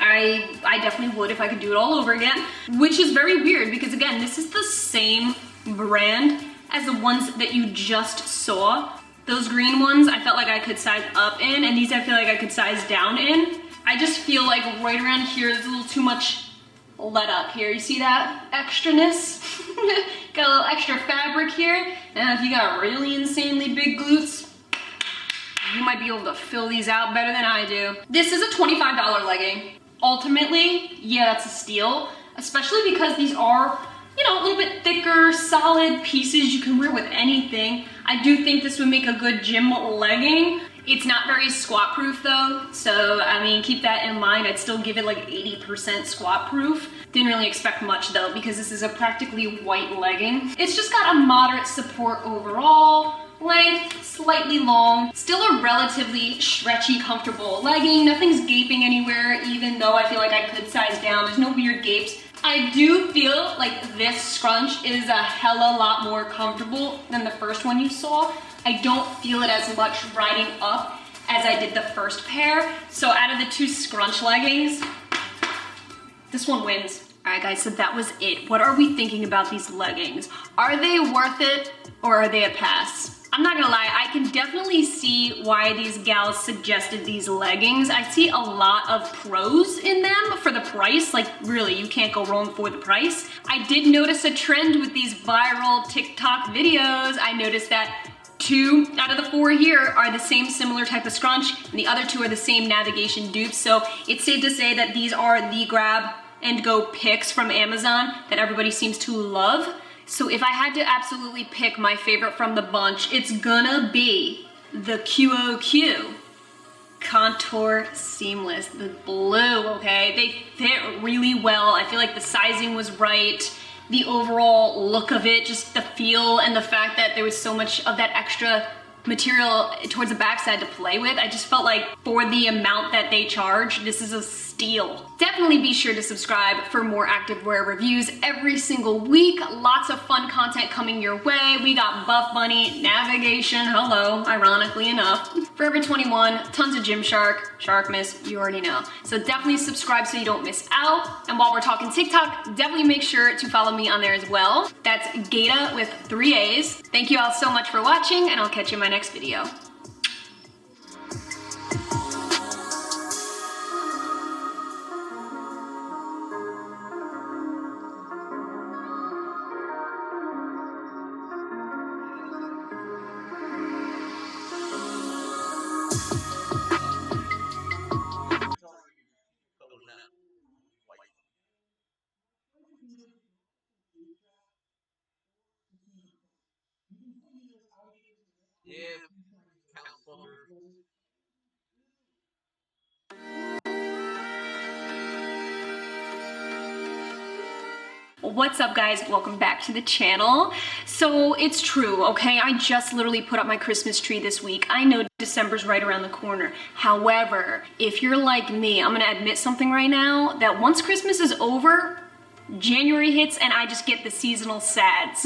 I definitely would if I could do it all over again, which is very weird because again, this is the same brand as the ones that you just saw. Those green ones, I felt like I could size up in, and these I feel like I could size down in. I just feel like right around here, there's a little too much let up here. You see that extraness? Got a little extra fabric here. And if you got really insanely big glutes, you might be able to fill these out better than I do. This is a $25 legging. Ultimately, yeah, that's a steal, especially because these are, you know, a little bit thicker, solid pieces you can wear with anything. I do think this would make a good gym legging. It's not very squat proof though, so I mean, keep that in mind. I'd still give it like 80% squat proof. Didn't really expect much though, because this is a practically white legging. It's just got a moderate support overall. Length, slightly long, still a relatively stretchy, comfortable legging. Nothing's gaping anywhere, even though I feel like I could size down. There's no weird gapes. I do feel like this scrunch is a hella lot more comfortable than the first one you saw. I don't feel it as much riding up as I did the first pair. So out of the two scrunch leggings, this one wins. All right guys, so that was it. What are we thinking about these leggings? Are they worth it or are they a pass? I'm not gonna lie, I can definitely see why these gals suggested these leggings. I see a lot of pros in them for the price. Like really, you can't go wrong for the price. I did notice a trend with these viral TikTok videos. I noticed that 2 out of the 4 here are the same similar type of scrunch, and the other 2 are the same navigation dupes. So it's safe to say that these are the grab and go picks from Amazon that everybody seems to love. So if I had to absolutely pick my favorite from the bunch, it's gonna be the xoxo Contour Seamless, the blue, okay? They fit really well. I feel like the sizing was right. The overall look of it, just the feel and the fact that there was so much of that extra material towards the backside to play with. I just felt like for the amount that they charge, this is a steal. Definitely be sure to subscribe for more activewear reviews every single week. Lots of fun content coming your way. We got Buff Bunny, navigation, hello, ironically enough. Forever 21, tons of Gymshark, SHARKMAS, you already know. So definitely subscribe so you don't miss out. And while we're talking TikTok, definitely make sure to follow me on there as well. That's Gaita with 3 A's. Thank you all so much for watching, and I'll catch you in my next video. not white. Yeah, house fucker. What's up, guys? Welcome back to the channel. So it's true, okay? I just literally put up my Christmas tree this week. I know December's right around the corner. However, if you're like me, I'm gonna admit something right now, that once Christmas is over, January hits and I just get the seasonal sads.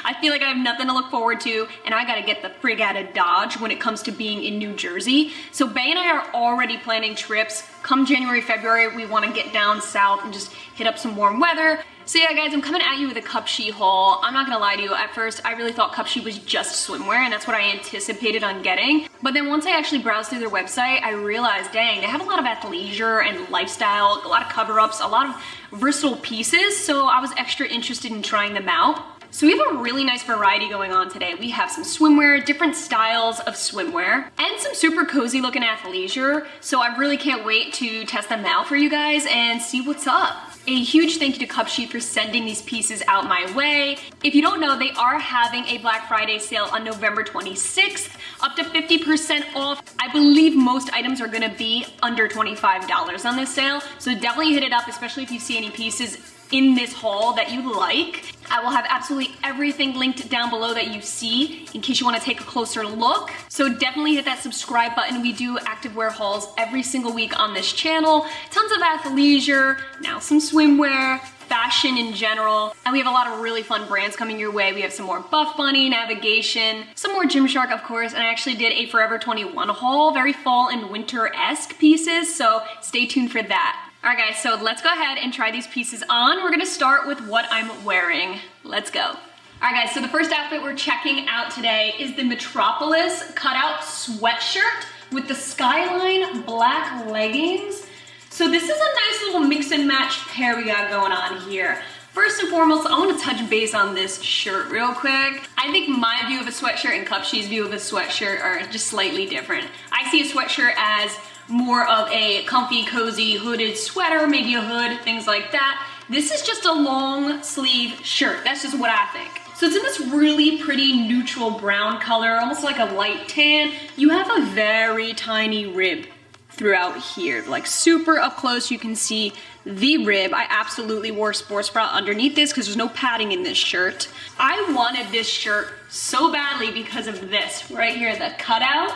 I feel like I have nothing to look forward to, and I gotta get the frig out of Dodge when it comes to being in New Jersey. So Bay and I are already planning trips. Come January, February, we wanna get down south and just hit up some warm weather. So yeah, guys, I'm coming at you with a Cupshe haul. I'm not gonna lie to you, at first I really thought Cupshe was just swimwear, and that's what I anticipated on getting. But then once I actually browsed through their website, I realized, dang, they have a lot of athleisure and lifestyle, a lot of cover-ups, a lot of versatile pieces, so I was extra interested in trying them out. So we have a really nice variety going on today. We have some swimwear, different styles of swimwear, and some super cozy looking athleisure. So I really can't wait to test them out for you guys and see what's up. A huge thank you to Cupshe for sending these pieces out my way. If you don't know, they are having a Black Friday sale on November 26th, up to 50% off. I believe most items are gonna be under $25 on this sale, so definitely hit it up, especially if you see any pieces in this haul that you like. I will have absolutely everything linked down below that you see in case you want to take a closer look. So definitely hit that subscribe button. We do activewear hauls every single week on this channel. Tons of athleisure, now some swimwear, fashion in general, and we have a lot of really fun brands coming your way. We have some more Buff Bunny, Navigation, some more Gymshark, of course, and I actually did a Forever 21 haul, very fall and winter-esque pieces, so stay tuned for that. All right, guys, so let's go ahead and try these pieces on. We're gonna start with what I'm wearing. Let's go. All right, guys, so the first outfit we're checking out today is the Metropolis cutout sweatshirt with the Skyline black leggings. So this is a nice little mix and match pair we got going on here. First and foremost, I want to touch base on this shirt real quick. I think my view of a sweatshirt and Cupshe's view of a sweatshirt are just slightly different. I see a sweatshirt as more of a comfy, cozy, hooded sweater, maybe a hood, things like that. This is just a long sleeve shirt. That's just what I think. So it's in this really pretty neutral brown color, almost like a light tan. You have a very tiny rib throughout here, like super up close. You can see the rib. I absolutely wore a sports bra underneath this because there's no padding in this shirt. I wanted this shirt so badly because of this right here, the cutout.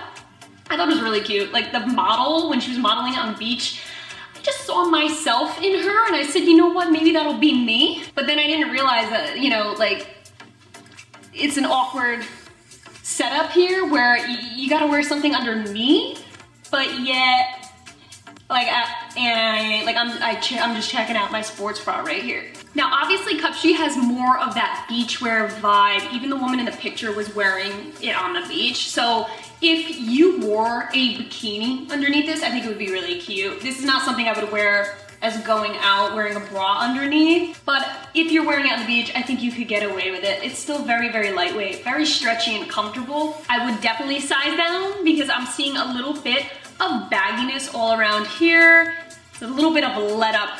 I thought it was really cute. Like the model, when she was modeling it on beach, I just saw myself in her and I said, you know what, maybe that'll be me. But then I didn't realize that, you know, like it's an awkward setup here where you gotta wear something underneath, but yet, like, I'm just checking out my sports bra right here. Now, obviously, Cupshe has more of that beachwear vibe. Even the woman in the picture was wearing it on the beach. So if you wore a bikini underneath this, I think it would be really cute. This is not something I would wear as going out wearing a bra underneath, but if you're wearing it on the beach, I think you could get away with it. It's still very, very lightweight, very stretchy and comfortable. I would definitely size down because I'm seeing a little bit of bagginess all around here. It's a little bit of a let up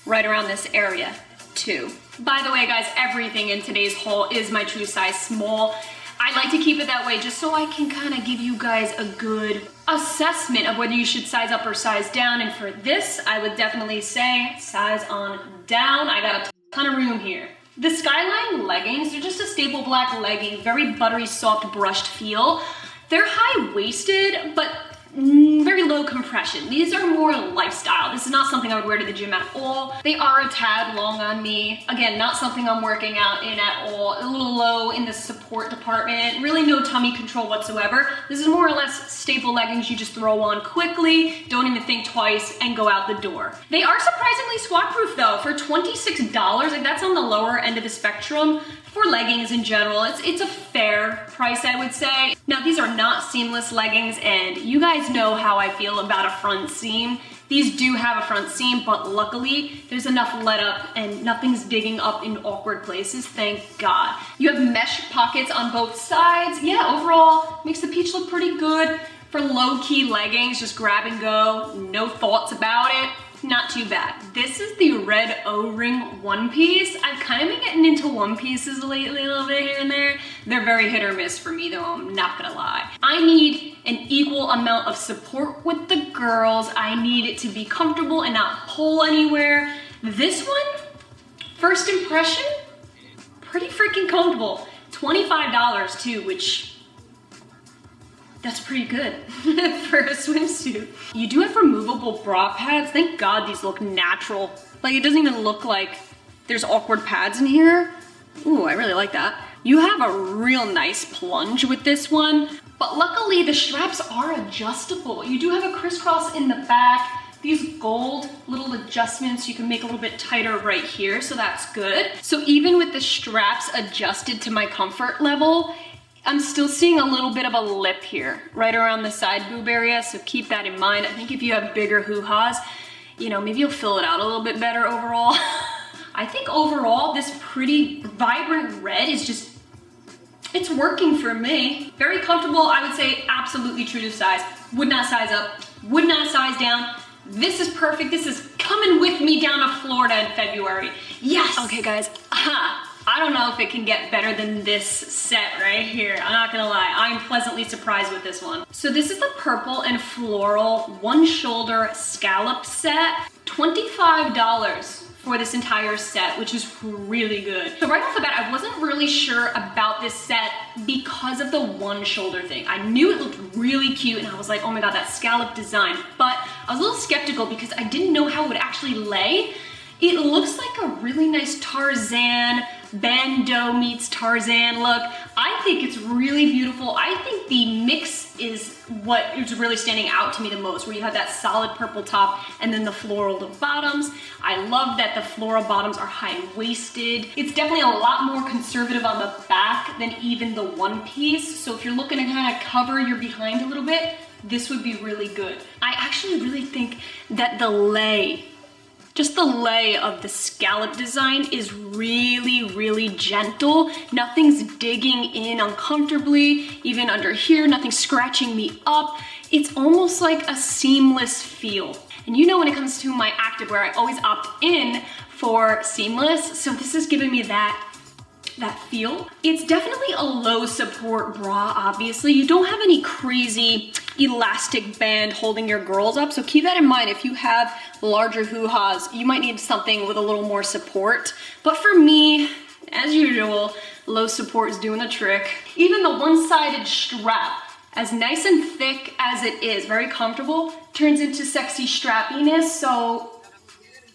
right around this area too. By the way, guys, everything in today's haul is my true size small. I like to keep it that way just so I can kind of give you guys a good assessment of whether you should size up or size down. And for this, I would definitely say size on down. I got a ton of room here. The Skyline leggings, they're just a staple black legging, very buttery, soft, brushed feel. They're high-waisted, but very low compression. These are more lifestyle. This is not something I would wear to the gym at all. They are a tad long on me. Again, not something I'm working out in at all. A little low in the support department. Really no tummy control whatsoever. This is more or less staple leggings you just throw on quickly, don't even think twice, and go out the door. They are surprisingly squat proof though. For $26, like that's on the lower end of the spectrum. For leggings in general, it's a fair price, I would say. Now, these are not seamless leggings, and you guys know how I feel about a front seam. These do have a front seam, but luckily, there's enough let up and nothing's digging up in awkward places, thank God. You have mesh pockets on both sides. Yeah, overall, makes the peach look pretty good. For low-key leggings, just grab and go, no thoughts about it. not too bad. This is the red O-ring one piece. I've kind of been getting into one pieces lately a little bit here and there. They're very hit or miss for me though, I'm not gonna lie. I need an equal amount of support with the girls. I need it to be comfortable and not pull anywhere. This one, first impression, pretty freaking comfortable. $25 too, which that's pretty good for a swimsuit. You do have removable bra pads. Thank God these look natural. Like it doesn't even look like there's awkward pads in here. Ooh, I really like that. You have a real nice plunge with this one, but luckily the straps are adjustable. You do have a crisscross in the back. These gold little adjustments you can make a little bit tighter right here, so that's good. So even with the straps adjusted to my comfort level, I'm still seeing a little bit of a lip here, right around the side boob area, so keep that in mind. I think if you have bigger hoo-has, you know, maybe you'll fill it out a little bit better overall. I think overall, this pretty vibrant red is just, it's working for me. Very comfortable, I would say absolutely true to size. Would not size up, would not size down. This is perfect, this is coming with me down to Florida in February. Yes! Okay guys, I don't know if it can get better than this set right here. I'm not gonna lie, I'm pleasantly surprised with this one. So this is the purple and floral one shoulder scallop set. $25 for this entire set, which is really good. So right off the bat, I wasn't really sure about this set because of the one shoulder thing. I knew it looked really cute and I was like, oh my God, that scallop design. But I was a little skeptical because I didn't know how it would actually lay. It looks like a really nice Tarzan, bandeau meets Tarzan look. I think it's really beautiful. I think the mix is what is really standing out to me the most, where you have that solid purple top and then the floral bottoms. I love that the floral bottoms are high-waisted. It's definitely a lot more conservative on the back than even the one piece. So if you're looking to kind of cover your behind a little bit, this would be really good. I actually really think that the lay, just the lay of the scallop design is really, really gentle. Nothing's digging in uncomfortably, even under here, nothing's scratching me up. It's almost like a seamless feel. And you know when it comes to my activewear, I always opt in for seamless, so this is giving me that feel. It's definitely a low support bra, obviously. You don't have any crazy elastic band holding your girls up, so keep that in mind. If you have larger hoo-has, you might need something with a little more support. But for me, as usual, low support is doing the trick. Even the one-sided strap, as nice and thick as it is, very comfortable, turns into sexy strappiness, so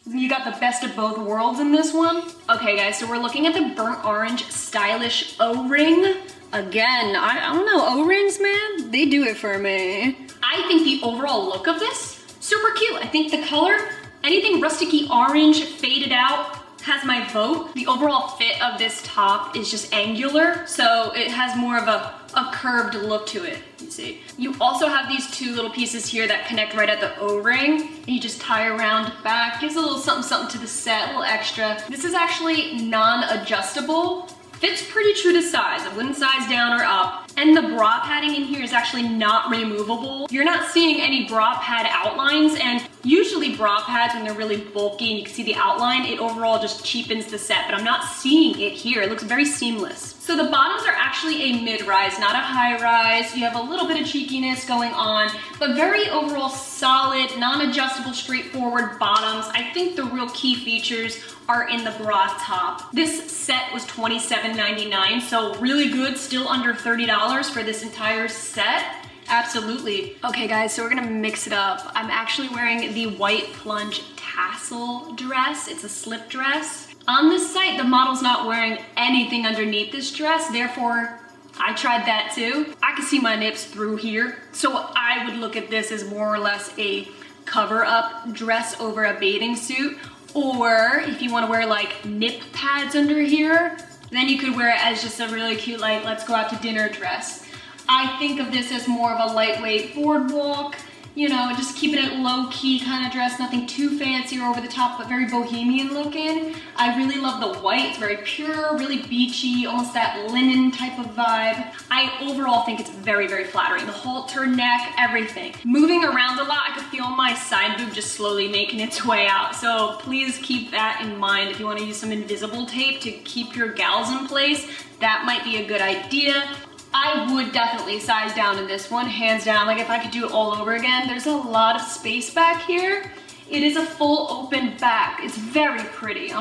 you got the best of both worlds in this one. Okay guys, so we're looking at the burnt orange stylish O-ring. Again, I don't know, O-rings, man, they do it for me. I think the overall look of this, super cute. I think the color, anything rusticy orange, faded out, has my vote. The overall fit of this top is just angular, so it has more of a curved look to it, you see. You also have these two little pieces here that connect right at the O-ring, and you just tie around back. Gives a little something, something to the set, a little extra. This is actually non-adjustable. Fits pretty true to size. I wouldn't size down or up. And the bra padding in here is actually not removable. You're not seeing any bra pad outlines, and usually bra pads, when they're really bulky and you can see the outline, it overall just cheapens the set, but I'm not seeing it here. It looks very seamless. So the bottoms are actually a mid-rise, not a high-rise. You have a little bit of cheekiness going on, but very overall solid, non-adjustable, straightforward bottoms. I think the real key features are in the bra top. This set was $27.99, so really good, still under $30 for this entire set. Absolutely. Okay guys, so we're gonna mix it up. I'm actually wearing the white plunge tassel dress. It's a slip dress. On this site, the model's not wearing anything underneath this dress, therefore I tried that too. I can see my nips through here, so I would look at this as more or less a cover-up dress over a bathing suit. Or if you want to wear like nip pads under here, then you could wear it as just a really cute, like, let's go out to dinner dress. I think of this as more of a lightweight boardwalk, you know, just keeping it low-key kind of dress, nothing too fancy or over the top, but very bohemian looking. I really love the white. It's very pure, really beachy, almost that linen type of vibe. I overall think it's very, very flattering. The halter, neck, everything. Moving around a lot, I could feel my side boob just slowly making its way out. So please keep that in mind. If you want to use some invisible tape to keep your gals in place, that might be a good idea. I would definitely size down in this one, hands down. Like if I could do it all over again, there's a lot of space back here. It is a full open back. It's very pretty.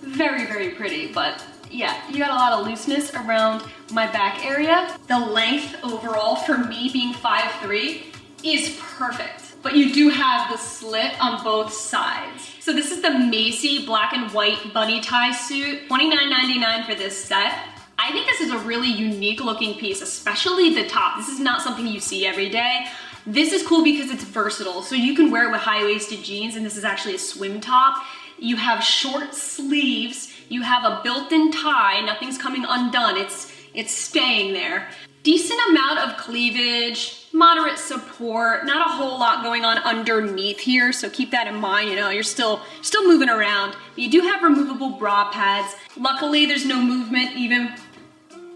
Very, very pretty, but yeah, you got a lot of looseness around my back area. The length overall for me being 5'3" is perfect. But you do have the slit on both sides. So this is the Macy black and white bunny tie suit, $29.99 for this set. I think this is a really unique looking piece, especially the top. This is not something you see every day. This is cool because it's versatile. So you can wear it with high-waisted jeans, and this is actually a swim top. You have short sleeves. You have a built-in tie. Nothing's coming undone. It's staying there. Decent amount of cleavage, moderate support, not a whole lot going on underneath here, so keep that in mind. You know, you're still moving around. But you do have removable bra pads. Luckily, there's no movement even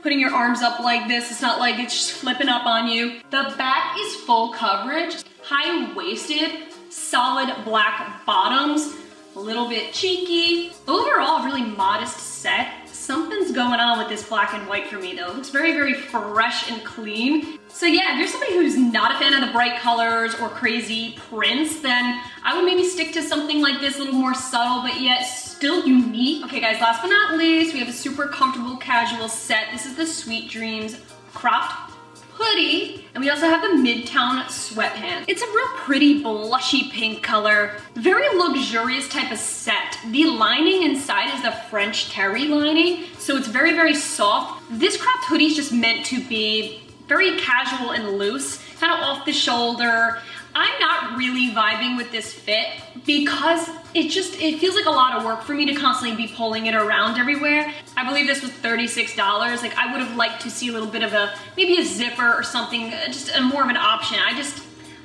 putting your arms up like this. It's not like it's just flipping up on you. The back is full coverage, high-waisted, solid black bottoms, a little bit cheeky. Overall, really modest set. Something's going on with this black and white for me though. It looks very, very fresh and clean. So yeah, if you're somebody who's not a fan of the bright colors or crazy prints, then I would maybe stick to something like this, a little more subtle, but yet still unique. Okay guys, last but not least, we have a super comfortable casual set. This is the Sweet Dreams cropped hoodie, and we also have the Midtown sweatpants. It's a real pretty blushy pink color, very luxurious type of set. The lining inside is the French terry lining, so it's very, very soft. This cropped hoodie is just meant to be very casual and loose, kind of off the shoulder. I'm not really vibing with this fit because it feels like a lot of work for me to constantly be pulling it around everywhere. I believe this was $36. Like I would have liked to see a little bit of maybe a zipper or something, just more of an option.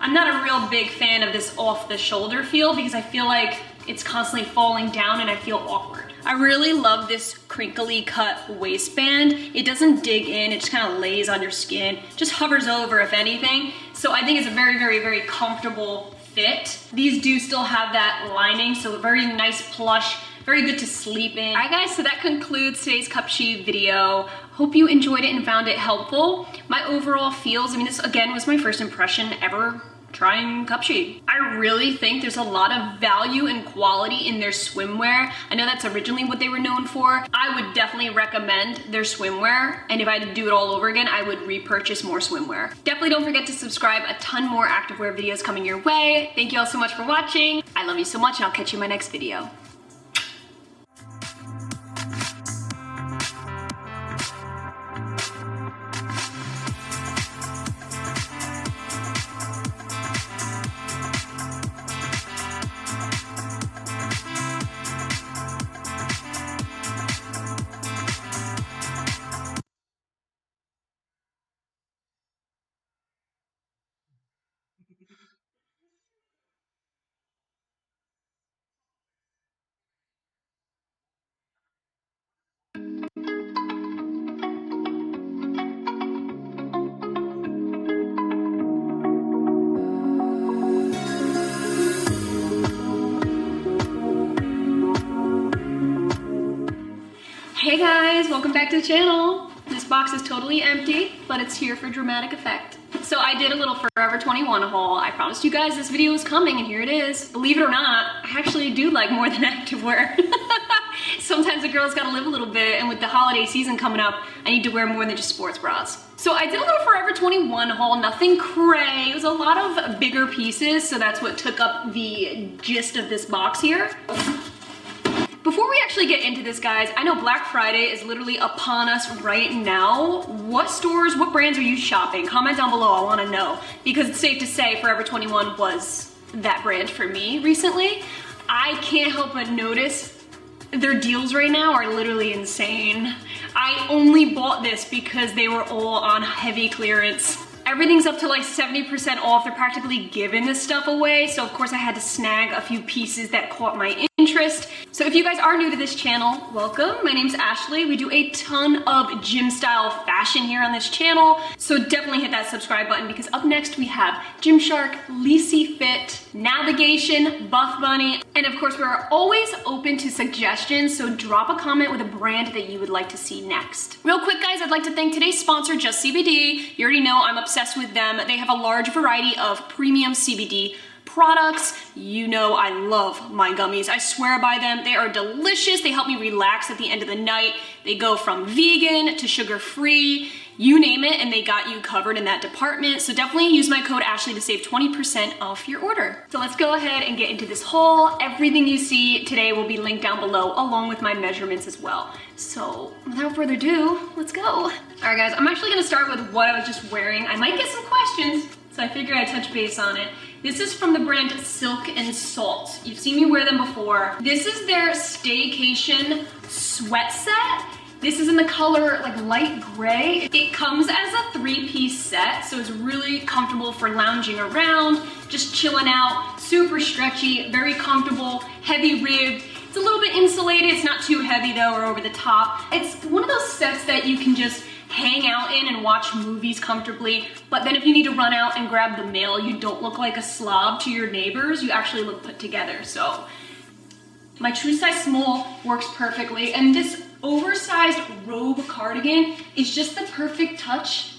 I'm not a real big fan of this off the shoulder feel because I feel like it's constantly falling down and I feel awkward. I really love this crinkly cut waistband. It doesn't dig in, it just kind of lays on your skin, just hovers over if anything. So I think it's a very, very, very comfortable fit. These do still have that lining, so very nice plush, very good to sleep in. All right guys, so that concludes today's cup sheet video. Hope you enjoyed it and found it helpful. My overall feels, I mean, this again was my first impression ever trying cup sheet. I really think there's a lot of value and quality in their swimwear. I know that's originally what they were known for. I would definitely recommend their swimwear, and if I had to do it all over again, I would repurchase more swimwear. Definitely don't forget to subscribe. A ton more activewear videos coming your way. Thank you all so much for watching. I love you so much, and I'll catch you in my next video. Hey guys, welcome back to the channel. This box is totally empty, but it's here for dramatic effect. So I did a little Forever 21 haul. I promised you guys this video was coming, and here it is. Believe it or not, I actually do like more than activewear. Sometimes a girl's gotta live a little bit, and with the holiday season coming up, I need to wear more than just sports bras. So I did a little Forever 21 haul, nothing cray. It was a lot of bigger pieces, so that's what took up the gist of this box here. Before we actually get into this, guys, I know Black Friday is literally upon us right now. What stores, what brands are you shopping? Comment down below, I wanna know. Because it's safe to say Forever 21 was that brand for me recently. I can't help but notice their deals right now are literally insane. I only bought this because they were all on heavy clearance. Everything's up to like 70% off. They're practically giving this stuff away. So of course I had to snag a few pieces that caught my interest. So if you guys are new to this channel, welcome. My name's Ashley. We do a ton of gym style fashion here on this channel. So definitely hit that subscribe button because up next we have Gymshark, Legacy Fit, Navigation, Buff Bunny, and of course we're always open to suggestions. So drop a comment with a brand that you would like to see next. Real quick guys, I'd like to thank today's sponsor, Just CBD. You already know I'm obsessed with them. They have a large variety of premium CBD products. You know I love my gummies. I swear by them. They are delicious. They help me relax at the end of the night. They go from vegan to sugar-free, you name it, and they got you covered in that department. So definitely use my code Ashley to save 20% off your order. So let's go ahead and get into this haul. Everything you see today will be linked down below along with my measurements as well. So without further ado, let's go. All right guys, I'm actually gonna start with what I was just wearing. I might get some questions, so I figured I'd touch base on it. This is from the brand Silk and Salt. You've seen me wear them before. This is their staycation sweat set. This is in the color like light gray. It comes as a 3-piece set, so it's really comfortable for lounging around, just chilling out, super stretchy, very comfortable, heavy ribbed. It's a little bit insulated. It's not too heavy though or over the top. It's one of those sets that you can just hang out in and watch movies comfortably, but then if you need to run out and grab the mail, you don't look like a slob to your neighbors, you actually look put together. So my true size small works perfectly, and this oversized robe cardigan is just the perfect touch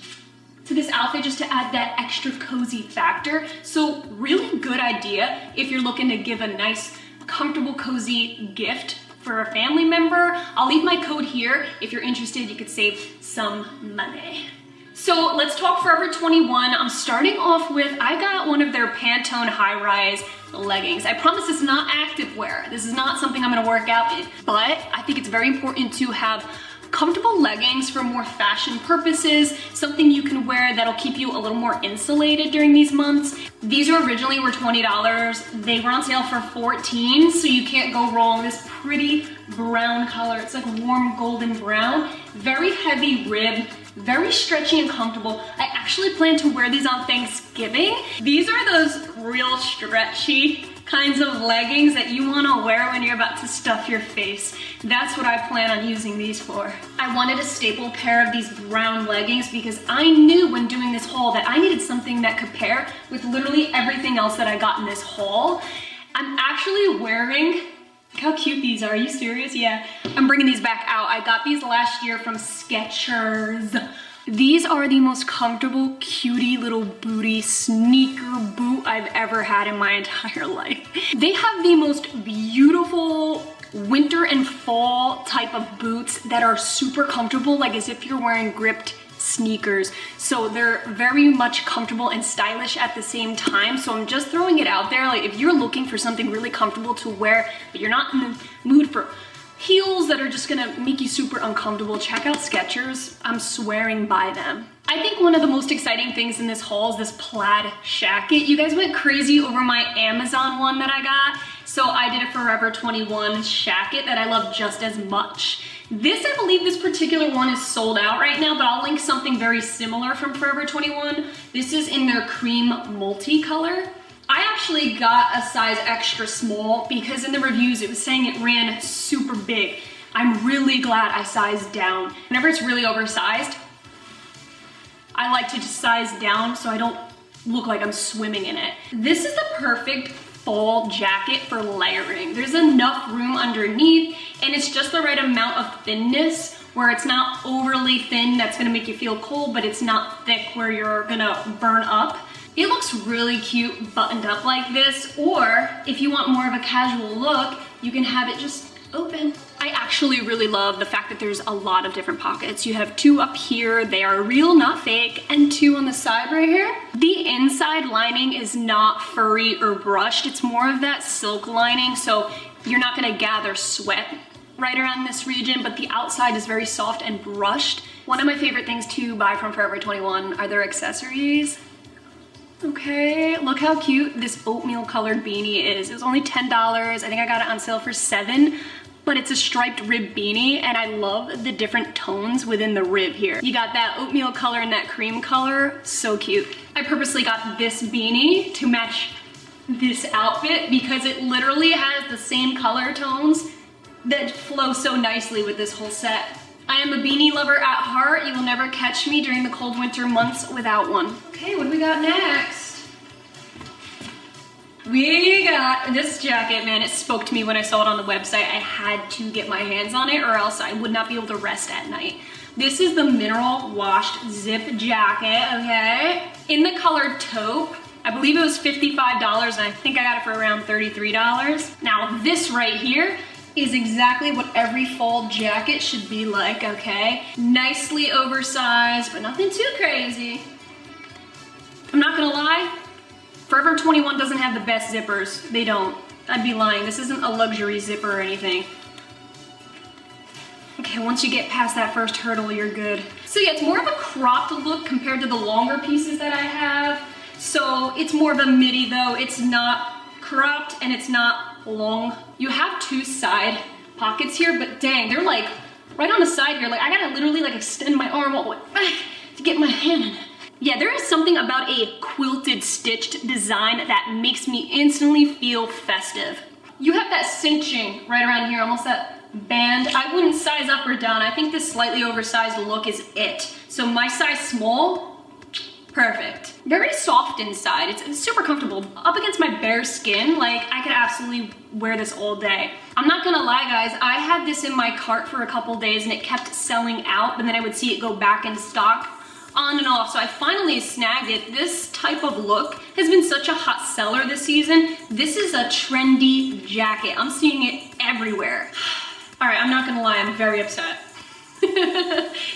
to this outfit, just to add that extra cozy factor. So really good idea if you're looking to give a nice, comfortable, cozy gift for a family member. I'll leave my code here. If you're interested, you could save some money. So let's talk Forever 21. I'm starting off with, I got one of their Pantone high-rise leggings. I promise this is not active wear. This is not something I'm gonna work out in, but I think it's very important to have comfortable leggings for more fashion purposes, something you can wear that'll keep you a little more insulated during these months. These originally were $20. They were on sale for $14, so you can't go wrong. This pretty brown color, it's like warm golden brown, very heavy rib, very stretchy and comfortable. I actually plan to wear these on Thanksgiving. These are those real stretchy kinds of leggings that you want to wear when you're about to stuff your face. That's what I plan on using these for. I wanted a staple pair of these brown leggings because I knew when doing this haul that I needed something that could pair with literally everything else that I got in this haul. I'm actually wearing, look how cute these are. Are you serious? Yeah, I'm bringing these back out. I got these last year from Skechers. These are the most comfortable, cutie little booty sneaker boot I've ever had in my entire life. They have the most beautiful winter and fall type of boots that are super comfortable, like as if you're wearing gripped sneakers. So they're very much comfortable and stylish at the same time. So I'm just throwing it out there. Like if you're looking for something really comfortable to wear, but you're not in the mood for heels that are just gonna make you super uncomfortable, check out Skechers. I'm swearing by them. I think one of the most exciting things in this haul is this plaid jacket. You guys went crazy over my Amazon one that I got. So I did a Forever 21 jacket that I love just as much. This, I believe this particular one is sold out right now, but I'll link something very similar from Forever 21. This is in their cream multicolor. I actually got a size extra small because in the reviews it was saying it ran super big. I'm really glad I sized down. Whenever it's really oversized, I like to just size down so I don't look like I'm swimming in it. This is the perfect fall jacket for layering. There's enough room underneath and it's just the right amount of thinness where it's not overly thin that's gonna make you feel cold, but it's not thick where you're gonna burn up. It looks really cute buttoned up like this, or if you want more of a casual look, you can have it just open. I actually really love the fact that there's a lot of different pockets. You have 2 up here, they are real, not fake, and 2 on the side right here. The inside lining is not furry or brushed, it's more of that silk lining, so you're not gonna gather sweat right around this region, but the outside is very soft and brushed. One of my favorite things to buy from Forever 21 are their accessories. Okay, look how cute this oatmeal colored beanie is. It was only $10. I think I got it on sale for $7. but it's a striped rib beanie, and I love the different tones within the rib here. You got that oatmeal color and that cream color, so cute. I purposely got this beanie to match this outfit because it literally has the same color tones that flow so nicely with this whole set. I am a beanie lover at heart. You will never catch me during the cold winter months without one. Okay, what do we got next? We got this jacket, man. It spoke to me when I saw it on the website. I had to get my hands on it or else I would not be able to rest at night. This is the mineral washed zip jacket, okay? In the color taupe. I believe it was $55 and I think I got it for around $33. Now this right here is exactly what every fall jacket should be like, okay? Nicely oversized, but nothing too crazy. I'm not gonna lie, Forever 21 doesn't have the best zippers. They don't. I'd be lying. This isn't a luxury zipper or anything. Okay, once you get past that first hurdle, you're good. So yeah, it's more of a cropped look compared to the longer pieces that I have. So it's more of a midi though. It's not cropped and it's not long. You have two side pockets here, but dang, they're like right on the side here. Like I gotta literally like extend my arm all the way back to get my hand in it. Yeah, there is something about a quilted stitched design that makes me instantly feel festive. You have that cinching right around here, almost that band. I wouldn't size up or down. I think this slightly oversized look is it. So my size small, perfect. Very soft inside. It's super comfortable. Up against my bare skin, like I could absolutely wear this all day. I'm not gonna lie guys, I had this in my cart for a couple days and it kept selling out, but then I would see it go back in stock on and off, so I finally snagged it. This type of look has been such a hot seller this season. This is a trendy jacket. I'm seeing it everywhere. All right, I'm not gonna lie, I'm very upset.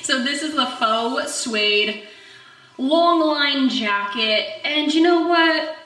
So this is the faux suede long line jacket, and you know what?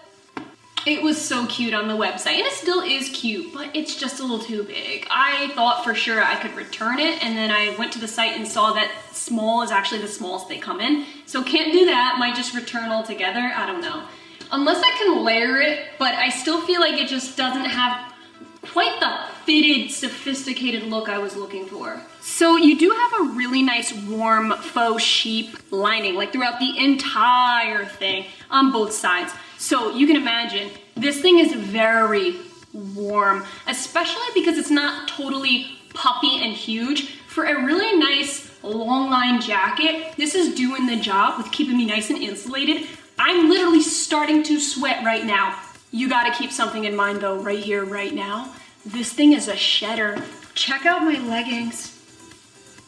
It was so cute on the website, and it still is cute, but it's just a little too big. I thought for sure I could return it, and then I went to the site and saw that small is actually the smallest they come in. So can't do that, might just return altogether, I don't know. Unless I can layer it, but I still feel like it just doesn't have quite the fitted, sophisticated look I was looking for. So you do have a really nice warm faux sheep lining, like throughout the entire thing on both sides. So you can imagine, this thing is very warm, especially because it's not totally puffy and huge. For a really nice long line jacket, this is doing the job with keeping me nice and insulated. I'm literally starting to sweat right now. You gotta keep something in mind though, right here, right now. This thing is a shedder. Check out my leggings.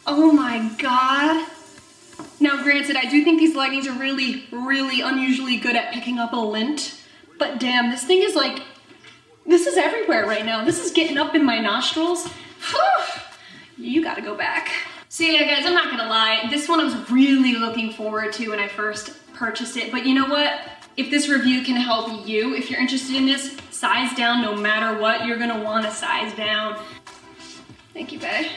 Oh my God. Now granted, I do think these leggings are really, really unusually good at picking up a lint, but damn, this thing is like, this is everywhere right now. This is getting up in my nostrils. You gotta go back. So yeah guys, I'm not gonna lie, this one I was really looking forward to when I first purchased it, but you know what? If this review can help you, if you're interested in this, size down no matter what, you're gonna wanna size down. Thank you, babe.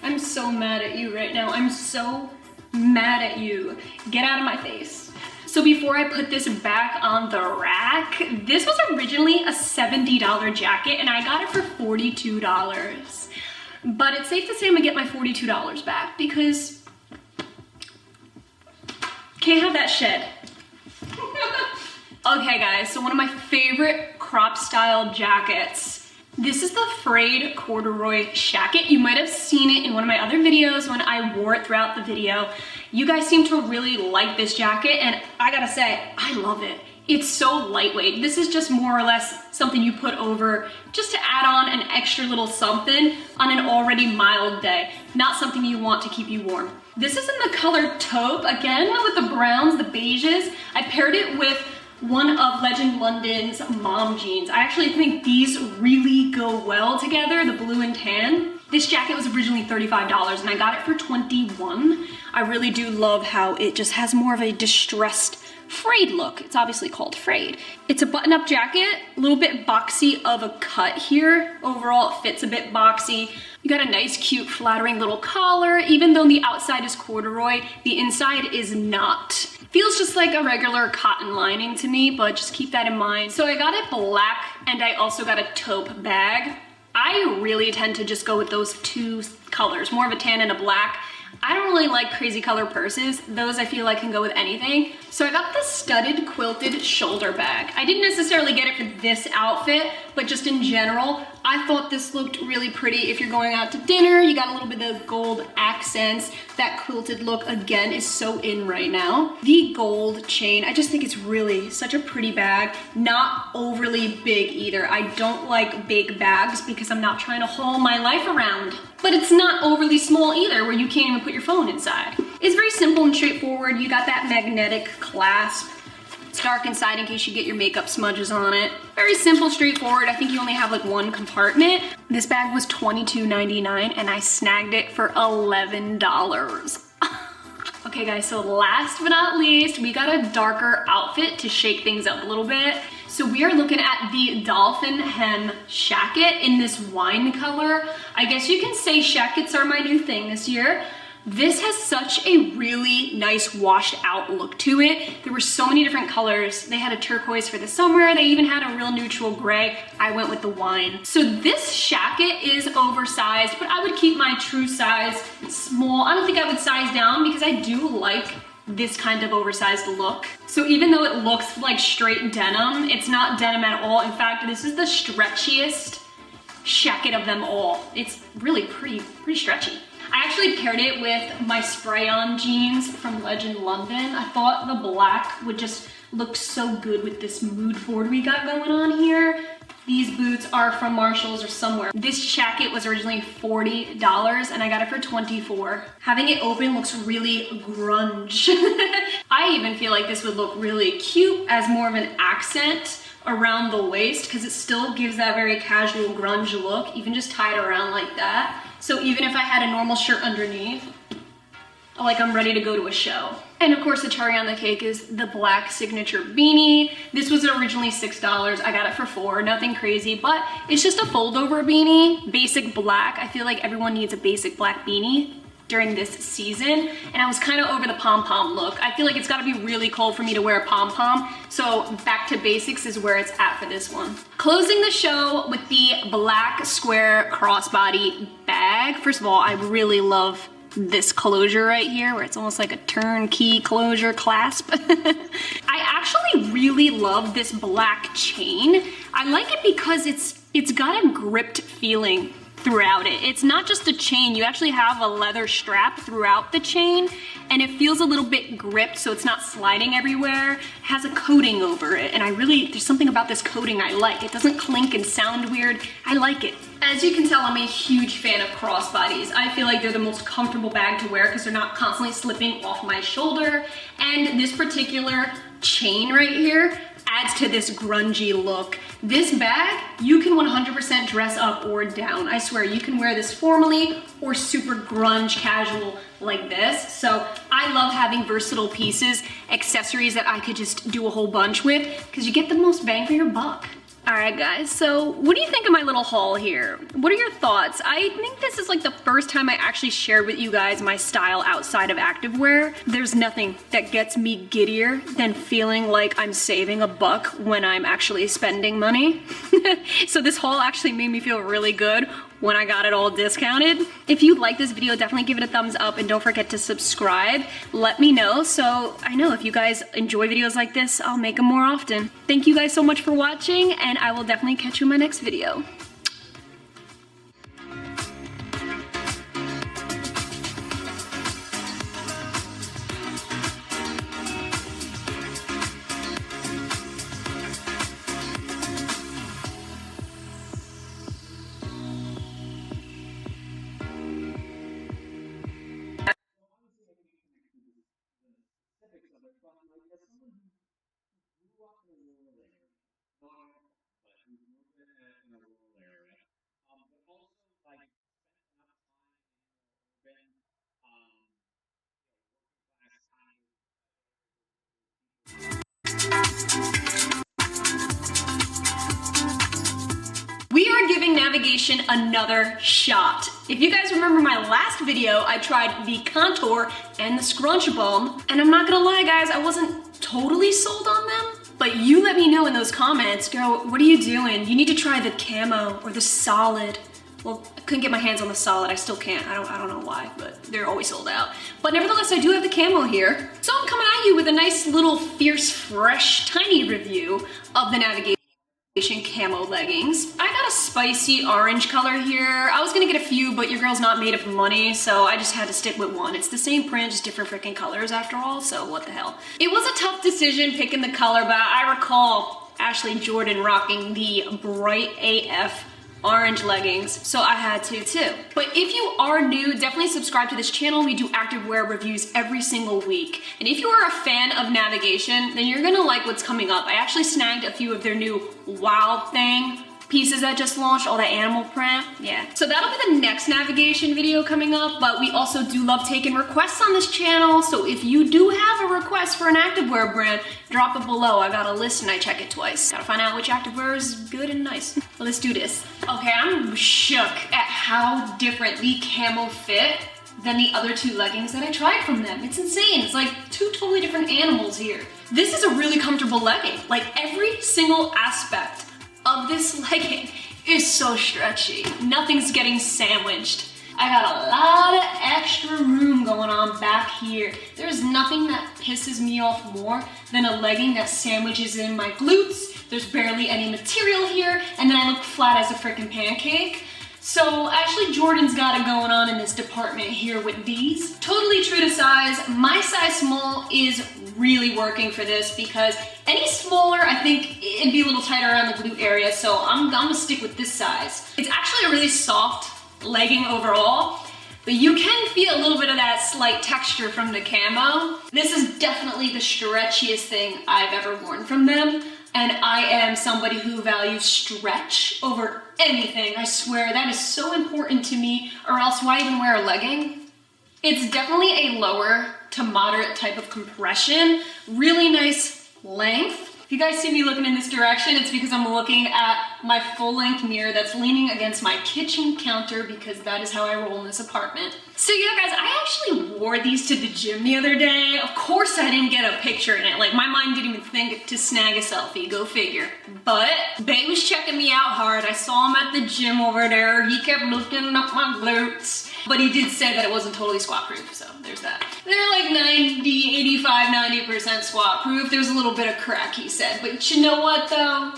I'm so mad at you right now. I'm so mad at you. Get out of my face. So before I put this back on the rack, this was originally a $70 jacket and I got it for $42. But it's safe to say I'm gonna get my $42 back because can't have that shed. Okay guys, so one of my favorite crop style jackets. This is the frayed corduroy jacket. You might have seen it in one of my other videos when I wore it throughout the video. You guys seem to really like this jacket and I gotta say, I love it. It's so lightweight. This is just more or less something you put over just to add on an extra little something on an already mild day. Not something you want to keep you warm. This is in the color taupe, again with the browns, the beiges. I paired it with one of Legend London's mom jeans. I actually think these really go well together, the blue and tan. This jacket was originally $35 and I got it for $21. I really do love how it just has more of a distressed frayed look. It's obviously called frayed. It's a button-up jacket, a little bit boxy of a cut here. Overall, it fits a bit boxy. You got a nice, cute, flattering little collar. Even though the outside is corduroy, the inside is not. Feels just like a regular cotton lining to me, but just keep that in mind. So I got it black, and I also got a taupe bag. I really tend to just go with those two colors, more of a tan and a black. I don't really like crazy color purses. Those I feel like can go with anything. So I got the studded quilted shoulder bag. I didn't necessarily get it for this outfit, but just in general, I thought this looked really pretty. If you're going out to dinner, you got a little bit of gold accents. That quilted look, again, is so in right now. The gold chain, I just think it's really such a pretty bag. Not overly big either. I don't like big bags because I'm not trying to haul my life around. But it's not overly small either, where you can't even put your phone inside. It's very simple and straightforward. You got that magnetic clasp. It's dark inside in case you get your makeup smudges on it. Very simple, straightforward. I think you only have like one compartment. This bag was $22.99 and I snagged it for $11. Okay guys, so last but not least, we got a darker outfit to shake things up a little bit. So we are looking at the dolphin hem shacket in this wine color. I guess you can say shackets are my new thing this year. This has such a really nice washed out look to it. There were so many different colors. They had a turquoise for the summer. They even had a real neutral gray. I went with the wine. So this shacket is oversized, but I would keep my true size small. I don't think I would size down because I do like this kind of oversized look. So even though it looks like straight denim, it's not denim at all. In fact, this is the stretchiest shacket of them all. It's really pretty stretchy. I actually paired it with my spray-on jeans from Legend London. I thought the black would just look so good with this mood board we got going on here. These boots are from Marshalls or somewhere. This jacket was originally $40 and I got it for $24. Having it open looks really grunge. I even feel like this would look really cute as more of an accent around the waist because it still gives that very casual grunge look. You can just tie it around like that. So even if I had a normal shirt underneath, like I'm ready to go to a show. And of course the cherry on the cake is the black signature beanie. This was originally $6. I got it for $4, nothing crazy, but it's just a fold over beanie, basic black. I feel like everyone needs a basic black beanie during this season. And I was kind of over the pom-pom look. I feel like it's gotta be really cold for me to wear a pom-pom. So back to basics is where it's at for this one. Closing the show with the black square crossbody bag. First of all, I really love this closure right here where it's almost like a turnkey closure clasp. I actually really love this black chain. I like it because it's got a gripped feeling throughout it. It's not just a chain, you actually have a leather strap throughout the chain and it feels a little bit gripped so it's not sliding everywhere. It has a coating over it and there's something about this coating I like. It doesn't clink and sound weird. I like it. As you can tell, I'm a huge fan of crossbodies. I feel like they're the most comfortable bag to wear because they're not constantly slipping off my shoulder. And this particular chain right here adds to this grungy look. This bag, you can 100% dress up or down. I swear, you can wear this formally or super grunge casual like this. So I love having versatile pieces, accessories that I could just do a whole bunch with because you get the most bang for your buck. All right guys, so what do you think of my little haul here? What are your thoughts? I think this is like the first time I actually shared with you guys my style outside of activewear. There's nothing that gets me giddier than feeling like I'm saving a buck when I'm actually spending money. So this haul actually made me feel really good when I got it all discounted. If you like this video, definitely give it a thumbs up and don't forget to subscribe. Let me know so I know if you guys enjoy videos like this, I'll make them more often. Thank you guys so much for watching and I will definitely catch you in my next video. navigation another shot. If you guys remember my last video, I tried the contour and the scrunch bum, and I'm not gonna lie guys, I wasn't totally sold on them. But you let me know in those comments, girl, what are you doing? You need to try the camo or the solid. Well, I couldn't get my hands on the solid, I still can't. I don't know why, but they're always sold out. But nevertheless, I do have the camo here. So I'm coming at you with a nice little fierce, fresh, tiny review of the navigation camo leggings. I got a spicy orange color here. I was gonna get a few, but your girl's not made of money, so I just had to stick with one. It's the same print, just different freaking colors after all, so what the hell. It was a tough decision picking the color, but I recall Ashley Jordan rocking the bright AF orange leggings, so I had to too. But if you are new, definitely subscribe to this channel. We do activewear reviews every single week. And if you are a fan of navigation, then you're gonna like what's coming up. I actually snagged a few of their new Wild Thing pieces that just launched, all the animal print, yeah. So that'll be the next navigation video coming up, but we also do love taking requests on this channel, so if you do have a request for an activewear brand, drop it below. I got a list and I check it twice. Gotta find out which activewear is good and nice. Well, let's do this. Okay, I'm shook at how different the camo fit than the other two leggings that I tried from them. It's insane. It's like two totally different animals here. This is a really comfortable legging. Like every single aspect of this legging is so stretchy. Nothing's getting sandwiched. I got a lot of extra room going on back here. There's nothing that pisses me off more than a legging that sandwiches in my glutes. There's barely any material here, and then I look flat as a freaking pancake. So Ashley Jordan's got it going on in this department here with these. Totally true to size. My size small is really working for this because any smaller, I think it'd be a little tighter around the glute area, so I'm gonna stick with this size. It's actually a really soft legging overall, but you can feel a little bit of that slight texture from the camo. This is definitely the stretchiest thing I've ever worn from them. And I am somebody who values stretch over anything. I swear, that is so important to me, or else why even wear a legging? It's definitely a lower to moderate type of compression. Really nice length. If you guys see me looking in this direction, it's because I'm looking at my full-length mirror that's leaning against my kitchen counter because that is how I roll in this apartment. So yeah, guys, I actually wore these to the gym the other day. Of course I didn't get a picture in it. Like, my mind didn't even think to snag a selfie, go figure. But Bae was checking me out hard. I saw him at the gym over there. He kept looking up my glutes. But he did say that it wasn't totally squat proof, so there's that. They're like 90, 85, 90% squat proof. There's a little bit of crack, he said. But you know what though?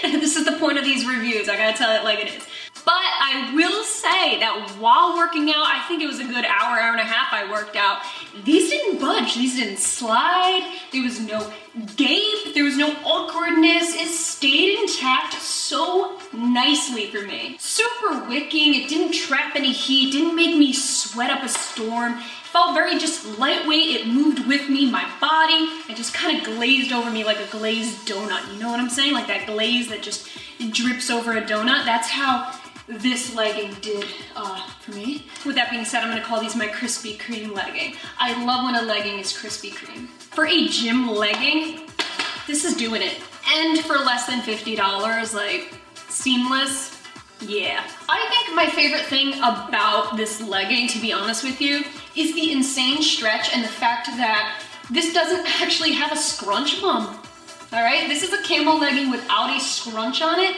This is the point of these reviews. I gotta tell it like it is. But I will say that while working out, I think it was a good hour, hour and a half I worked out, these didn't budge, these didn't slide, there was no gape, there was no awkwardness, it stayed intact so nicely for me. Super wicking, it didn't trap any heat, didn't make me sweat up a storm. It felt very just lightweight, it moved with me, my body, it just kind of glazed over me like a glazed donut, you know what I'm saying? Like that glaze that just drips over a donut, that's how this legging did for me. With that being said, I'm gonna call these my Krispy Kreme legging. I love when a legging is Krispy Kreme. For a gym legging, this is doing it. And for less than $50, like seamless, yeah. I think my favorite thing about this legging, to be honest with you, is the insane stretch and the fact that this doesn't actually have a scrunch bum. All right, this is a camo legging without a scrunch on it,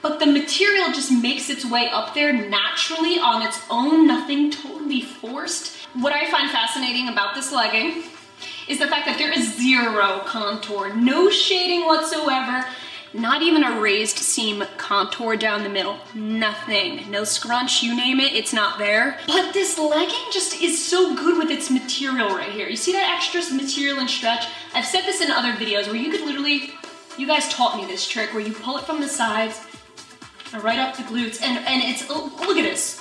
but the material just makes its way up there naturally on its own, nothing totally forced. What I find fascinating about this legging is the fact that there is zero contour, no shading whatsoever, not even a raised seam contour down the middle, nothing, no scrunch, you name it, it's not there. But this legging just is so good with its material right here. You see that extra material and stretch? I've said this in other videos where you could literally, you guys taught me this trick where you pull it from the sides, right up the glutes, and it's, oh, look at this.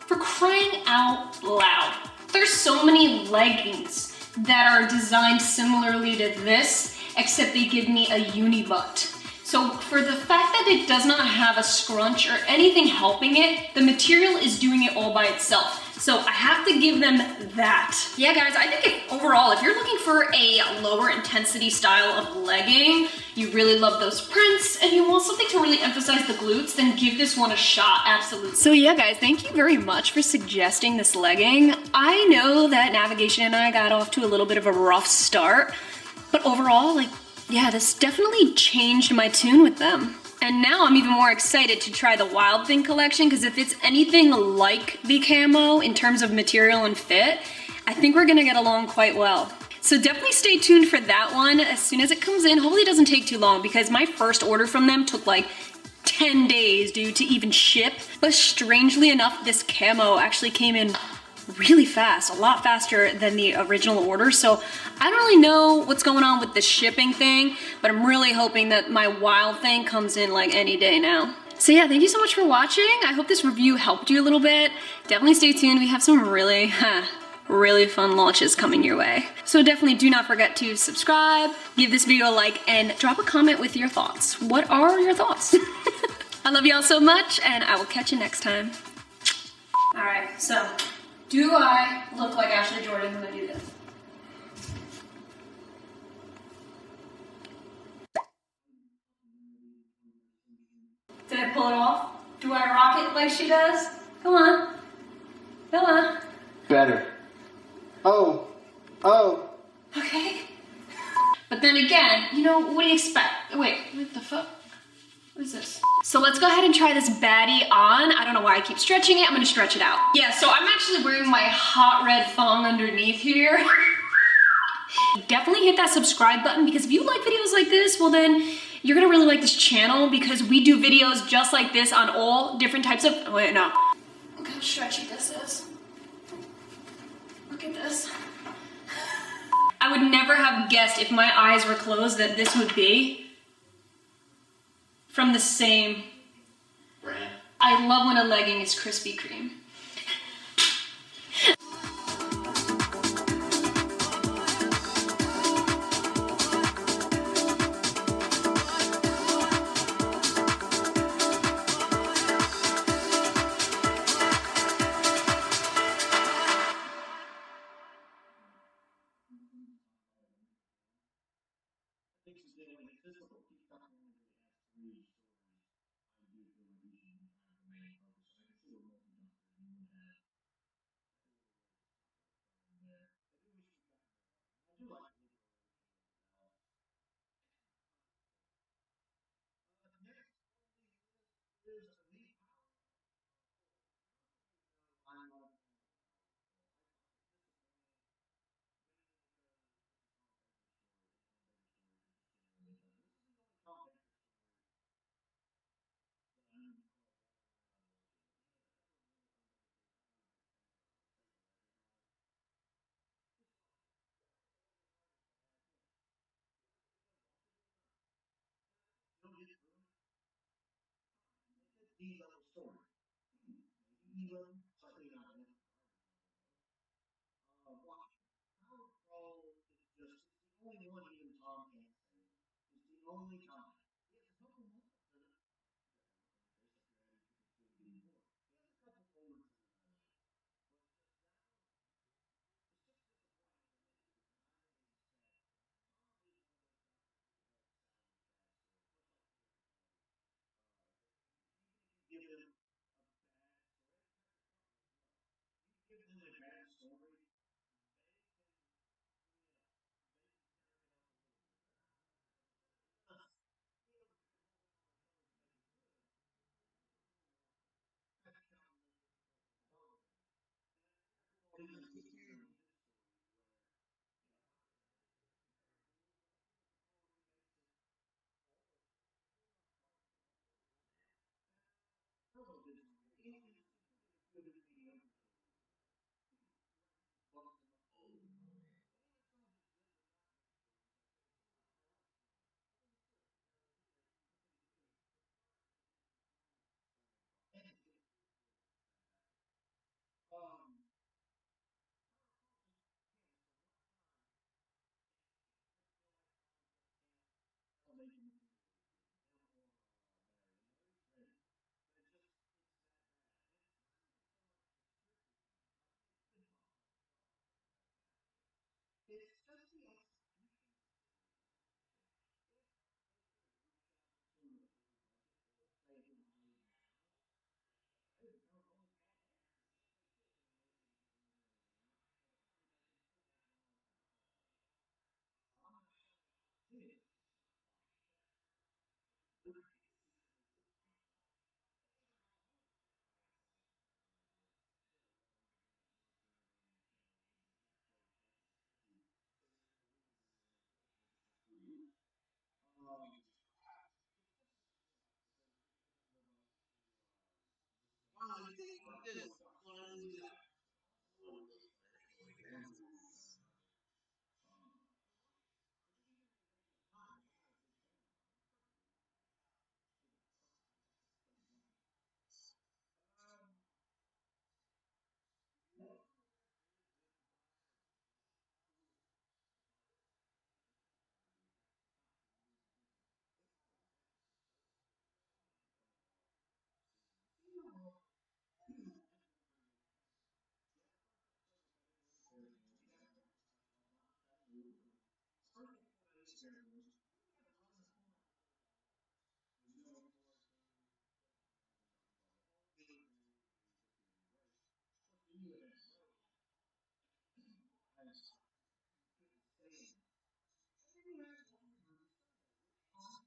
For crying out loud. There's so many leggings that are designed similarly to this, except they give me a uni butt. So for the fact that it does not have a scrunch or anything helping it, the material is doing it all by itself. So I have to give them that. Yeah guys, I think overall, if you're looking for a lower intensity style of legging, you really love those prints, and you want something to really emphasize the glutes, then give this one a shot, absolutely. So yeah guys, thank you very much for suggesting this legging. I know that Navigation and I got off to a little bit of a rough start, but overall, like, yeah, this definitely changed my tune with them. And now I'm even more excited to try the Wild Thing collection, because if it's anything like the camo in terms of material and fit, I think we're gonna get along quite well. So definitely stay tuned for that one as soon as it comes in. Hopefully it doesn't take too long, because my first order from them took like 10 days, dude, to even ship. But strangely enough, this camo actually came in really fast, a lot faster than the original order. So I don't really know what's going on with the shipping thing, but I'm really hoping that my Wild Thing comes in like any day now. So yeah, thank you so much for watching. I hope this review helped you a little bit. Definitely stay tuned. We have some really fun launches coming your way. So definitely do not forget to subscribe, give this video a like, and drop a comment with your thoughts. What are your thoughts? I love y'all so much, and I will catch you next time. All right, so do I look like Ashley Jordan when I do this? Did I pull it off? Do I rock it like she does? Come on. Come on. Better. Oh. Okay. But then again, you know, what do you expect? Wait, what the fuck? What is this? So let's go ahead and try this baddie on. I don't know why I keep stretching it. I'm gonna stretch it out. Yeah, so I'm actually wearing my hot red thong underneath here. Definitely hit that subscribe button, because if you like videos like this, well then you're gonna really like this channel, because we do videos just like this on all different types of, wait, no. Look how stretchy this is. Look at this. I would never have guessed, if my eyes were closed, that this would be from the same Brand. I love when a legging is Krispy Kreme.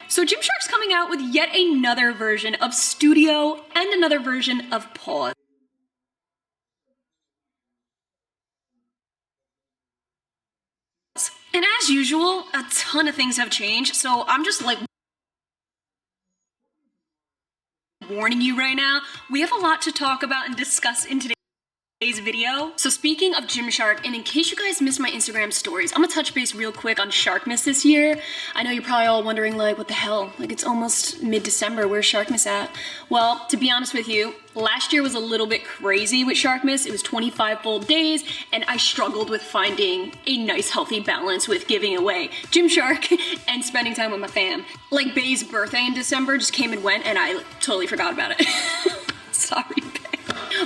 So Gymshark's coming out with yet another version of Studio and another version of Pause. And as usual, a ton of things have changed, so I'm just like warning you right now. We have a lot to talk about and discuss in today's video. So speaking of Gymshark, and in case you guys missed my Instagram stories, I'm gonna touch base real quick on SHARKMAS this year. I know you're probably all wondering, like, what the hell? Like, it's almost mid-December, where's SHARKMAS at? Well, to be honest with you, last year was a little bit crazy with SHARKMAS. It was 25 full days, and I struggled with finding a nice, healthy balance with giving away Gymshark and spending time with my fam. Like, Bay's birthday in December just came and went, and I totally forgot about it. Sorry, Bay.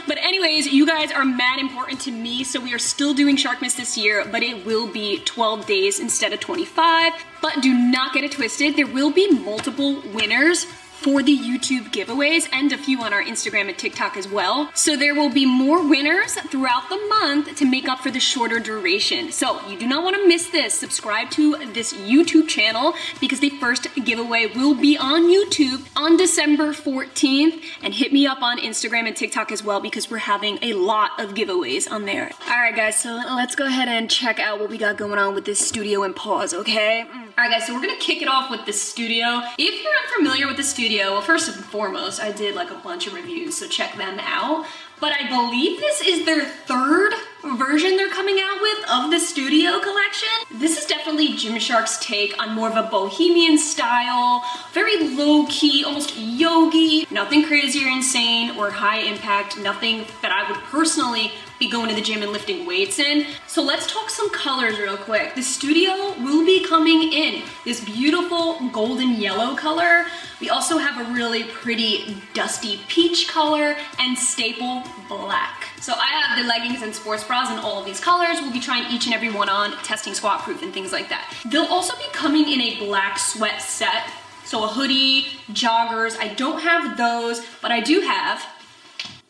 But anyways, you guys are mad important to me, so we are still doing SHARKMAS this year, but it will be 12 days instead of 25. But do not get it twisted, there will be multiple winners for the YouTube giveaways and a few on our Instagram and TikTok as well. So there will be more winners throughout the month to make up for the shorter duration. So you do not want to miss this. Subscribe to this YouTube channel because the first giveaway will be on YouTube on December 14th, and hit me up on Instagram and TikTok as well because we're having a lot of giveaways on there. All right guys, so let's go ahead and check out what we got going on with this Studio and Pause, okay? All right guys, so we're gonna kick it off with the Studio. If you're unfamiliar with the Studio, well, first and foremost, I did like a bunch of reviews, so check them out. But I believe this is their third version they're coming out with of the Studio collection. This is definitely Gymshark's take on more of a bohemian style, very low-key, almost yogi, nothing crazy or insane or high impact, nothing that I would personally be going to the gym and lifting weights in. So let's talk some colors real quick. The Studio will be coming in this beautiful golden yellow color. We also have a really pretty dusty peach color and staple black. So I have the leggings and sports bras in all of these colors. We'll be trying each and every one on, testing squat proof and things like that. They'll also be coming in a black sweat set. So a hoodie, joggers. I don't have those, but I do have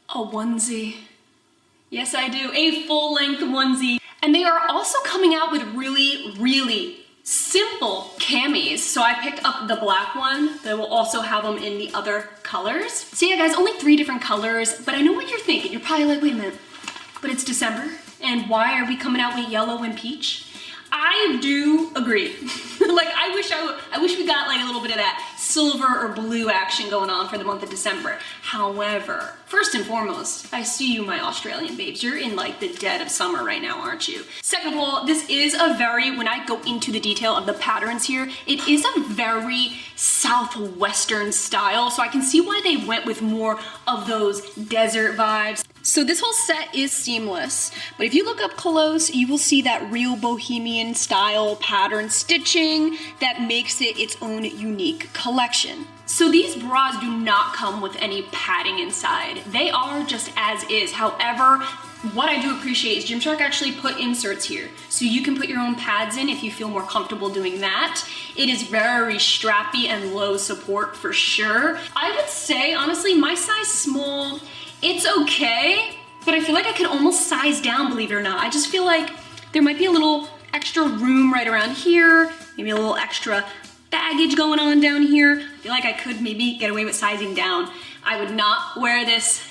a onesie. Yes, I do, a full-length onesie. And they are also coming out with really, really simple camis. So I picked up the black one. They will also have them in the other colors. So yeah, guys, only 3 different colors, but I know what you're thinking. You're probably like, wait a minute, but it's December, and why are we coming out with yellow and peach? I do agree. Like, I wish we got like a little bit of that silver or blue action going on for the month of December. However, first and foremost, I see you, my Australian babes. You're in like the dead of summer right now, aren't you? Second of all, this is a very, when I go into the detail of the patterns here, it is a very southwestern style. So I can see why they went with more of those desert vibes. So this whole set is seamless, but if you look up close, you will see that real bohemian style pattern stitching that makes it its own unique collection. So these bras do not come with any padding inside. They are just as is. However, what I do appreciate is Gymshark actually put inserts here. So you can put your own pads in if you feel more comfortable doing that. It is very strappy and low support for sure. I would say, honestly, my size small, it's okay, but I feel like I could almost size down, believe it or not. I just feel like there might be a little extra room right around here, maybe a little extra baggage going on down here. I feel like I could maybe get away with sizing down. I would not wear this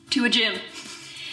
to a gym.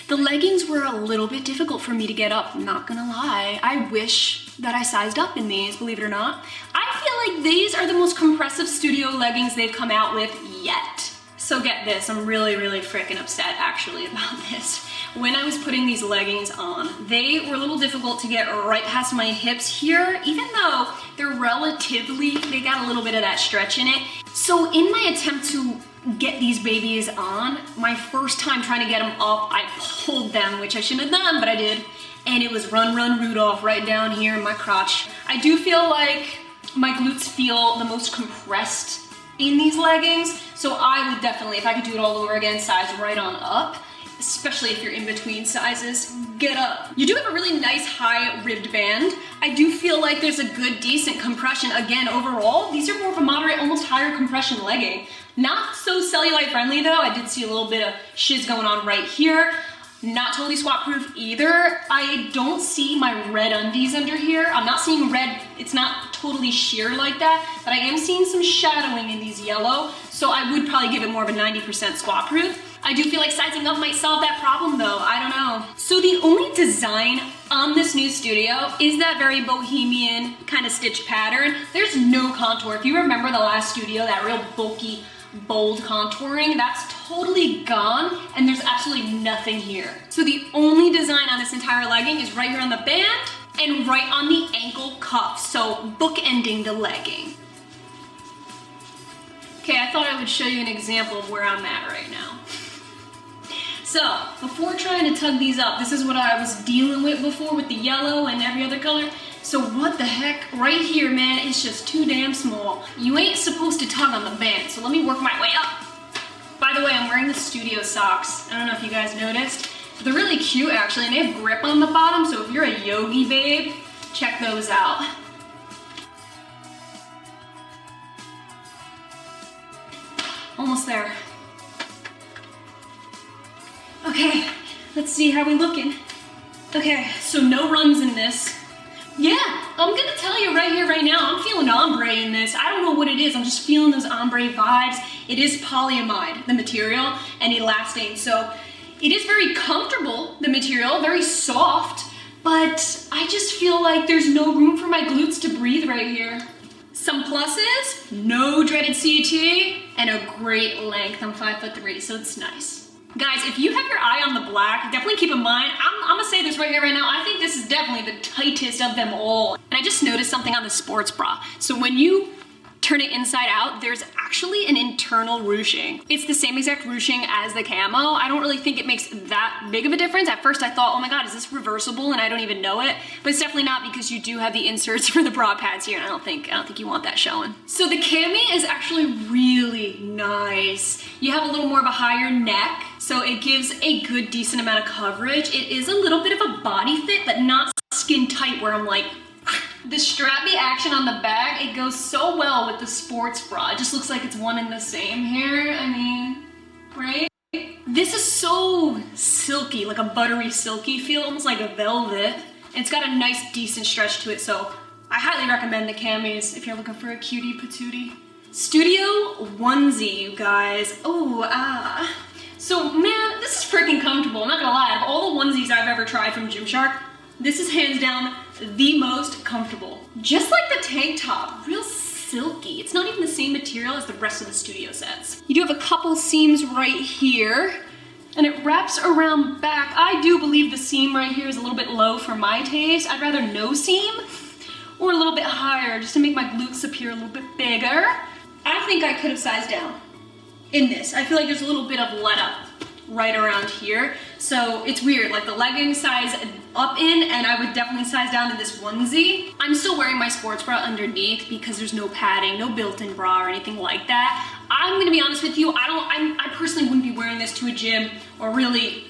The leggings were a little bit difficult for me to get up, not gonna lie. I wish that I sized up in these, believe it or not. I feel like these are the most compressive Studio leggings they've come out with yet. So get this, I'm really freaking upset actually about this. When I was putting these leggings on, they were a little difficult to get right past my hips here, even though they're relatively, they got a little bit of that stretch in it. So in my attempt to get these babies on, my first time trying to get them up, I pulled them, which I shouldn't have done, but I did. And it was run Rudolph right down here in my crotch. I do feel like my glutes feel the most compressed in these leggings. So I would definitely, if I could do it all over again, size right on up, especially if you're in between sizes, get up. You do have a really nice high ribbed band. I do feel like there's a good, decent compression. Again, overall, these are more of a moderate, almost higher compression legging. Not so cellulite friendly though. I did see a little bit of shiz going on right here. Not totally squat proof either. I don't see my red undies under here. I'm not seeing red, it's not totally sheer like that, but I am seeing some shadowing in these yellow, so I would probably give it more of a 90% squat proof. I do feel like sizing up might solve that problem though, I don't know. So the only design on this new studio is that very bohemian kind of stitch pattern. There's no contour. If you remember the last studio, that real bulky, bold contouring, that's totally gone, and there's absolutely nothing here. So the only design on this entire legging is right here on the band and right on the ankle cuff, so bookending the legging. Okay, I thought I would show you an example of where I'm at right now. So, before trying to tug these up, this is what I was dealing with before with the yellow and every other color. So what the heck, right here, man, it's just too damn small. You ain't supposed to tug on the band, so let me work my way up. By the way, I'm wearing the studio socks. I don't know if you guys noticed. They're really cute, actually, and they have grip on the bottom, so if you're a yogi babe, check those out. Almost there. Okay, let's see how we looking. Okay, so no runs in this. Yeah, I'm gonna tell you right here, right now, I'm feeling ombre in this. I don't know what it is, I'm just feeling those ombre vibes. It is polyamide, the material, and elastane, so it is very comfortable, the material, very soft, but I just feel like there's no room for my glutes to breathe right here. Some pluses, no dreaded CT, and a great length. I'm 5'3", so it's nice. Guys, if you have your eye on the black, definitely keep in mind, I'm gonna say this right here, right now, I think this is definitely the tightest of them all. And I just noticed something on the sports bra. So when you turn it inside out, there's actually an internal ruching. It's the same exact ruching as the camo. I don't really think it makes that big of a difference. At first I thought, oh my God, is this reversible? And I don't even know it, but it's definitely not, because you do have the inserts for the bra pads here, and I don't think you want that showing. So the cami is actually really nice. You have a little more of a higher neck, so it gives a good, decent amount of coverage. It is a little bit of a body fit, but not skin tight where I'm like, the strappy action on the bag, it goes so well with the sports bra. It just looks like it's one and the same here. I mean, right? This is so silky, like a buttery silky feel, almost like a velvet. It's got a nice, decent stretch to it, so I highly recommend the camis if you're looking for a cutie patootie. Studio onesie, you guys. Oh, So man, this is freaking comfortable. I'm not gonna lie, of all the onesies I've ever tried from Gymshark, this is hands down the most comfortable. Just like the tank top, real silky. It's not even the same material as the rest of the studio sets. You do have a couple seams right here, and it wraps around back. I do believe the seam right here is a little bit low for my taste. I'd rather no seam, or a little bit higher, just to make my glutes appear a little bit bigger. I think I could have sized down in this. I feel like there's a little bit of let up right around here. So it's weird, like the legging size up in, and I would definitely size down in this onesie. I'm still wearing my sports bra underneath because there's no padding, no built-in bra or anything like that. I'm gonna be honest with you, I personally wouldn't be wearing this to a gym or really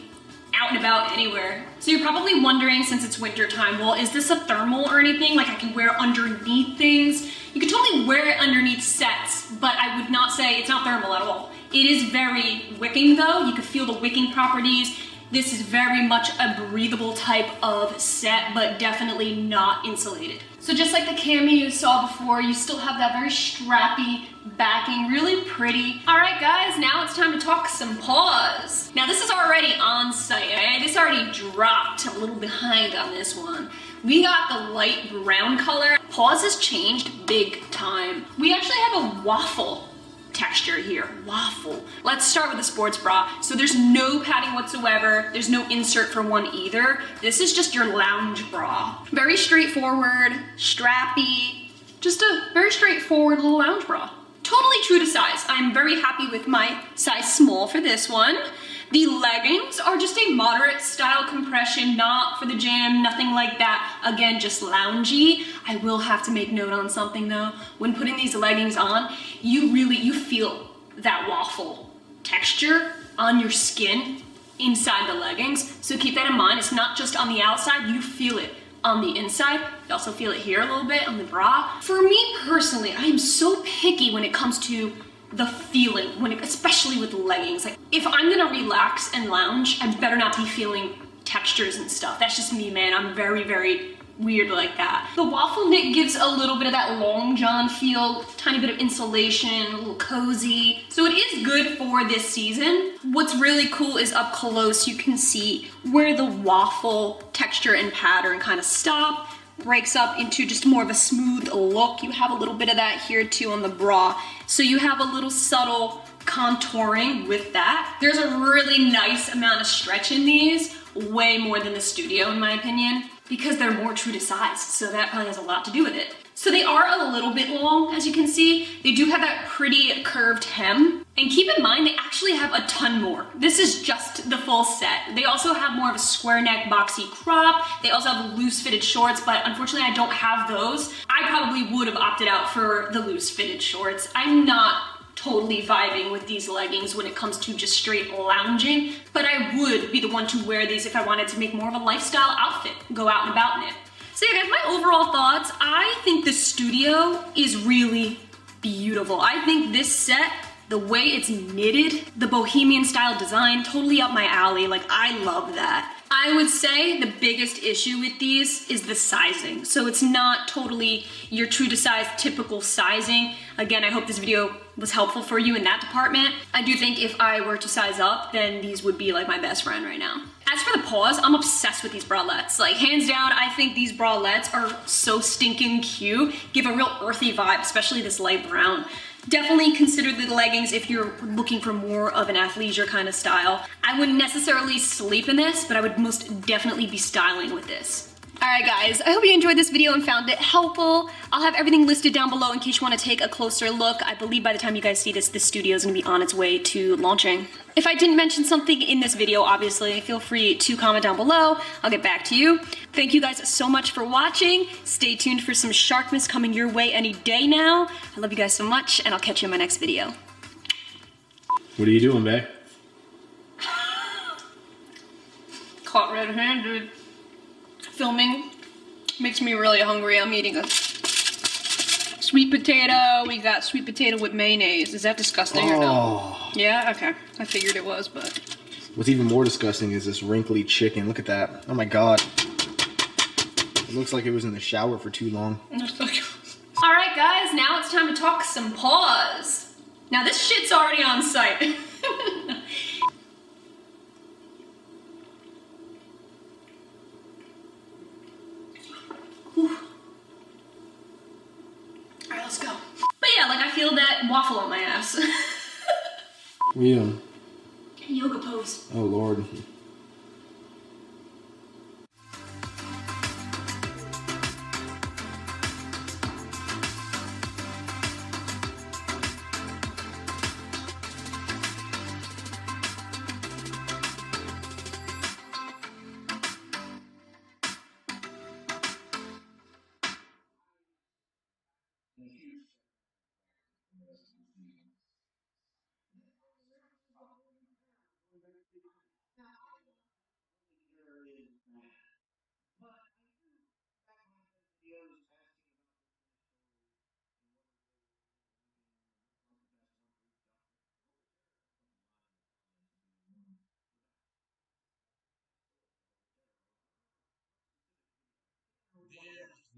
out and about anywhere. So you're probably wondering, since it's winter time, well, is this a thermal or anything? Like I can wear underneath things? You could totally wear it underneath sets, but I would not say it's not thermal at all. It is very wicking though. You can feel the wicking properties. This is very much a breathable type of set, but definitely not insulated. So just like the cami you saw before, you still have that very strappy backing, really pretty. All right guys, now it's time to talk some paws. Now this is already on site, eh? This already dropped, a little behind on this one. We got the light brown color. Paws has changed big time. We actually have a waffle texture here, waffle. Let's start with the sports bra. So there's no padding whatsoever. There's no insert for one either. This is just your lounge bra. Very straightforward, strappy, just a very straightforward little lounge bra. Totally true to size. I'm very happy with my size small for this one. The leggings are just a moderate style compression, not for the gym, nothing like that. Again, just loungy. I will have to make note on something though. When putting these leggings on, you feel that waffle texture on your skin inside the leggings. So keep that in mind. It's not just on the outside, you feel it on the inside. You also feel it here a little bit on the bra. For me personally, I am so picky when it comes to the feeling, especially with leggings. Like, if I'm gonna relax and lounge, I better not be feeling textures and stuff. That's just me, man. I'm very, very weird like that. The waffle knit gives a little bit of that long john feel, tiny bit of insulation, a little cozy. So it is good for this season. What's really cool is up close, you can see where the waffle texture and pattern kind of stop, breaks up into just more of a smooth look. You have a little bit of that here too on the bra. So you have a little subtle contouring with that. There's a really nice amount of stretch in these, way more than the Studio in my opinion, because they're more true to size. So that probably has a lot to do with it. So they are a little bit long, as you can see. They do have that pretty curved hem. And keep in mind, they actually have a ton more. This is just the full set. They also have more of a square neck boxy crop. They also have loose fitted shorts, but unfortunately I don't have those. I probably would have opted out for the loose fitted shorts. I'm not totally vibing with these leggings when it comes to just straight lounging, but I would be the one to wear these if I wanted to make more of a lifestyle outfit, go out and about in it. So yeah guys, my overall thoughts, I think the Studio is really beautiful. I think this set, the way it's knitted, the bohemian style design, totally up my alley. Like, I love that. I would say the biggest issue with these is the sizing. So it's not totally your true to size typical sizing. Again, I hope this video was helpful for you in that department. I do think if I were to size up, then these would be like my best friend right now. As for the paws, I'm obsessed with these bralettes. Like, hands down, I think these bralettes are so stinking cute. Give a real earthy vibe, especially this light brown. Definitely consider the leggings if you're looking for more of an athleisure kind of style. I wouldn't necessarily sleep in this, but I would most definitely be styling with this. All right guys, I hope you enjoyed this video and found it helpful. I'll have everything listed down below in case you want to take a closer look. I believe by the time you guys see this, the Studio is going to be on its way to launching. If I didn't mention something in this video, obviously, feel free to comment down below. I'll get back to you. Thank you guys so much for watching. Stay tuned for some Sharkmas coming your way any day now. I love you guys so much, and I'll catch you in my next video. What are you doing, babe? Caught red-handed. Filming makes me really hungry. I'm eating a sweet potato. We got sweet potato with mayonnaise. Is that disgusting or no? Yeah? Okay. I figured it was, but... What's even more disgusting is this wrinkly chicken. Look at that. Oh my god. It looks like it was in the shower for too long. Alright guys, now it's time to talk some paws. Now this shit's already on site. Alright, let's go. But yeah, like I feel that waffle on my ass. What are you doing? Yoga pose. Oh lord.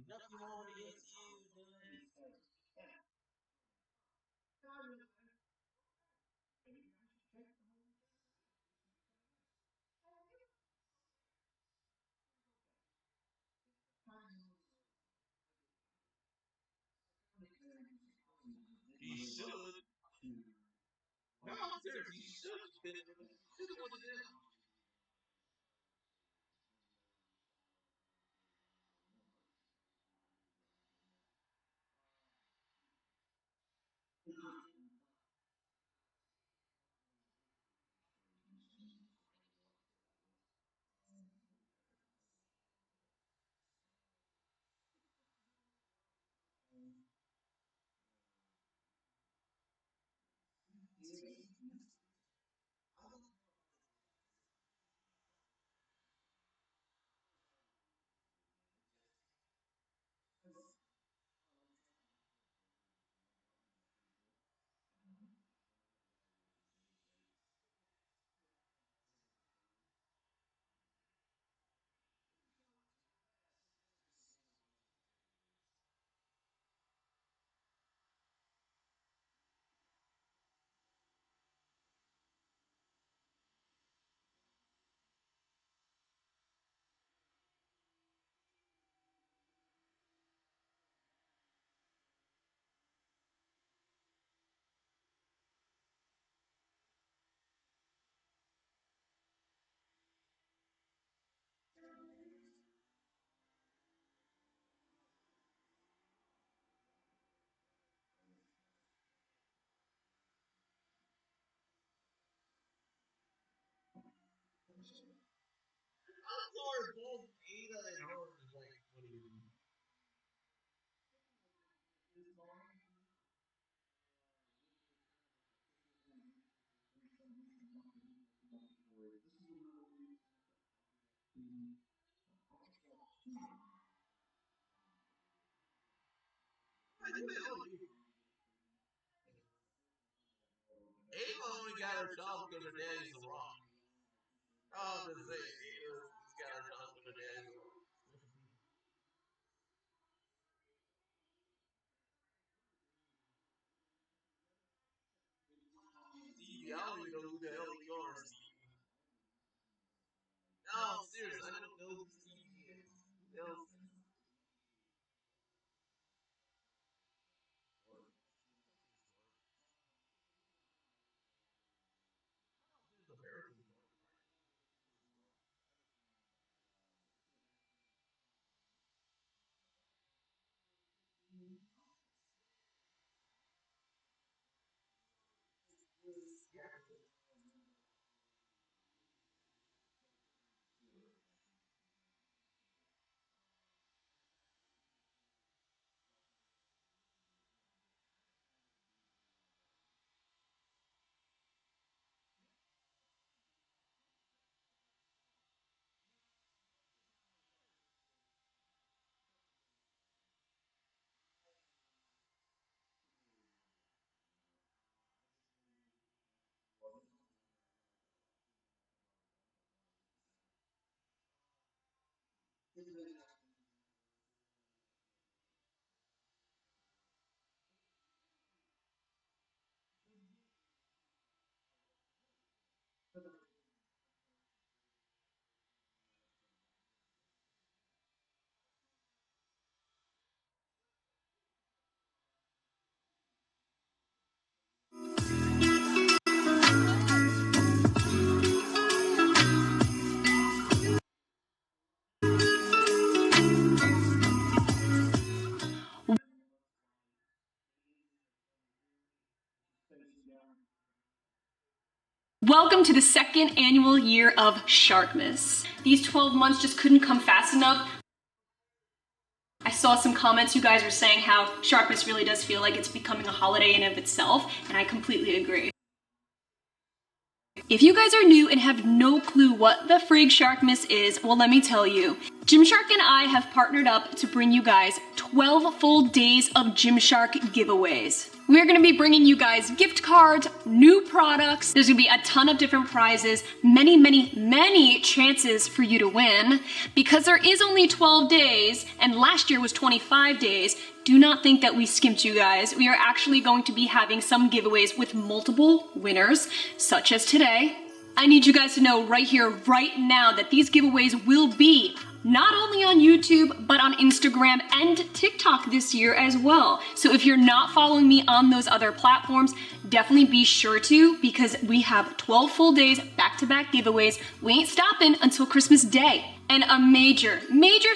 Nothing wrong against you, but he should. hard. Both Gaita and hard is like, what do you do? I think they all do. Ava only got her shot because her daddy's the Rock. Oh, I'm just saying, Ava's got her shot because her daddy's the Rock. Stevie, I don't even know who the hell you are, Stevie. No, seriously, I don't know who Stevie is. Who else? Who's American? Welcome to the second annual year of SHARKMAS. These 12 months just couldn't come fast enough. I saw some comments you guys were saying how SHARKMAS really does feel like it's becoming a holiday in of itself, and I completely agree. If you guys are new and have no clue what the frig SHARKMAS is, well, let me tell you. Gymshark and I have partnered up to bring you guys 12 full days of Gymshark giveaways. We're gonna be bringing you guys gift cards, new products. There's gonna be a ton of different prizes, many chances for you to win. Because there is only 12 days, and last year was 25 days, do not think that we skimped you guys. We are actually going to be having some giveaways with multiple winners, such as today. I need you guys to know right here, right now, that these giveaways will be not only on YouTube, but on Instagram and TikTok this year as well. So if you're not following me on those other platforms, definitely be sure to, because we have 12 full days, back-to-back giveaways. We ain't stopping until Christmas Day. And a major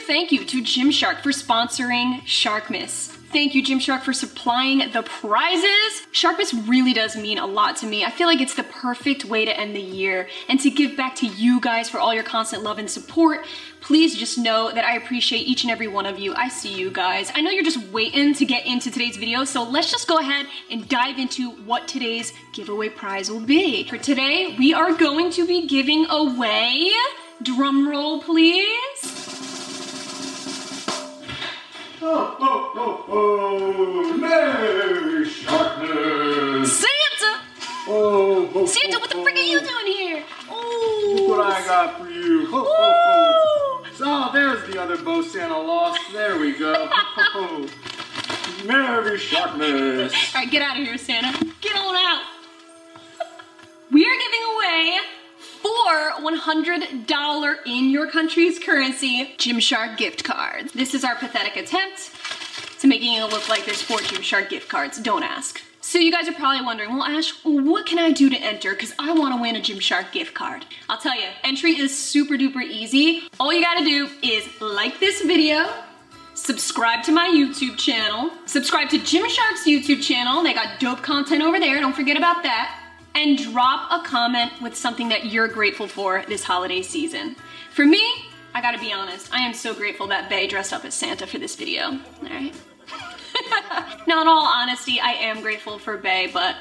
thank you to Gymshark for sponsoring SHARKMAS. Thank you, Gymshark, for supplying the prizes. SHARKMAS really does mean a lot to me. I feel like it's the perfect way to end the year and to give back to you guys for all your constant love and support. Please just know that I appreciate each and every one of you. I see you guys. I know you're just waiting to get into today's video, so let's just go ahead and dive into what today's giveaway prize will be. For today, we are going to be giving away, drum roll please. Oh, Merry SHARKMAS! Santa! Oh, Santa, what the frick are you doing here? Oh, look what I got for you. Ho, ho, ho. So there's the other bow Santa lost. There we go. Ho, ho. Merry SHARKMAS! All right, get out of here, Santa. Get on out. We are giving away 4 $100 in your country's currency Gymshark gift cards. This is our pathetic attempt to making it look like there's 4 Gymshark gift cards. Don't ask. So you guys are probably wondering, well, Ash, what can I do to enter? Because I want to win a Gymshark gift card. I'll tell you, entry is super duper easy. All you gotta do is like this video, subscribe to my YouTube channel, subscribe to Gymshark's YouTube channel. They got dope content over there. Don't forget about that. And drop a comment with something that you're grateful for this holiday season. For me, I gotta be honest, I am so grateful that Bae dressed up as Santa for this video, all right? Now, in all honesty, I am grateful for Bae, but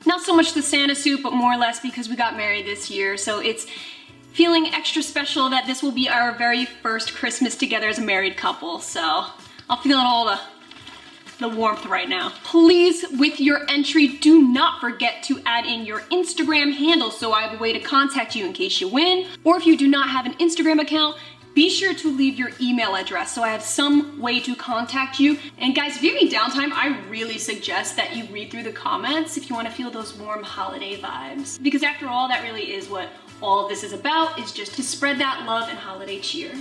not so much the Santa suit, but more or less because we got married this year, so it's feeling extra special that this will be our very first Christmas together as a married couple, so I'm feeling all the warmth right now. Please, with your entry, do not forget to add in your Instagram handle so I have a way to contact you in case you win. Or if you do not have an Instagram account, be sure to leave your email address so I have some way to contact you. And guys, if you have any downtime, I really suggest that you read through the comments if you want to feel those warm holiday vibes. Because after all, that really is what all of this is about, is just to spread that love and holiday cheer.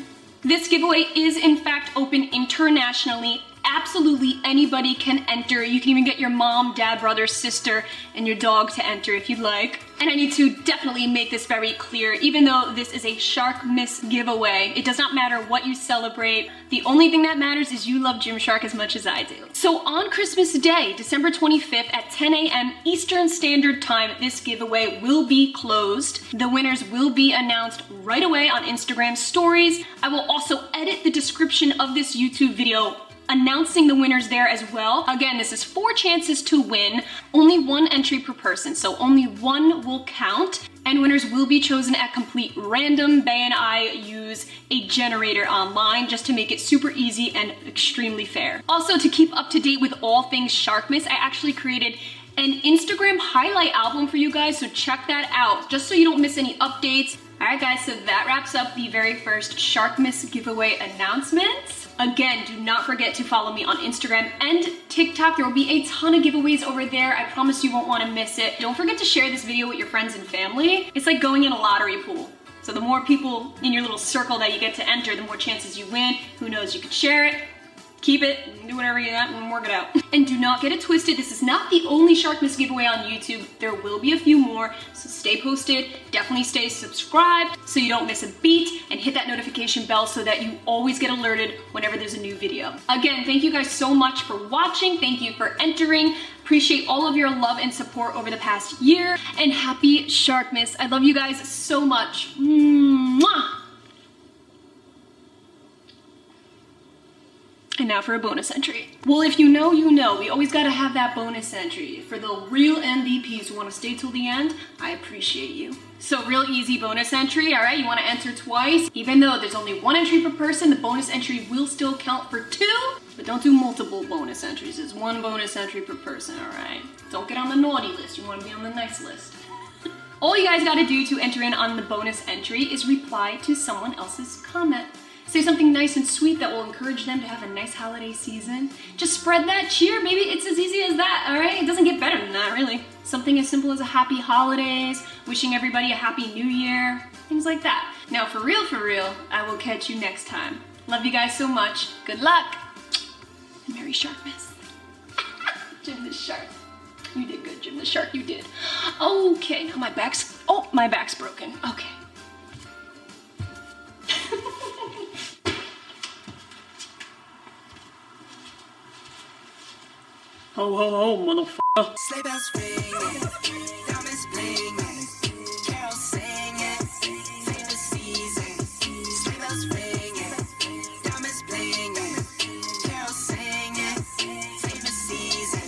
This giveaway is in fact open internationally. Absolutely anybody can enter. You can even get your mom, dad, brother, sister, and your dog to enter if you'd like. And I need to definitely make this very clear, even though this is a SHARKMAS giveaway, it does not matter what you celebrate. The only thing that matters is you love Gymshark as much as I do. So on Christmas Day, December 25th at 10 a.m. Eastern Standard Time, this giveaway will be closed. The winners will be announced right away on Instagram stories. I will also edit the description of this YouTube video announcing the winners there as well. Again, this is 4 chances to win, only 1 entry per person, so only 1 will count, and winners will be chosen at complete random. Bae and I use a generator online just to make it super easy and extremely fair. Also, to keep up to date with all things SHARKMAS, I actually created an Instagram highlight album for you guys, so check that out, just so you don't miss any updates. Alright guys, so that wraps up the very first SHARKMAS giveaway announcements. Again, do not forget to follow me on Instagram and TikTok. There will be a ton of giveaways over there. I promise you won't want to miss it. Don't forget to share this video with your friends and family. It's like going in a lottery pool. So the more people in your little circle that you get to enter, the more chances you win. Who knows, you could share it, keep it, do whatever you want, and work it out. And do not get it twisted, this is not the only SHARKMAS giveaway on YouTube. There will be a few more, so stay posted. Definitely stay subscribed so you don't miss a beat, and hit that notification bell so that you always get alerted whenever there's a new video. Again, thank you guys so much for watching. Thank you for entering. Appreciate all of your love and support over the past year, and happy SHARKMAS. I love you guys so much. Mwah! And now for a bonus entry. Well, if you know, you know. We always gotta have that bonus entry. For the real MVPs who wanna stay till the end, I appreciate you. So real easy bonus entry, all right? You wanna enter twice. Even though there's only 1 entry per person, the bonus entry will still count for 2, but don't do multiple bonus entries. It's 1 bonus entry per person, all right? Don't get on the naughty list. You wanna be on the nice list. All you guys gotta do to enter in on the bonus entry is reply to someone else's comment. Say something nice and sweet that will encourage them to have a nice holiday season. Just spread that cheer. Maybe it's as easy as that, all right? It doesn't get better than that, really. Something as simple as a happy holidays, wishing everybody a happy new year, things like that. Now, for real, I will catch you next time. Love you guys so much. Good luck. And Merry SHARKMAS. Jim the Shark. You did good, Jim the Shark, you did. Okay, now my back's broken. Okay. Ho ho ho, motherfucker. Sleigh bells ringing, diamonds blinging, carols singing, favorite season. Sleigh bells ringing, diamonds blinging, carols singing, favorite season.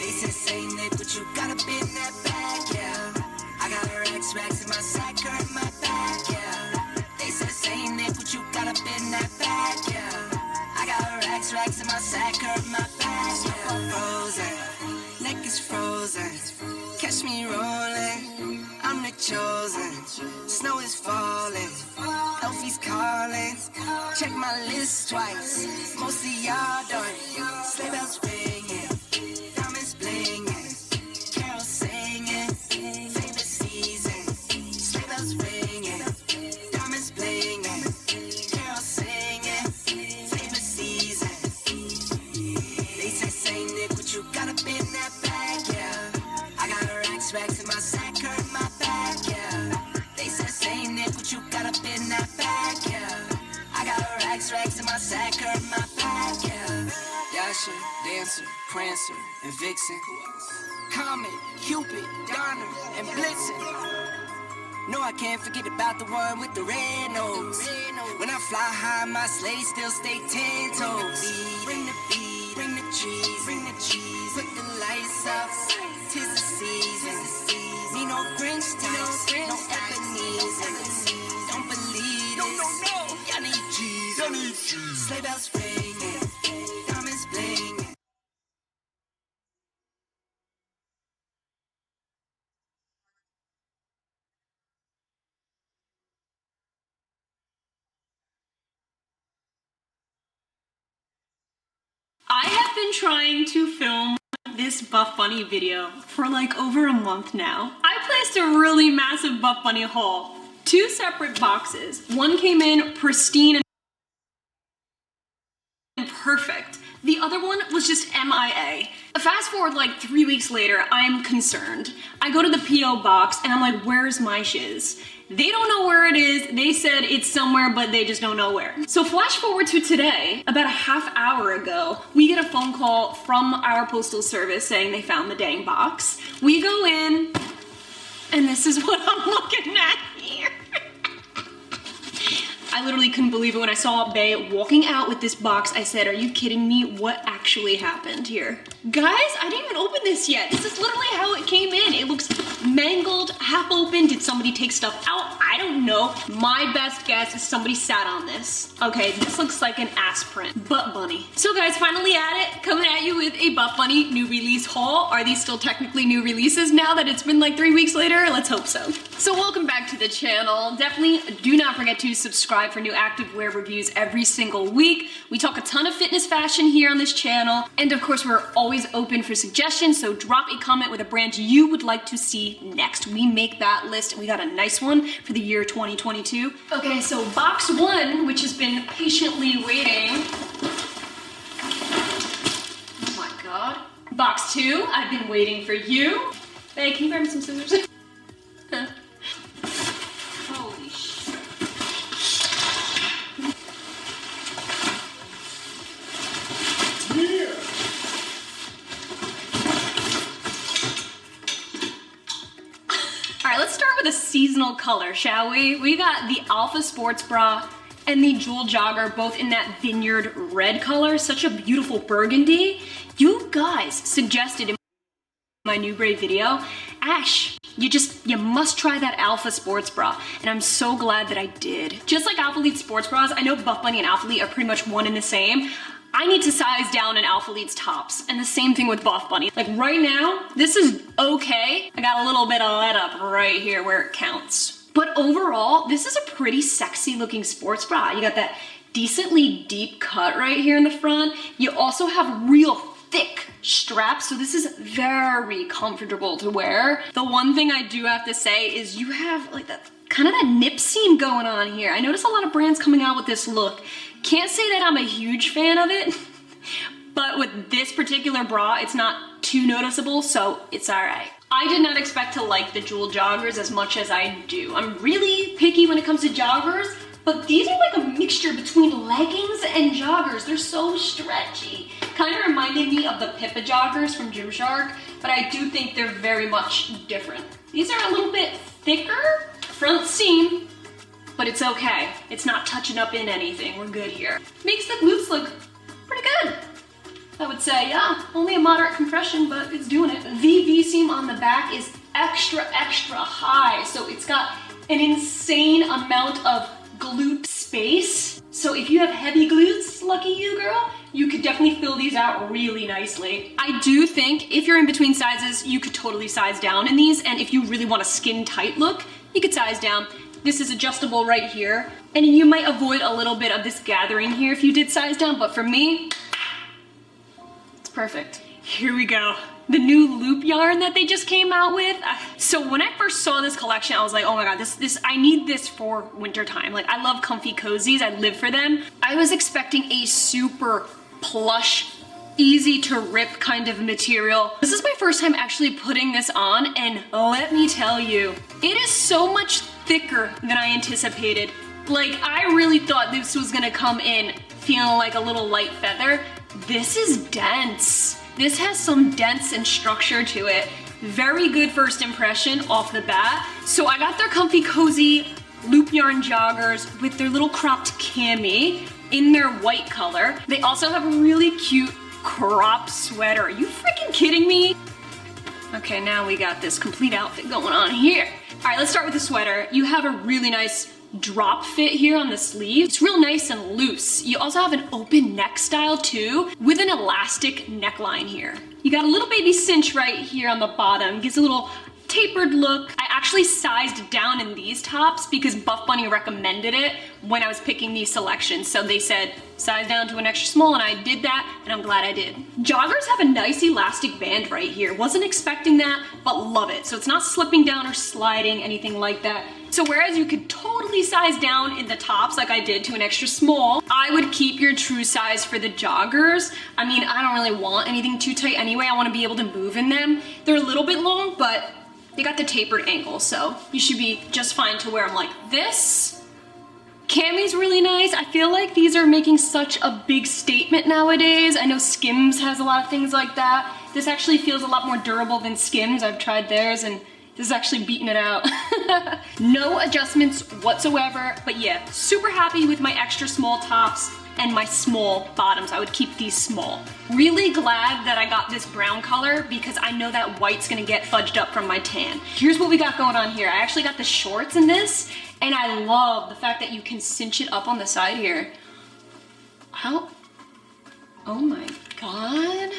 They said, say Nick, what you got up in that bag, yeah. I got racks in my sack, or in my bag, yeah. They said, say Nick, what you got up in that bag, yeah. I got racks in my sack, or in my bag. Frozen, neck is frozen. Catch me rolling, I'm the chosen. Snow is falling, Elfie's calling. Check my list twice, most of y'all done. Sleigh bells ringing, diamonds blinging, carols singing, favorite season. Sleigh bells ringing, diamonds blinging, carols singing, favorite season. They say, say Nick, what you got up in that bag, yeah. I got racks in my sack, or in my bag, yeah. They say, say Nick, what you got up in that bag, yeah. I got racks in my sack, or in my bag, yeah. Yasha, Dancer, Prancer, and Vixen. Comet, Cupid, Donner, and Blitzen. No, I can't forget about the one with the red nose. When I fly high, my sleigh still stay 10 toes. Bring the beat, bring the trees, put the lights up. 'Tis the season. Need no Grinch types, no Ebenezer. Don't believe this. Y'all need cheese. Sleigh bells ringing, diamonds blinging. I have been trying to film this Buff Bunny video for like over a month now. I placed a really massive Buff Bunny haul. 2 separate boxes. One came in pristine and perfect. The other one was just MIA. Fast forward like 3 weeks later, I'm concerned. I go to the P.O. box and I'm like, where's my shiz? They don't know where it is. They said it's somewhere, but they just don't know where. So flash forward to today, about a half hour ago, we get a phone call from our postal service saying they found the dang box. We go in, and this is what I'm looking at here. I literally couldn't believe it when I saw Bae walking out with this box. I said, are you kidding me? What actually happened here? Guys, I didn't even open this yet. This is literally how it came in. It looks mangled, half open. Did somebody take stuff out? I don't know. My best guess is somebody sat on this. Okay, this looks like an ass print. Butt Bunny. So guys, finally at it, coming at you with a Butt Bunny new release haul. Are these still technically new releases now that it's been like 3 weeks later? Let's hope so. So welcome back to the channel. Definitely do not forget to subscribe for new activewear reviews every single week. We talk a ton of fitness fashion here on this channel. And of course, we're always open for suggestions. So drop a comment with a brand you would like to see next. We make that list. We got a nice one for the year 2022. Okay, so box 1, which has been patiently waiting. Oh my God. Box 2, I've been waiting for you. Hey, can you grab me some scissors? Holy shit. All right, let's start with a seasonal color, shall we? We got the Alpha Sports Bra and the Jewel Jogger, both in that vineyard red color. Such a beautiful burgundy. You guys suggested in my new gray video, Ash, you must try that Alpha Sports Bra, and I'm so glad that I did. Just like Alpha Elite Sports Bras, I know Buff Bunny and Alpha Elite are pretty much one and the same. I need to size down in Alpha Elite's tops, and the same thing with Buff Bunny. Like right now, this is okay. I got a little bit of let up right here where it counts. But overall, this is a pretty sexy looking sports bra. You got that decently deep cut right here in the front. You also have real thick straps, so this is very comfortable to wear. The one thing I do have to say is you have like that kind of that nip seam going on here. I notice a lot of brands coming out with this look. Can't say that I'm a huge fan of it, but with this particular bra, it's not too noticeable, so it's all right. I did not expect to like the Jewel Joggers as much as I do. I'm really picky when it comes to joggers, but these are like a mixture between leggings and joggers. They're so stretchy. Kind of reminded me of the Pippa joggers from Gymshark, but I do think they're very much different. These are a little bit thicker front seam, but it's okay. It's not touching up in anything. We're good here. Makes the glutes look pretty good. I would say, yeah, only a moderate compression, but it's doing it. The V-seam on the back is extra, extra high, so it's got an insane amount of glute space. So if you have heavy glutes, lucky you, girl, you could definitely fill these out really nicely. I do think if you're in between sizes, you could totally size down in these, and if you really want a skin tight look, you could size down. This is adjustable right here, and you might avoid a little bit of this gathering here if you did size down, but for me, it's perfect. Here we go. The new loop yarn that they just came out with. So when I first saw this collection, I was like, oh my God, I need this for wintertime. Like, I love comfy cozies, I live for them. I was expecting a super plush, easy to rip kind of material. This is my first time actually putting this on, and let me tell you, it is so much thicker than I anticipated. Like, I really thought this was gonna come in feeling like a little light feather. This is dense. This has some dense and structure to it. Very good first impression off the bat. So I got their comfy, cozy loop yarn joggers with their little cropped cami in their white color. They also have a really cute crop sweater. Are you freaking kidding me? Okay, now we got this complete outfit going on here. All right, let's start with the sweater. You have a really nice drop fit here on the sleeve. It's real nice and loose. You also have an open neck style too, with an elastic neckline here. You got a little baby cinch right here on the bottom. Gives a little tapered look. I actually sized down in these tops because Buff Bunny recommended it when I was picking these selections. So they said, size down to an extra small, and I did that, and I'm glad I did. Joggers have a nice elastic band right here. Wasn't expecting that, but love it. So it's not slipping down or sliding, anything like that. So whereas you could totally size down in the tops like I did to an extra small, I would keep your true size for the joggers. I mean, I don't really want anything too tight anyway. I want to be able to move in them. They're a little bit long, but they got the tapered ankle, so you should be just fine to wear them like this. Cami's really nice. I feel like these are making such a big statement nowadays. I know Skims has a lot of things like that. This actually feels a lot more durable than Skims. I've tried theirs and this is actually beating it out. No adjustments whatsoever, but yeah, super happy with my extra small tops and my small bottoms. I would keep these small. Really glad that I got this brown color because I know that white's gonna get fudged up from my tan. Here's what we got going on here. I actually got the shorts in this, and I love the fact that you can cinch it up on the side here. How? Oh my God.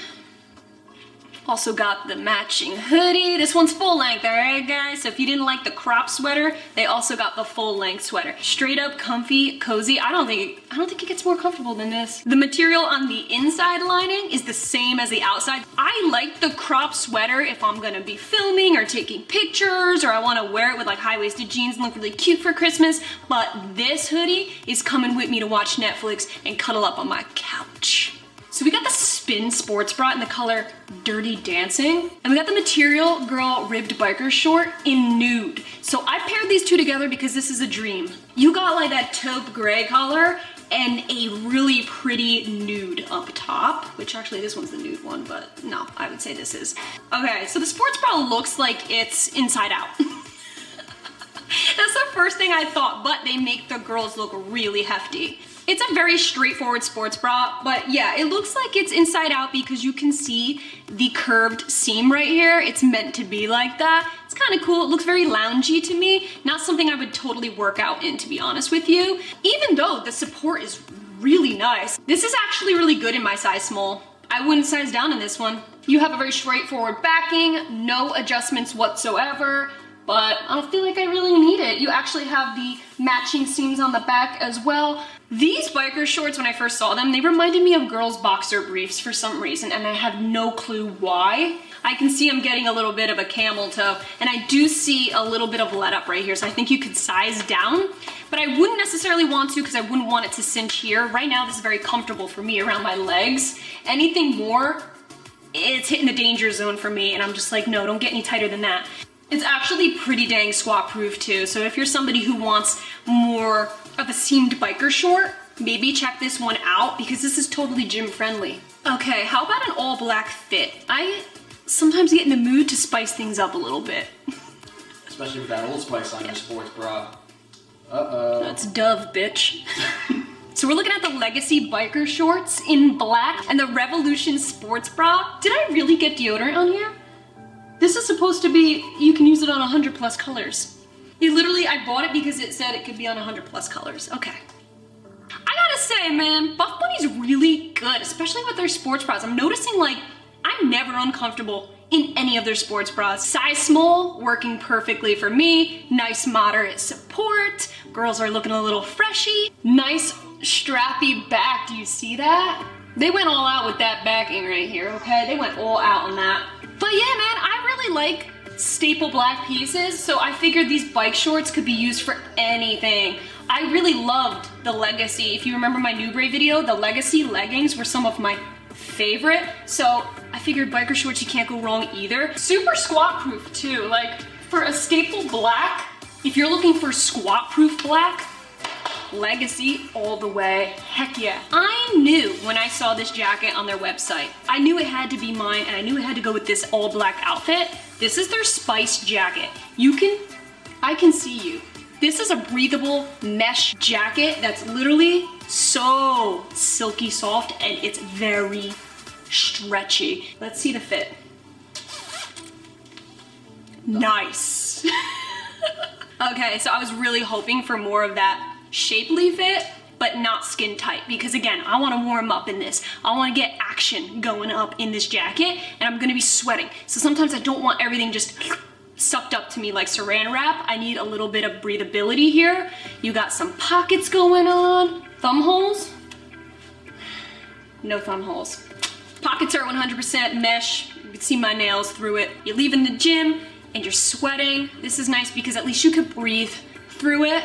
Also got the matching hoodie. This one's full length, all right, guys? So if you didn't like the crop sweater, they also got the full length sweater. Straight up comfy, cozy. I don't think it gets more comfortable than this. The material on the inside lining is the same as the outside. I like the crop sweater if I'm gonna be filming or taking pictures, or I wanna wear it with like high-waisted jeans and look really cute for Christmas, but this hoodie is coming with me to watch Netflix and cuddle up on my couch. So we got the Spin sports bra in the color Dirty Dancing. And we got the Material Girl ribbed biker short in nude. So I paired these two together because this is a dream. You got like that taupe gray color and a really pretty nude up top, which actually this one's the nude one, but no, I would say this is. Okay, so the sports bra looks like it's inside out. That's the first thing I thought, but they make the girls look really hefty. It's a very straightforward sports bra, but yeah, it looks like it's inside out because you can see the curved seam right here. It's meant to be like that. It's kind of cool. It looks very loungy to me. Not something I would totally work out in, to be honest with you. Even though the support is really nice. This is actually really good in my size small. I wouldn't size down in this one. You have a very straightforward backing, no adjustments whatsoever, but I don't feel like I really need it. You actually have the matching seams on the back as well. These biker shorts, when I first saw them, they reminded me of girls' boxer briefs for some reason, and I have no clue why. I can see I'm getting a little bit of a camel toe, and I do see a little bit of let up right here, so I think you could size down, but I wouldn't necessarily want to because I wouldn't want it to cinch here. Right now, this is very comfortable for me around my legs. Anything more, it's hitting the danger zone for me, and I'm just like, no, don't get any tighter than that. It's actually pretty dang squat proof too, so if you're somebody who wants more of a seamed biker short, maybe check this one out because this is totally gym friendly. Okay, how about an all black fit? I sometimes get in the mood to spice things up a little bit. Especially with that Old Spice on your sports bra. Uh-oh. That's Dove, bitch. So we're looking at the Legacy biker shorts in black and the Revolution sports bra. Did I really get deodorant on here? This is supposed to be, you can use it on 100 plus colors. I bought it because it said it could be on 100 plus colors. Okay. I gotta say, man, Buff Bunny's really good, especially with their sports bras. I'm noticing like, I'm never uncomfortable in any of their sports bras. Size small, working perfectly for me. Nice moderate support. Girls are looking a little freshy. Nice strappy back, do you see that? They went all out with that backing right here, okay? They went all out on that. But yeah, man, I really like staple black pieces, so I figured these bike shorts could be used for anything. I really loved the Legacy. If you remember my Newbray video, the Legacy leggings were some of my favorite, so I figured biker shorts, you can't go wrong either. Super squat proof too, like for a staple black, if you're looking for squat proof black, Legacy all the way. Heck yeah. I knew when I saw this jacket on their website, I knew it had to be mine, and I knew it had to go with this all black outfit. This is their Spice jacket. I can see you. This is a breathable mesh jacket that's literally so silky soft, and it's very stretchy. Let's see the fit. Nice. Okay, so I was really hoping for more of that shapely fit, but not skin tight, because again, I wanna warm up in this. I wanna get action going up in this jacket, and I'm gonna be sweating. So sometimes I don't want everything just sucked up to me like saran wrap. I need a little bit of breathability here. You got some pockets going on. Thumb holes? No thumb holes. Pockets are 100% mesh. You can see my nails through it. You're leaving the gym and you're sweating. This is nice because at least you can breathe through it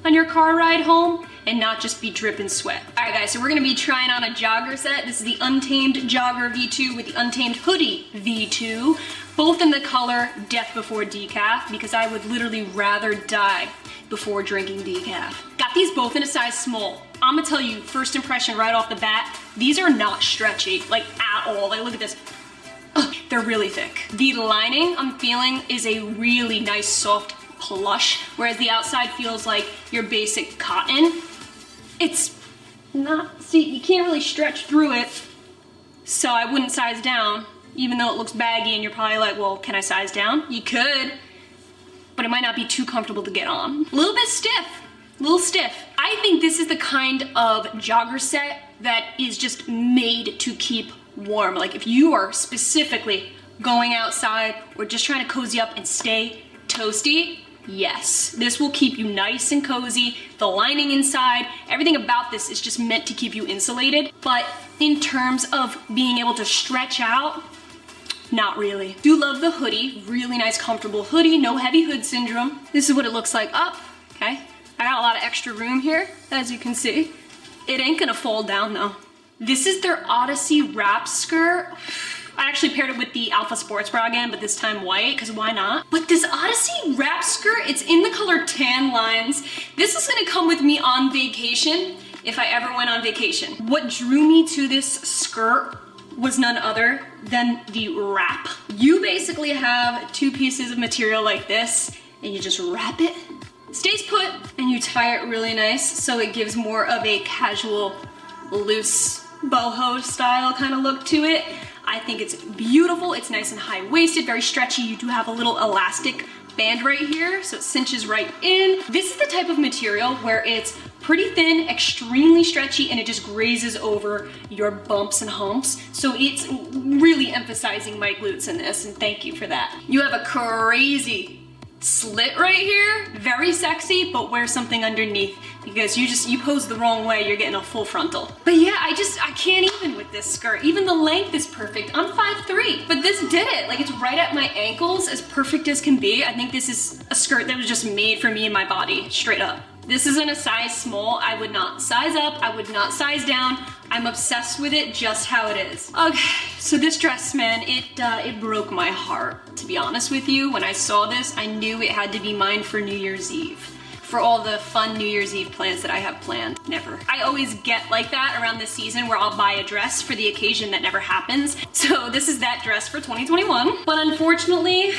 on your car ride home and not just be dripping sweat. All right guys, so we're gonna be trying on a jogger set. This is the Untamed Jogger V2 with the Untamed Hoodie V2, both in the color Death Before Decaf, because I would literally rather die before drinking decaf. Got these both in a size small. I'm gonna tell you, first impression right off the bat, these are not stretchy, like at all. Like look at this. Ugh, they're really thick. The lining I'm feeling is a really nice soft plush, whereas the outside feels like your basic cotton. It's not, see, you can't really stretch through it, so I wouldn't size down, even though it looks baggy and you're probably like, well, can I size down? You could, but it might not be too comfortable to get on. A little bit stiff, a little stiff. I think this is the kind of jogger set that is just made to keep warm. Like if you are specifically going outside or just trying to cozy up and stay toasty, yes, this will keep you nice and cozy. The lining inside, everything about this is just meant to keep you insulated. But in terms of being able to stretch out, not really. Do love the hoodie, really nice comfortable hoodie, no heavy hood syndrome. This is what it looks like up, okay? I got a lot of extra room here, as you can see. It ain't gonna fold down though. This is their Odyssey wrap skirt. I actually paired it with the Alpha Sports Bra again, but this time white, because why not? But this Odyssey wrap skirt, it's in the color Tan Lines. This is gonna come with me on vacation, if I ever went on vacation. What drew me to this skirt was none other than the wrap. You basically have two pieces of material like this, and you just wrap it, stays put, and you tie it really nice, so it gives more of a casual, loose boho style kind of look to it. I think it's beautiful. It's nice and high-waisted, very stretchy. You do have a little elastic band right here, so it cinches right in. This is the type of material where it's pretty thin, extremely stretchy, and it just grazes over your bumps and humps. So it's really emphasizing my glutes in this, and thank you for that. You have a crazy slit right here, very sexy, but wear something underneath because you pose the wrong way, you're getting a full frontal. But yeah, I can't even with this skirt. Even the length is perfect. I'm 5'3", but this did it. Like it's right at my ankles, as perfect as can be. I think this is a skirt that was just made for me and my body, straight up. This isn't a size small. I would not size up, I would not size down. I'm obsessed with it just how it is. Okay, so this dress, man, it broke my heart, to be honest with you. When I saw this, I knew it had to be mine for New Year's Eve. For all the fun New Year's Eve plans that I have planned, never. I always get like that around this season where I'll buy a dress for the occasion that never happens. So this is that dress for 2021. But unfortunately,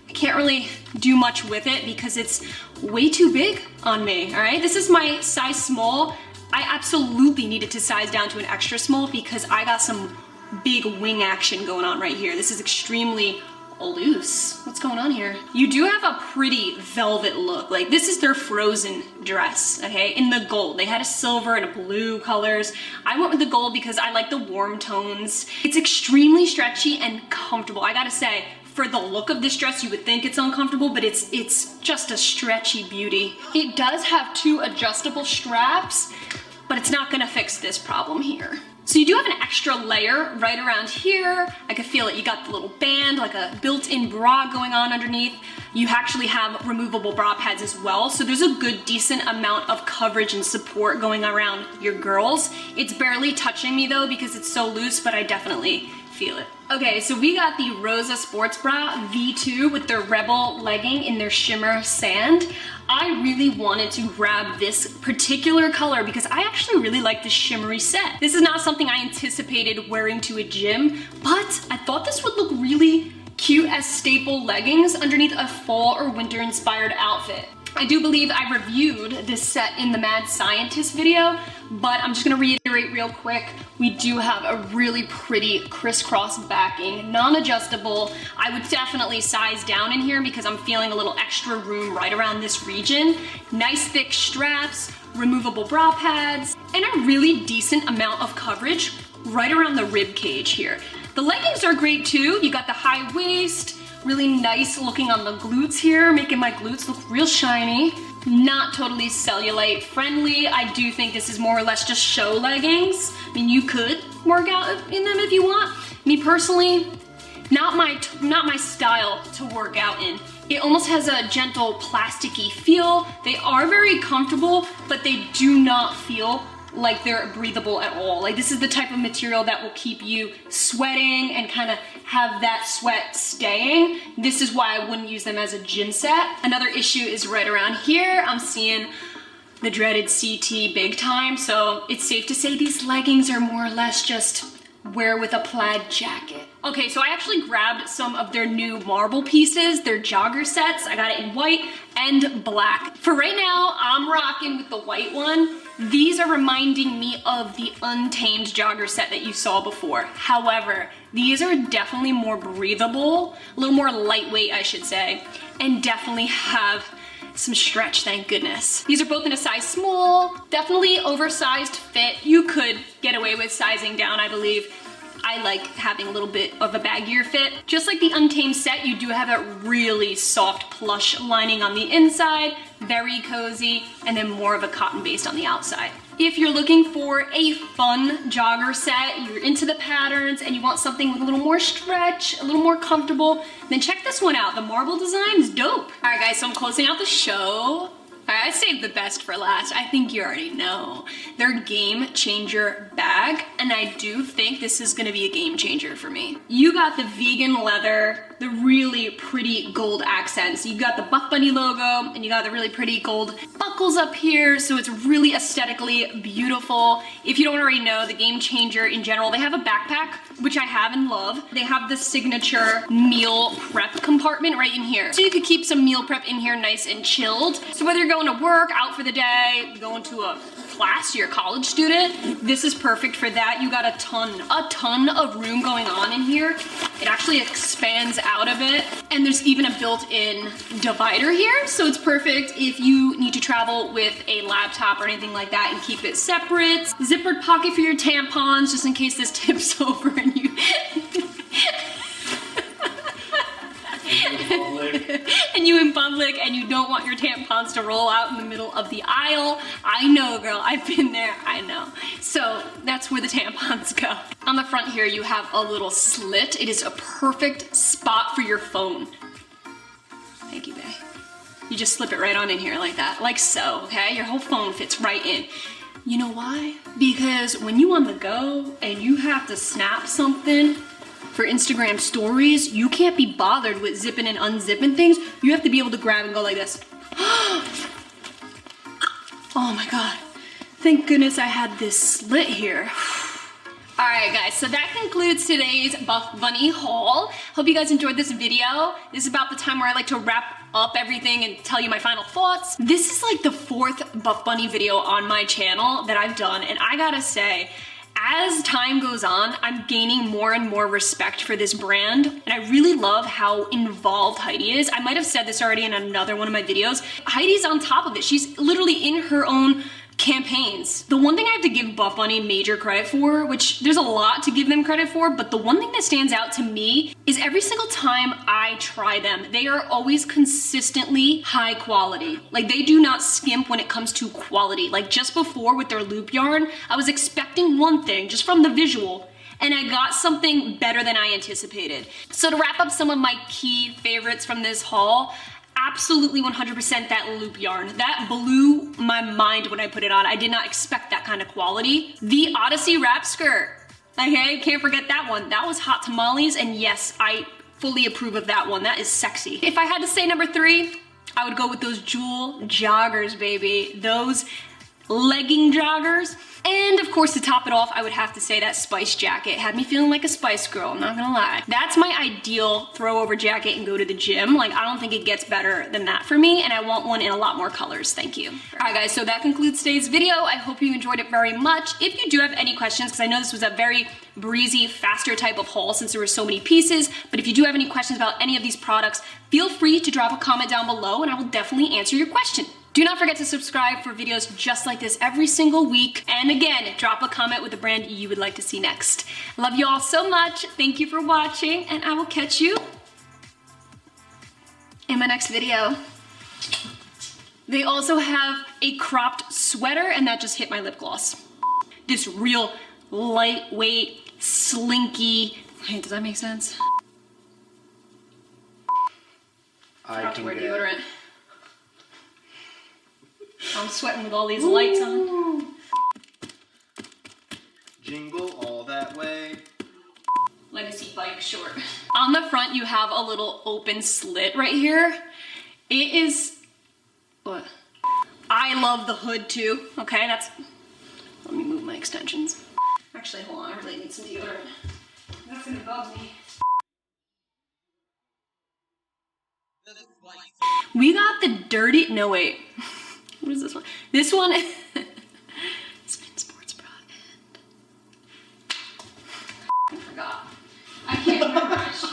I can't really do much with it because it's way too big on me, all right? This is my size small. I absolutely needed to size down to an extra small because I got some big wing action going on right here. This is extremely loose. What's going on here? You do have a pretty velvet look. Like this is their Frozen dress, okay? In the gold. They had a silver and a blue colors. I went with the gold because I like the warm tones. It's extremely stretchy and comfortable. I gotta say, for the look of this dress, you would think it's uncomfortable, but it's just a stretchy beauty. It does have two adjustable straps, but it's not gonna fix this problem here. So you do have an extra layer right around here. I could feel it. You got the little band, like a built-in bra going on underneath. You actually have removable bra pads as well. So there's a good, decent amount of coverage and support going around your girls. It's barely touching me though because it's so loose, but I definitely feel it. Okay, so we got the Rosa Sports Bra V2 with their Rebel legging in their shimmer sand. I really wanted to grab this particular color because I actually really like the shimmery set. This is not something I anticipated wearing to a gym, but I thought this would look really cute as staple leggings underneath a fall or winter inspired outfit. I do believe I reviewed this set in the Mad Scientist video, but I'm just gonna reiterate real quick. We do have a really pretty crisscross backing, non-adjustable. I would definitely size down in here because I'm feeling a little extra room right around this region. Nice thick straps, removable bra pads, and a really decent amount of coverage right around the rib cage here. The leggings are great too. You got the high waist, really nice looking on the glutes here, making my glutes look real shiny. Not totally cellulite friendly. I do think this is more or less just show leggings. I mean, you could work out in them if you want. Me personally, not my style to work out in. It almost has a gentle plasticky feel. They are very comfortable, but they do not feel like they're breathable at all. Like, this is the type of material that will keep you sweating and kind of have that sweat staying. This is why I wouldn't use them as a gym set. Another issue is right around here. I'm seeing the dreaded CT big time, so it's safe to say these leggings are more or less just wear with a plaid jacket. Okay, so I actually grabbed some of their new marble pieces, their jogger sets. I got it in white and black. For right now, I'm rocking with the white one. These are reminding me of the Untamed jogger set that you saw before. However, these are definitely more breathable, a little more lightweight, I should say, and definitely have some stretch, thank goodness. These are both in a size small, definitely oversized fit. You could get away with sizing down, I believe. I like having a little bit of a baggier fit. Just like the Untamed set, you do have a really soft plush lining on the inside, very cozy, and then more of a cotton base on the outside. If you're looking for a fun jogger set, you're into the patterns, and you want something with a little more stretch, a little more comfortable, then check this one out. The marble design is dope. All right, guys, so I'm closing out the show. All right, I saved the best for last. I think you already know. Their Game Changer bag, and I do think this is gonna be a game changer for me. You got the vegan leather, the really pretty gold accents. You got the Buff Bunny logo, and you got the really pretty gold buckles up here, so it's really aesthetically beautiful. If you don't already know, the Game Changer in general, they have a backpack, which I have and love. They have the signature meal prep compartment right in here. So you could keep some meal prep in here nice and chilled. So whether you're going to work, out for the day, going to a class, you're a college student, this is perfect for that. You got a ton of room going on in here. It actually expands out a bit, and there's even a built-in divider here, so it's perfect if you need to travel with a laptop or anything like that and keep it separate. Zippered pocket for your tampons, just in case this tips over and you and you in public and you don't want your tampons to roll out in the middle of the aisle. I know, girl, I've been there, I know. So that's where the tampons go. On the front here, you have a little slit. It is a perfect spot for your phone. Thank you, babe. You just slip it right on in here like that, like so, okay? Your whole phone fits right in. You know why? Because when you on the go and you have to snap something for Instagram stories, you can't be bothered with zipping and unzipping things. You have to be able to grab and go like this. Oh my God. Thank goodness I had this slit here. All right, guys, so that concludes today's Buff Bunny haul. Hope you guys enjoyed this video. This is about the time where I like to wrap up everything and tell you my final thoughts. This is like the 4th Buff Bunny video on my channel that I've done, and I gotta say, as time goes on, I'm gaining more and more respect for this brand, and I really love how involved Heidi is. I might have said this already in another one of my videos. Heidi's on top of it. She's literally in her own campaigns. The one thing I have to give Buff Bunny major credit for, which there's a lot to give them credit for, but the one thing that stands out to me is every single time I try them, they are always consistently high quality. Like, they do not skimp when it comes to quality. Like, just before with their loop yarn, I was expecting one thing just from the visual, and I got something better than I anticipated. So to wrap up some of my key favorites from this haul, absolutely 100% that loop yarn. That blew my mind when I put it on. I did not expect that kind of quality. The Odyssey wrap skirt. Okay, can't forget that one. That was hot tamales, and yes, I fully approve of that one. That is sexy. If I had to say number 3, I would go with those Jewel joggers, baby. Those legging joggers. And of course, to top it off, I would have to say that Spice jacket. Had me feeling like a Spice girl, I'm not gonna lie. That's my ideal throw over jacket and go to the gym. Like, I don't think it gets better than that for me, and I want one in a lot more colors, thank you. All right guys, so that concludes today's video. I hope you enjoyed it very much. If you do have any questions, because I know this was a very breezy, faster type of haul since there were so many pieces, but if you do have any questions about any of these products, feel free to drop a comment down below and I will definitely answer your question. Do not forget to subscribe for videos just like this every single week. And again, drop a comment with a brand you would like to see next. Love you all so much. Thank you for watching, and I will catch you in my next video. They also have a cropped sweater, and that just hit my lip gloss. This real lightweight, slinky, hey, does that make sense? I have to wear deodorant. I'm sweating with all these lights on. Jingle all that way. Legacy bike short. On the front, you have a little open slit right here. It is, what? I love the hood too, okay? That's, let me move my extensions. Actually, hold on, I really need some deodorant. That's gonna bug me. We got the dirty, no wait. What is this one? This one, Spin Sports Bra and, I forgot. I can't remember my shit.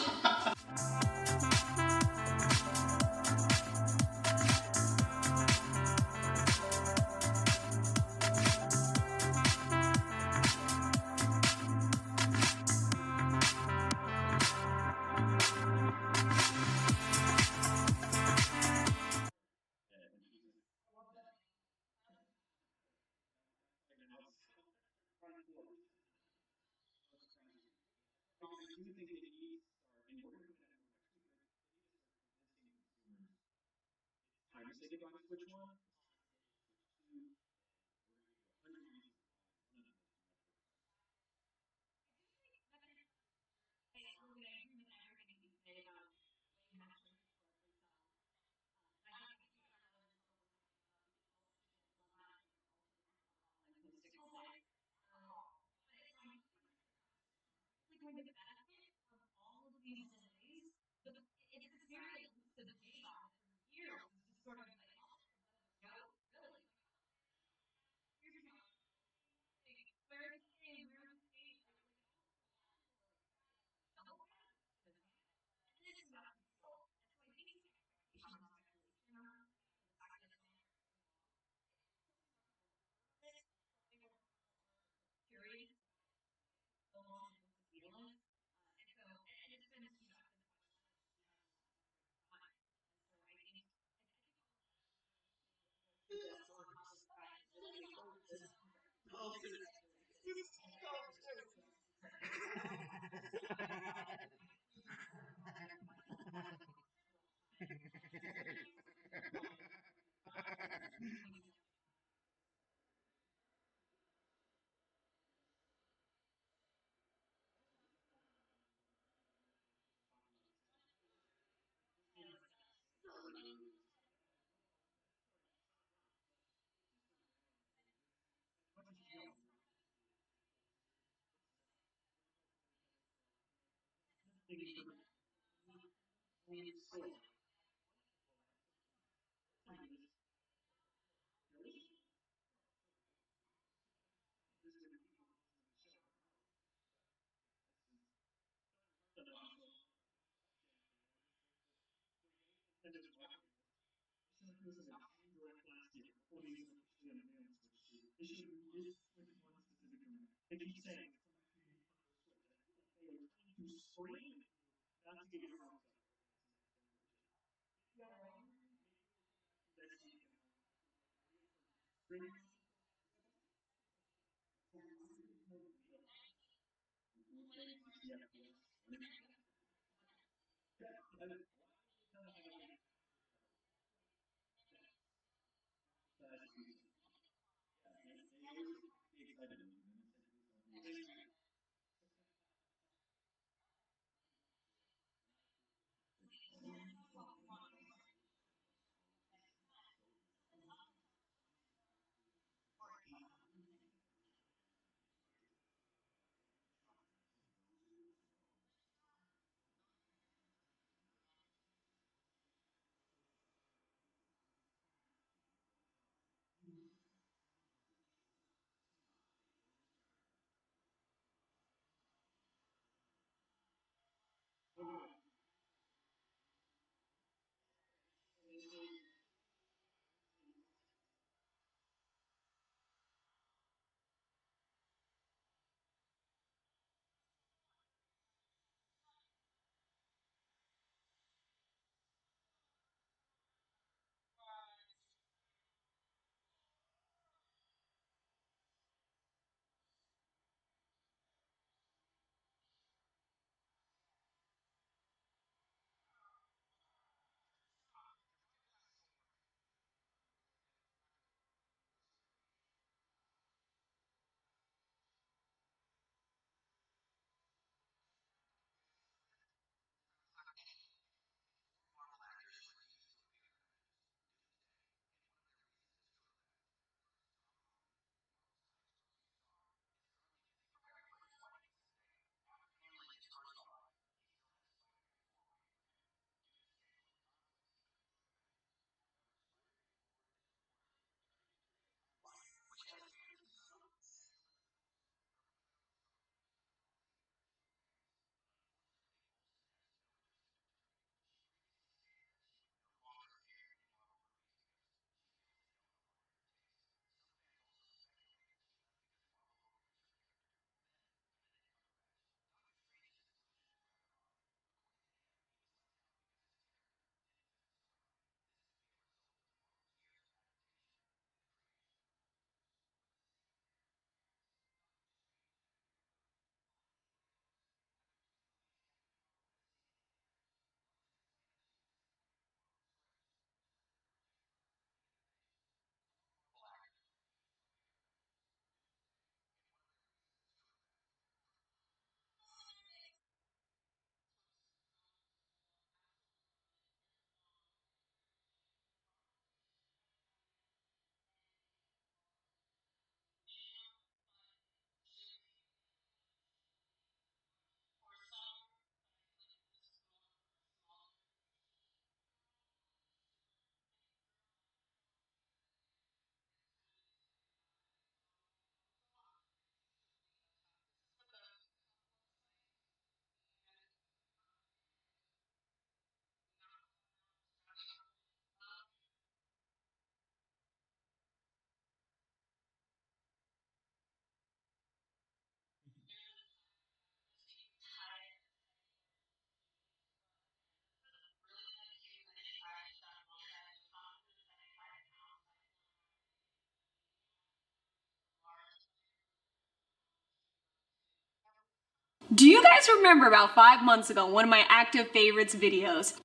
Do you guys remember about 5 months ago, one of my active favorites videos?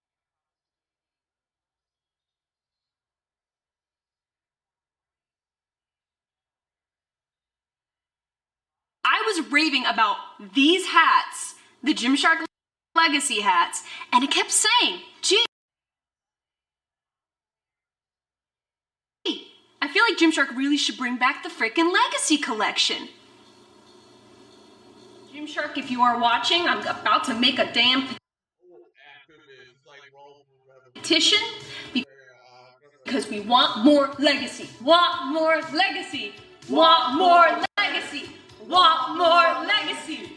I was raving about these hats, the Gymshark Legacy hats, and it kept saying, gee, I feel like Gymshark really should bring back the frickin' Legacy collection. Gymshark, if you are watching, I'm about to make a damn petition because we want more Legacy. Want more Legacy. Want more Legacy. Want more Legacy.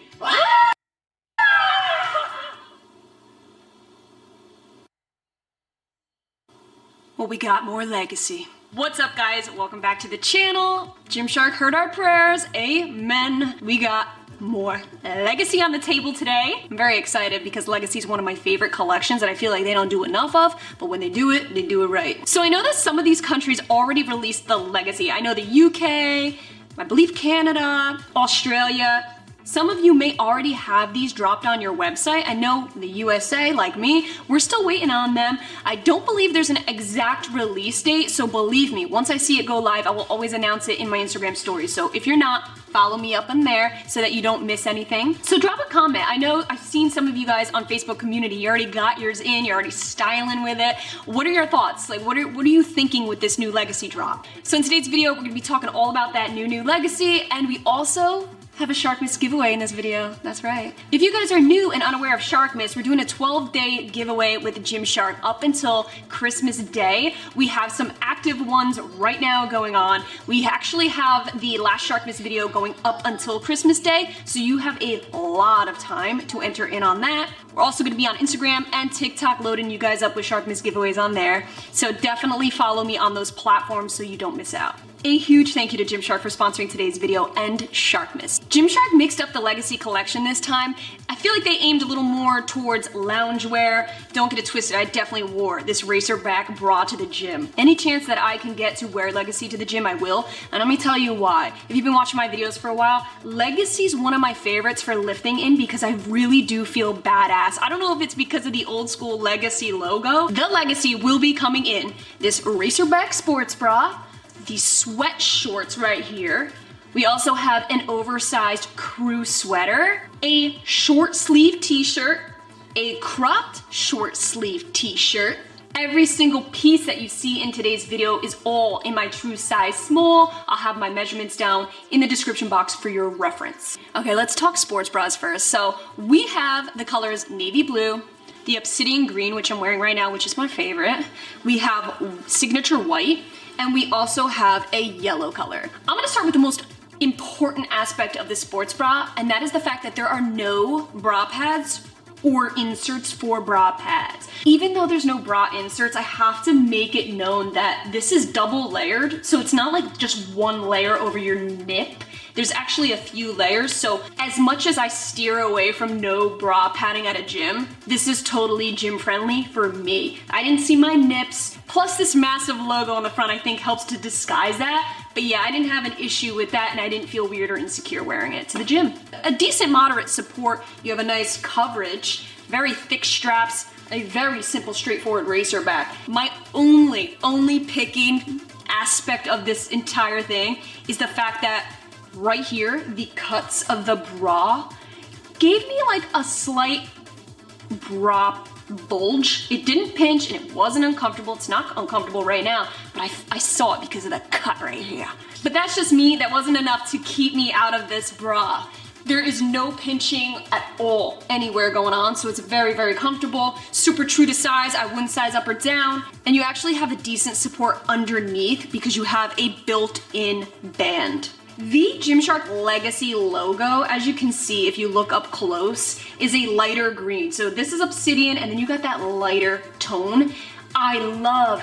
Well, we got more Legacy. What's up, guys? Welcome back to the channel. Gymshark heard our prayers. Amen. We got more Legacy on the table today. I'm very excited because Legacy is one of my favorite collections that I feel like they don't do enough of, but when they do it right. So I know that some of these countries already released the Legacy. I know the UK, I believe Canada, Australia. Some of you may already have these dropped on your website. I know the USA, like me, we're still waiting on them. I don't believe there's an exact release date, so believe me, once I see it go live, I will always announce it in my Instagram stories. So if you're not, follow me up in there so that you don't miss anything. So drop a comment. I know I've seen some of you guys on Facebook community, you already got yours in, you're already styling with it. What are your thoughts? Like, what are you thinking with this new Legacy drop? So in today's video, we're gonna be talking all about that new Legacy, and we also have a SHARKMAS giveaway in this video. That's right. If you guys are new and unaware of SHARKMAS, we're doing a 12-day giveaway with Gymshark up until Christmas Day. We have some active ones right now going on. We actually have the last SHARKMAS video going up until Christmas Day, so you have a lot of time to enter in on that. We're also gonna be on Instagram and TikTok loading you guys up with SHARKMAS giveaways on there. So definitely follow me on those platforms so you don't miss out. A huge thank you to Gymshark for sponsoring today's video and SHARKMAS. Gymshark mixed up the Legacy collection this time. I feel like they aimed a little more towards loungewear. Don't get it twisted, I definitely wore this racerback bra to the gym. Any chance that I can get to wear Legacy to the gym, I will. And let me tell you why. If you've been watching my videos for a while, Legacy's one of my favorites for lifting in because I really do feel badass. I don't know if it's because of the old school Legacy logo. The Legacy will be coming in this racerback sports bra, these sweat shorts right here. We also have an oversized crew sweater, a short sleeve t-shirt, a cropped short sleeve t-shirt. Every single piece that you see in today's video is all in my true size small. I'll have my measurements down in the description box for your reference. Okay, let's talk sports bras first. So we have the colors navy blue, the obsidian green, which I'm wearing right now, which is my favorite. We have signature white, and we also have a yellow color. I'm gonna start with the most important aspect of this sports bra, and that is the fact that there are no bra pads or inserts for bra pads. Even though there's no bra inserts, I have to make it known that this is double layered, so it's not like just one layer over your nip. There's actually a few layers, so as much as I steer away from no bra padding at a gym, this is totally gym friendly for me. I didn't see my nips, plus this massive logo on the front I think helps to disguise that. But yeah, I didn't have an issue with that and I didn't feel weird or insecure wearing it to the gym. A decent moderate support, you have a nice coverage, very thick straps, a very simple straightforward racer back. My only picking aspect of this entire thing is the fact that right here, the cuts of the bra gave me like a slight bra bulge. It didn't pinch and it wasn't uncomfortable. It's not uncomfortable right now, but I saw it because of the cut right here. But that's just me. That wasn't enough to keep me out of this bra. There is no pinching at all anywhere going on, so it's very, very comfortable, super true to size. I wouldn't size up or down, and you actually have a decent support underneath because you have a built-in band. The Gymshark Legacy logo, as you can see if you look up close, is a lighter green. So this is obsidian and then you got that lighter tone. I love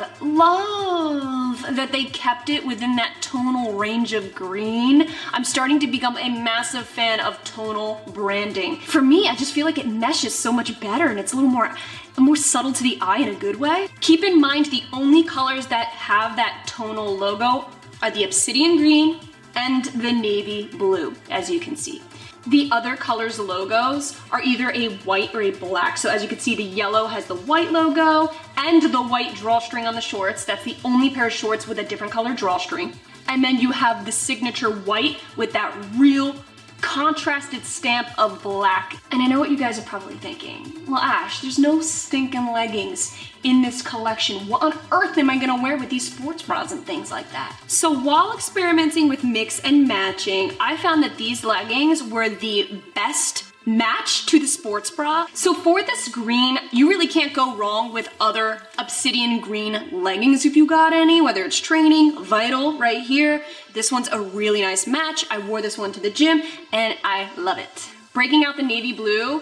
that they kept it within that tonal range of green. I'm starting to become a massive fan of tonal branding. For me, I just feel like it meshes so much better and it's a little more subtle to the eye in a good way. Keep in mind the only colors that have that tonal logo are the obsidian green and the navy blue, as you can see. The other colors logos are either a white or a black. So as you can see, the yellow has the white logo and the white drawstring on the shorts. That's the only pair of shorts with a different color drawstring. And then you have the signature white with that real contrasted stamp of black. And I know what you guys are probably thinking. Well, Ash, there's no stinking leggings in this collection. What on earth am I gonna wear with these sports bras and things like that? So while experimenting with mix and matching, I found that these leggings were the best match to the sports bra. So for this green, you really can't go wrong with other obsidian green leggings if you got any, whether it's training, vital right here. This one's a really nice match. I wore this one to the gym and I love it. Breaking out the navy blue,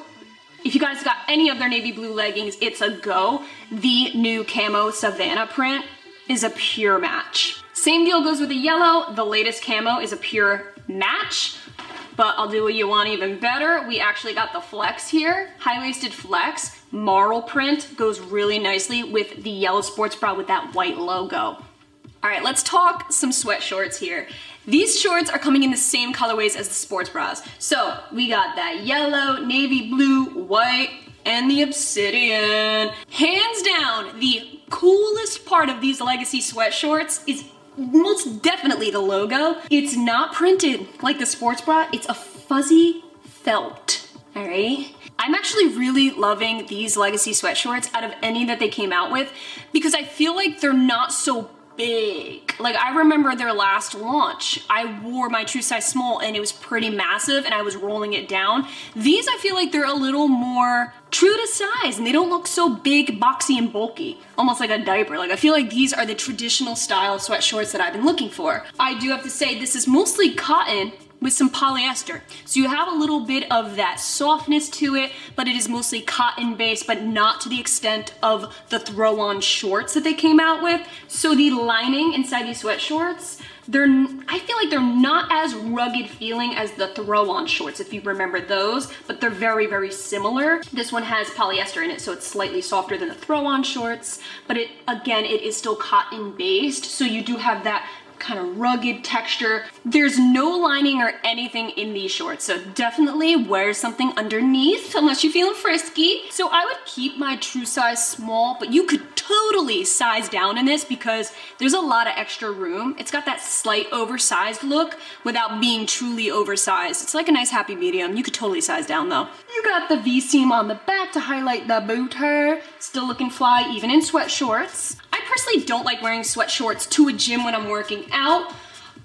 if you guys got any of their navy blue leggings, it's a go. The new camo Savannah print is a pure match. Same deal goes with the yellow. The latest camo is a pure match. But I'll do what you want even better. We actually got the flex here, high-waisted flex, marl print, goes really nicely with the yellow sports bra with that white logo. All right, let's talk some sweat shorts here. These shorts are coming in the same colorways as the sports bras. So we got that yellow, navy blue, white, and the obsidian. Hands down, the coolest part of these Legacy sweat shorts is most definitely the logo. It's not printed like the sports bra, it's a fuzzy felt, all right? I'm actually really loving these Legacy sweat shorts out of any that they came out with because I feel like they're not so big. Like I remember their last launch, I wore my true size small and it was pretty massive and I was rolling it down. These I feel like they're a little more true to size and they don't look so big, boxy, and bulky, almost like a diaper. Like I feel like these are the traditional style sweat shorts that I've been looking for. I do have to say this is mostly cotton with some polyester. So you have a little bit of that softness to it, but it is mostly cotton based, but not to the extent of the throw-on shorts that they came out with. So the lining inside these sweat shorts, I feel like they're not as rugged feeling as the throw-on shorts, if you remember those, but they're very, very similar. This one has polyester in it, so it's slightly softer than the throw-on shorts, but again, it is still cotton based, so you do have that kind of rugged texture. There's no lining or anything in these shorts, so definitely wear something underneath unless you're feeling frisky. So I would keep my true size small, but you could totally size down in this because there's a lot of extra room. It's got that slight oversized look without being truly oversized. It's like a nice happy medium. You could totally size down though. You got the V seam on the back to highlight the booter. Still looking fly even in sweat shorts. I personally don't like wearing sweat shorts to a gym when I'm working out.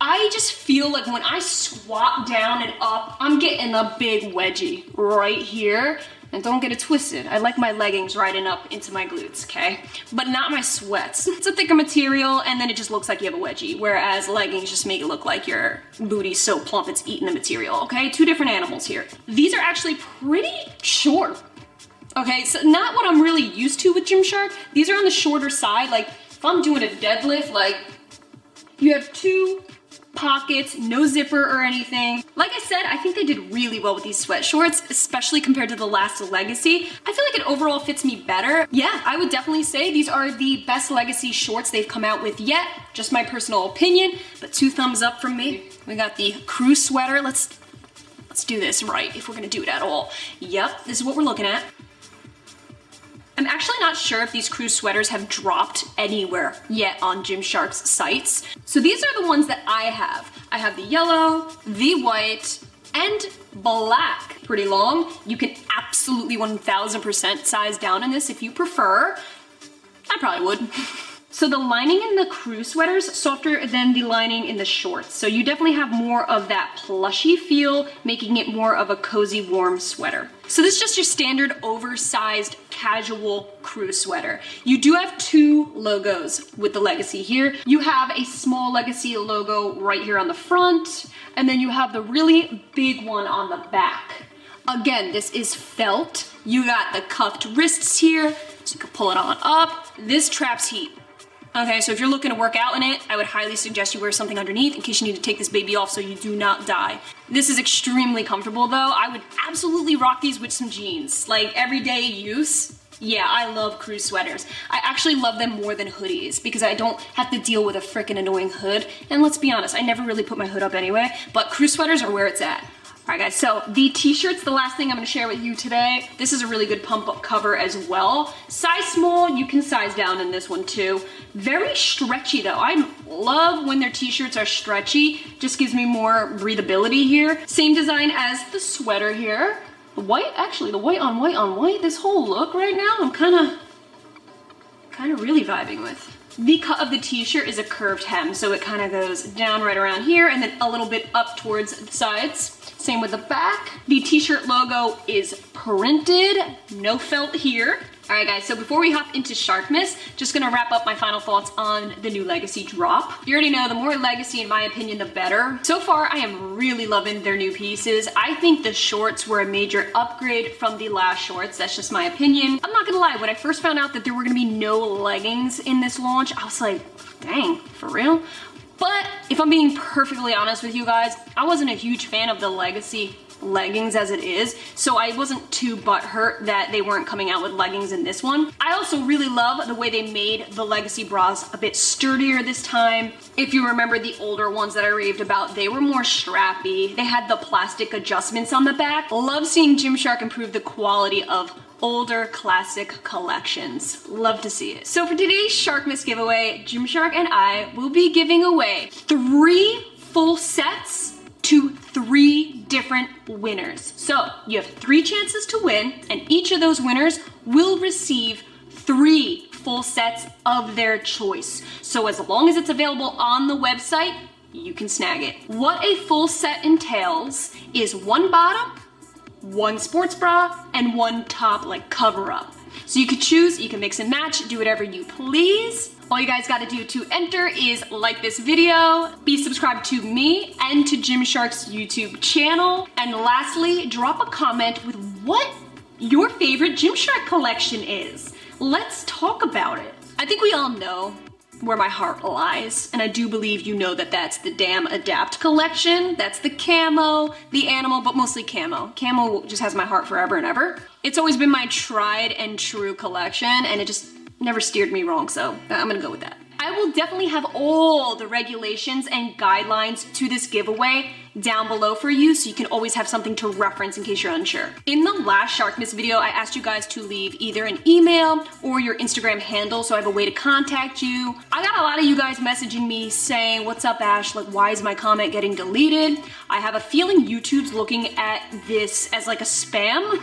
I just feel like when I squat down and up, I'm getting a big wedgie right here. And don't get it twisted. I like my leggings riding up into my glutes, okay? But not my sweats. It's a thicker material and then it just looks like you have a wedgie, whereas leggings just make it look like your booty's so plump it's eating the material, okay? Two different animals here. These are actually pretty short. Okay, so not what I'm really used to with Gymshark. These are on the shorter side. Like if I'm doing a deadlift, like you have two pockets, no zipper or anything. Like I said, I think they did really well with these sweat shorts, especially compared to the last Legacy. I feel like it overall fits me better. Yeah, I would definitely say these are the best Legacy shorts they've come out with yet. Just my personal opinion, but 2 thumbs up from me. We got the crew sweater. Let's do this right if we're gonna do it at all. Yep, this is what we're looking at. I'm actually not sure if these crew sweaters have dropped anywhere yet on Gymshark's sites. So these are the ones that I have. I have the yellow, the white, and black. Pretty long. You can absolutely 1000% size down in this if you prefer. I probably would. So the lining in the crew sweaters softer than the lining in the shorts. So you definitely have more of that plushy feel, making it more of a cozy, warm sweater. So this is just your standard oversized casual crew sweater. You do have 2 logos with the Legacy here. You have a small Legacy logo right here on the front, and then you have the really big one on the back. Again, this is felt. You got the cuffed wrists here, so you can pull it on up. This traps heat. Okay, so if you're looking to work out in it, I would highly suggest you wear something underneath in case you need to take this baby off so you do not die. This is extremely comfortable though. I would absolutely rock these with some jeans. Like everyday use. Yeah, I love crew sweaters. I actually love them more than hoodies because I don't have to deal with a frickin' annoying hood. And let's be honest, I never really put my hood up anyway, but crew sweaters are where it's at. Alright guys, so the t-shirt's the last thing I'm gonna share with you today. This is a really good pump up cover as well. Size small, you can size down in this one too. Very stretchy though. I love when their t-shirts are stretchy. Just gives me more breathability here. Same design as the sweater here. The white, actually the white on white on white. This whole look right now, I'm kinda really vibing with. The cut of the t-shirt is a curved hem, so it kind of goes down right around here and then a little bit up towards the sides. Same with the back. The t-shirt logo is printed, no felt here. All right guys, so before we hop into SHARKMAS, just gonna wrap up my final thoughts on the new Legacy drop. You already know the more Legacy, in my opinion, the better. So far, I am really loving their new pieces. I think the shorts were a major upgrade from the last shorts. That's just my opinion. I'm not gonna lie, when I first found out that there were gonna be no leggings in this launch, I was like, dang, for real? But if I'm being perfectly honest with you guys, I wasn't a huge fan of the Legacy leggings as it is, so I wasn't too butthurt that they weren't coming out with leggings in this one. I also really love the way they made the Legacy bras a bit sturdier this time. If you remember the older ones that I raved about, they were more strappy. They had the plastic adjustments on the back. Love seeing Gymshark improve the quality of older classic collections. Love to see it. So for today's SHARKMAS giveaway, Gymshark and I will be giving away 3 full sets to 3 different winners. So you have 3 chances to win, and each of those winners will receive 3 full sets of their choice. So as long as it's available on the website, you can snag it. What a full set entails is 1 bottom, 1 sports bra, and 1 top, like cover up. So you could choose, you can mix and match, do whatever you please. All you guys gotta do to enter is like this video, be subscribed to me and to Gymshark's YouTube channel, and lastly, drop a comment with what your favorite Gymshark collection is. Let's talk about it. I think we all know where my heart lies, and I do believe you know that that's the damn Adapt collection. That's the camo, the animal, but mostly camo. Camo just has my heart forever and ever. It's always been my tried and true collection, and it just never steered me wrong, so I'm gonna go with that. I will definitely have all the regulations and guidelines to this giveaway down below for you, so you can always have something to reference in case you're unsure. In the last SHARKMAS video, I asked you guys to leave either an email or your Instagram handle so I have a way to contact you. I got a lot of you guys messaging me saying, what's up Ash, like why is my comment getting deleted? I have a feeling YouTube's looking at this as like a spam.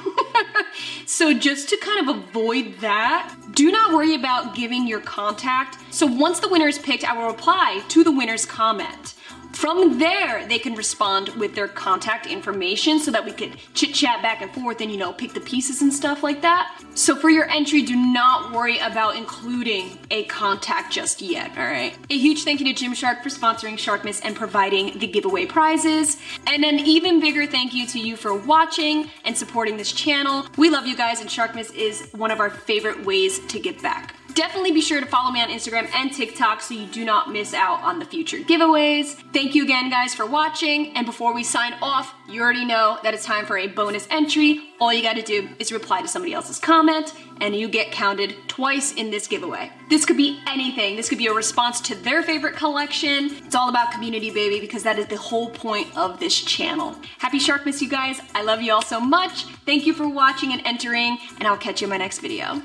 So just to kind of avoid that, do not worry about giving your contact. So once the winner is picked, I will reply to the winner's comment. From there, they can respond with their contact information so that we could chit chat back and forth and, you know, pick the pieces and stuff like that. So for your entry, do not worry about including a contact just yet, all right? A huge thank you to Gymshark for sponsoring SHARKMAS and providing the giveaway prizes. And an even bigger thank you to you for watching and supporting this channel. We love you guys, and SHARKMAS is one of our favorite ways to give back. Definitely be sure to follow me on Instagram and TikTok so you do not miss out on the future giveaways. Thank you again, guys, for watching. And before we sign off, you already know that it's time for a bonus entry. All you gotta do is reply to somebody else's comment and you get counted twice in this giveaway. This could be anything. This could be a response to their favorite collection. It's all about community, baby, because that is the whole point of this channel. Happy SHARKMAS, you guys. I love you all so much. Thank you for watching and entering, and I'll catch you in my next video.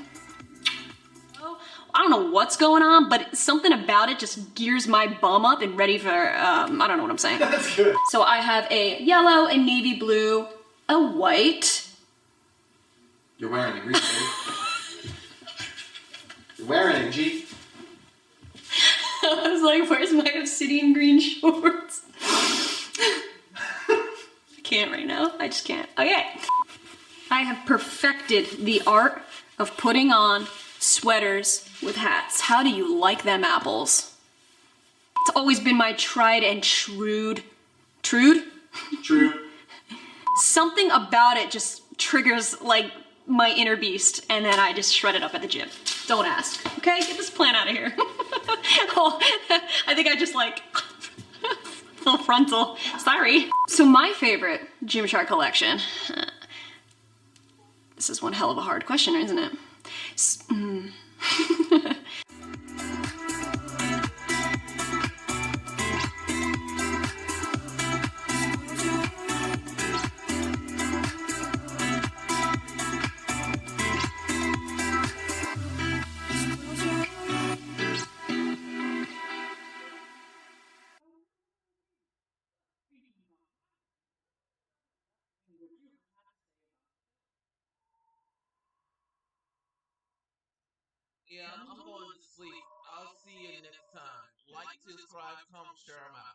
I don't know what's going on, but something about it just gears my bum up and ready for, I don't know what I'm saying. That's good. So I have a yellow, a navy blue, a white. You're wearing it, baby. You're wearing it, G. I was like, where's my obsidian green shorts? I can't right now, I just can't. Okay. I have perfected the art of putting on sweaters with hats. How do you like them apples? It's always been my tried and true. Something about it just triggers like my inner beast, and then I just shred it up at the gym. Don't ask, okay? Get this plant out of here. Oh, I think I just like, little frontal, sorry. So my favorite Gymshark collection, this is one hell of a hard question, isn't it? Yeah, I'm going to sleep. I'll see you next time. Like, subscribe, comment, share, I'm out.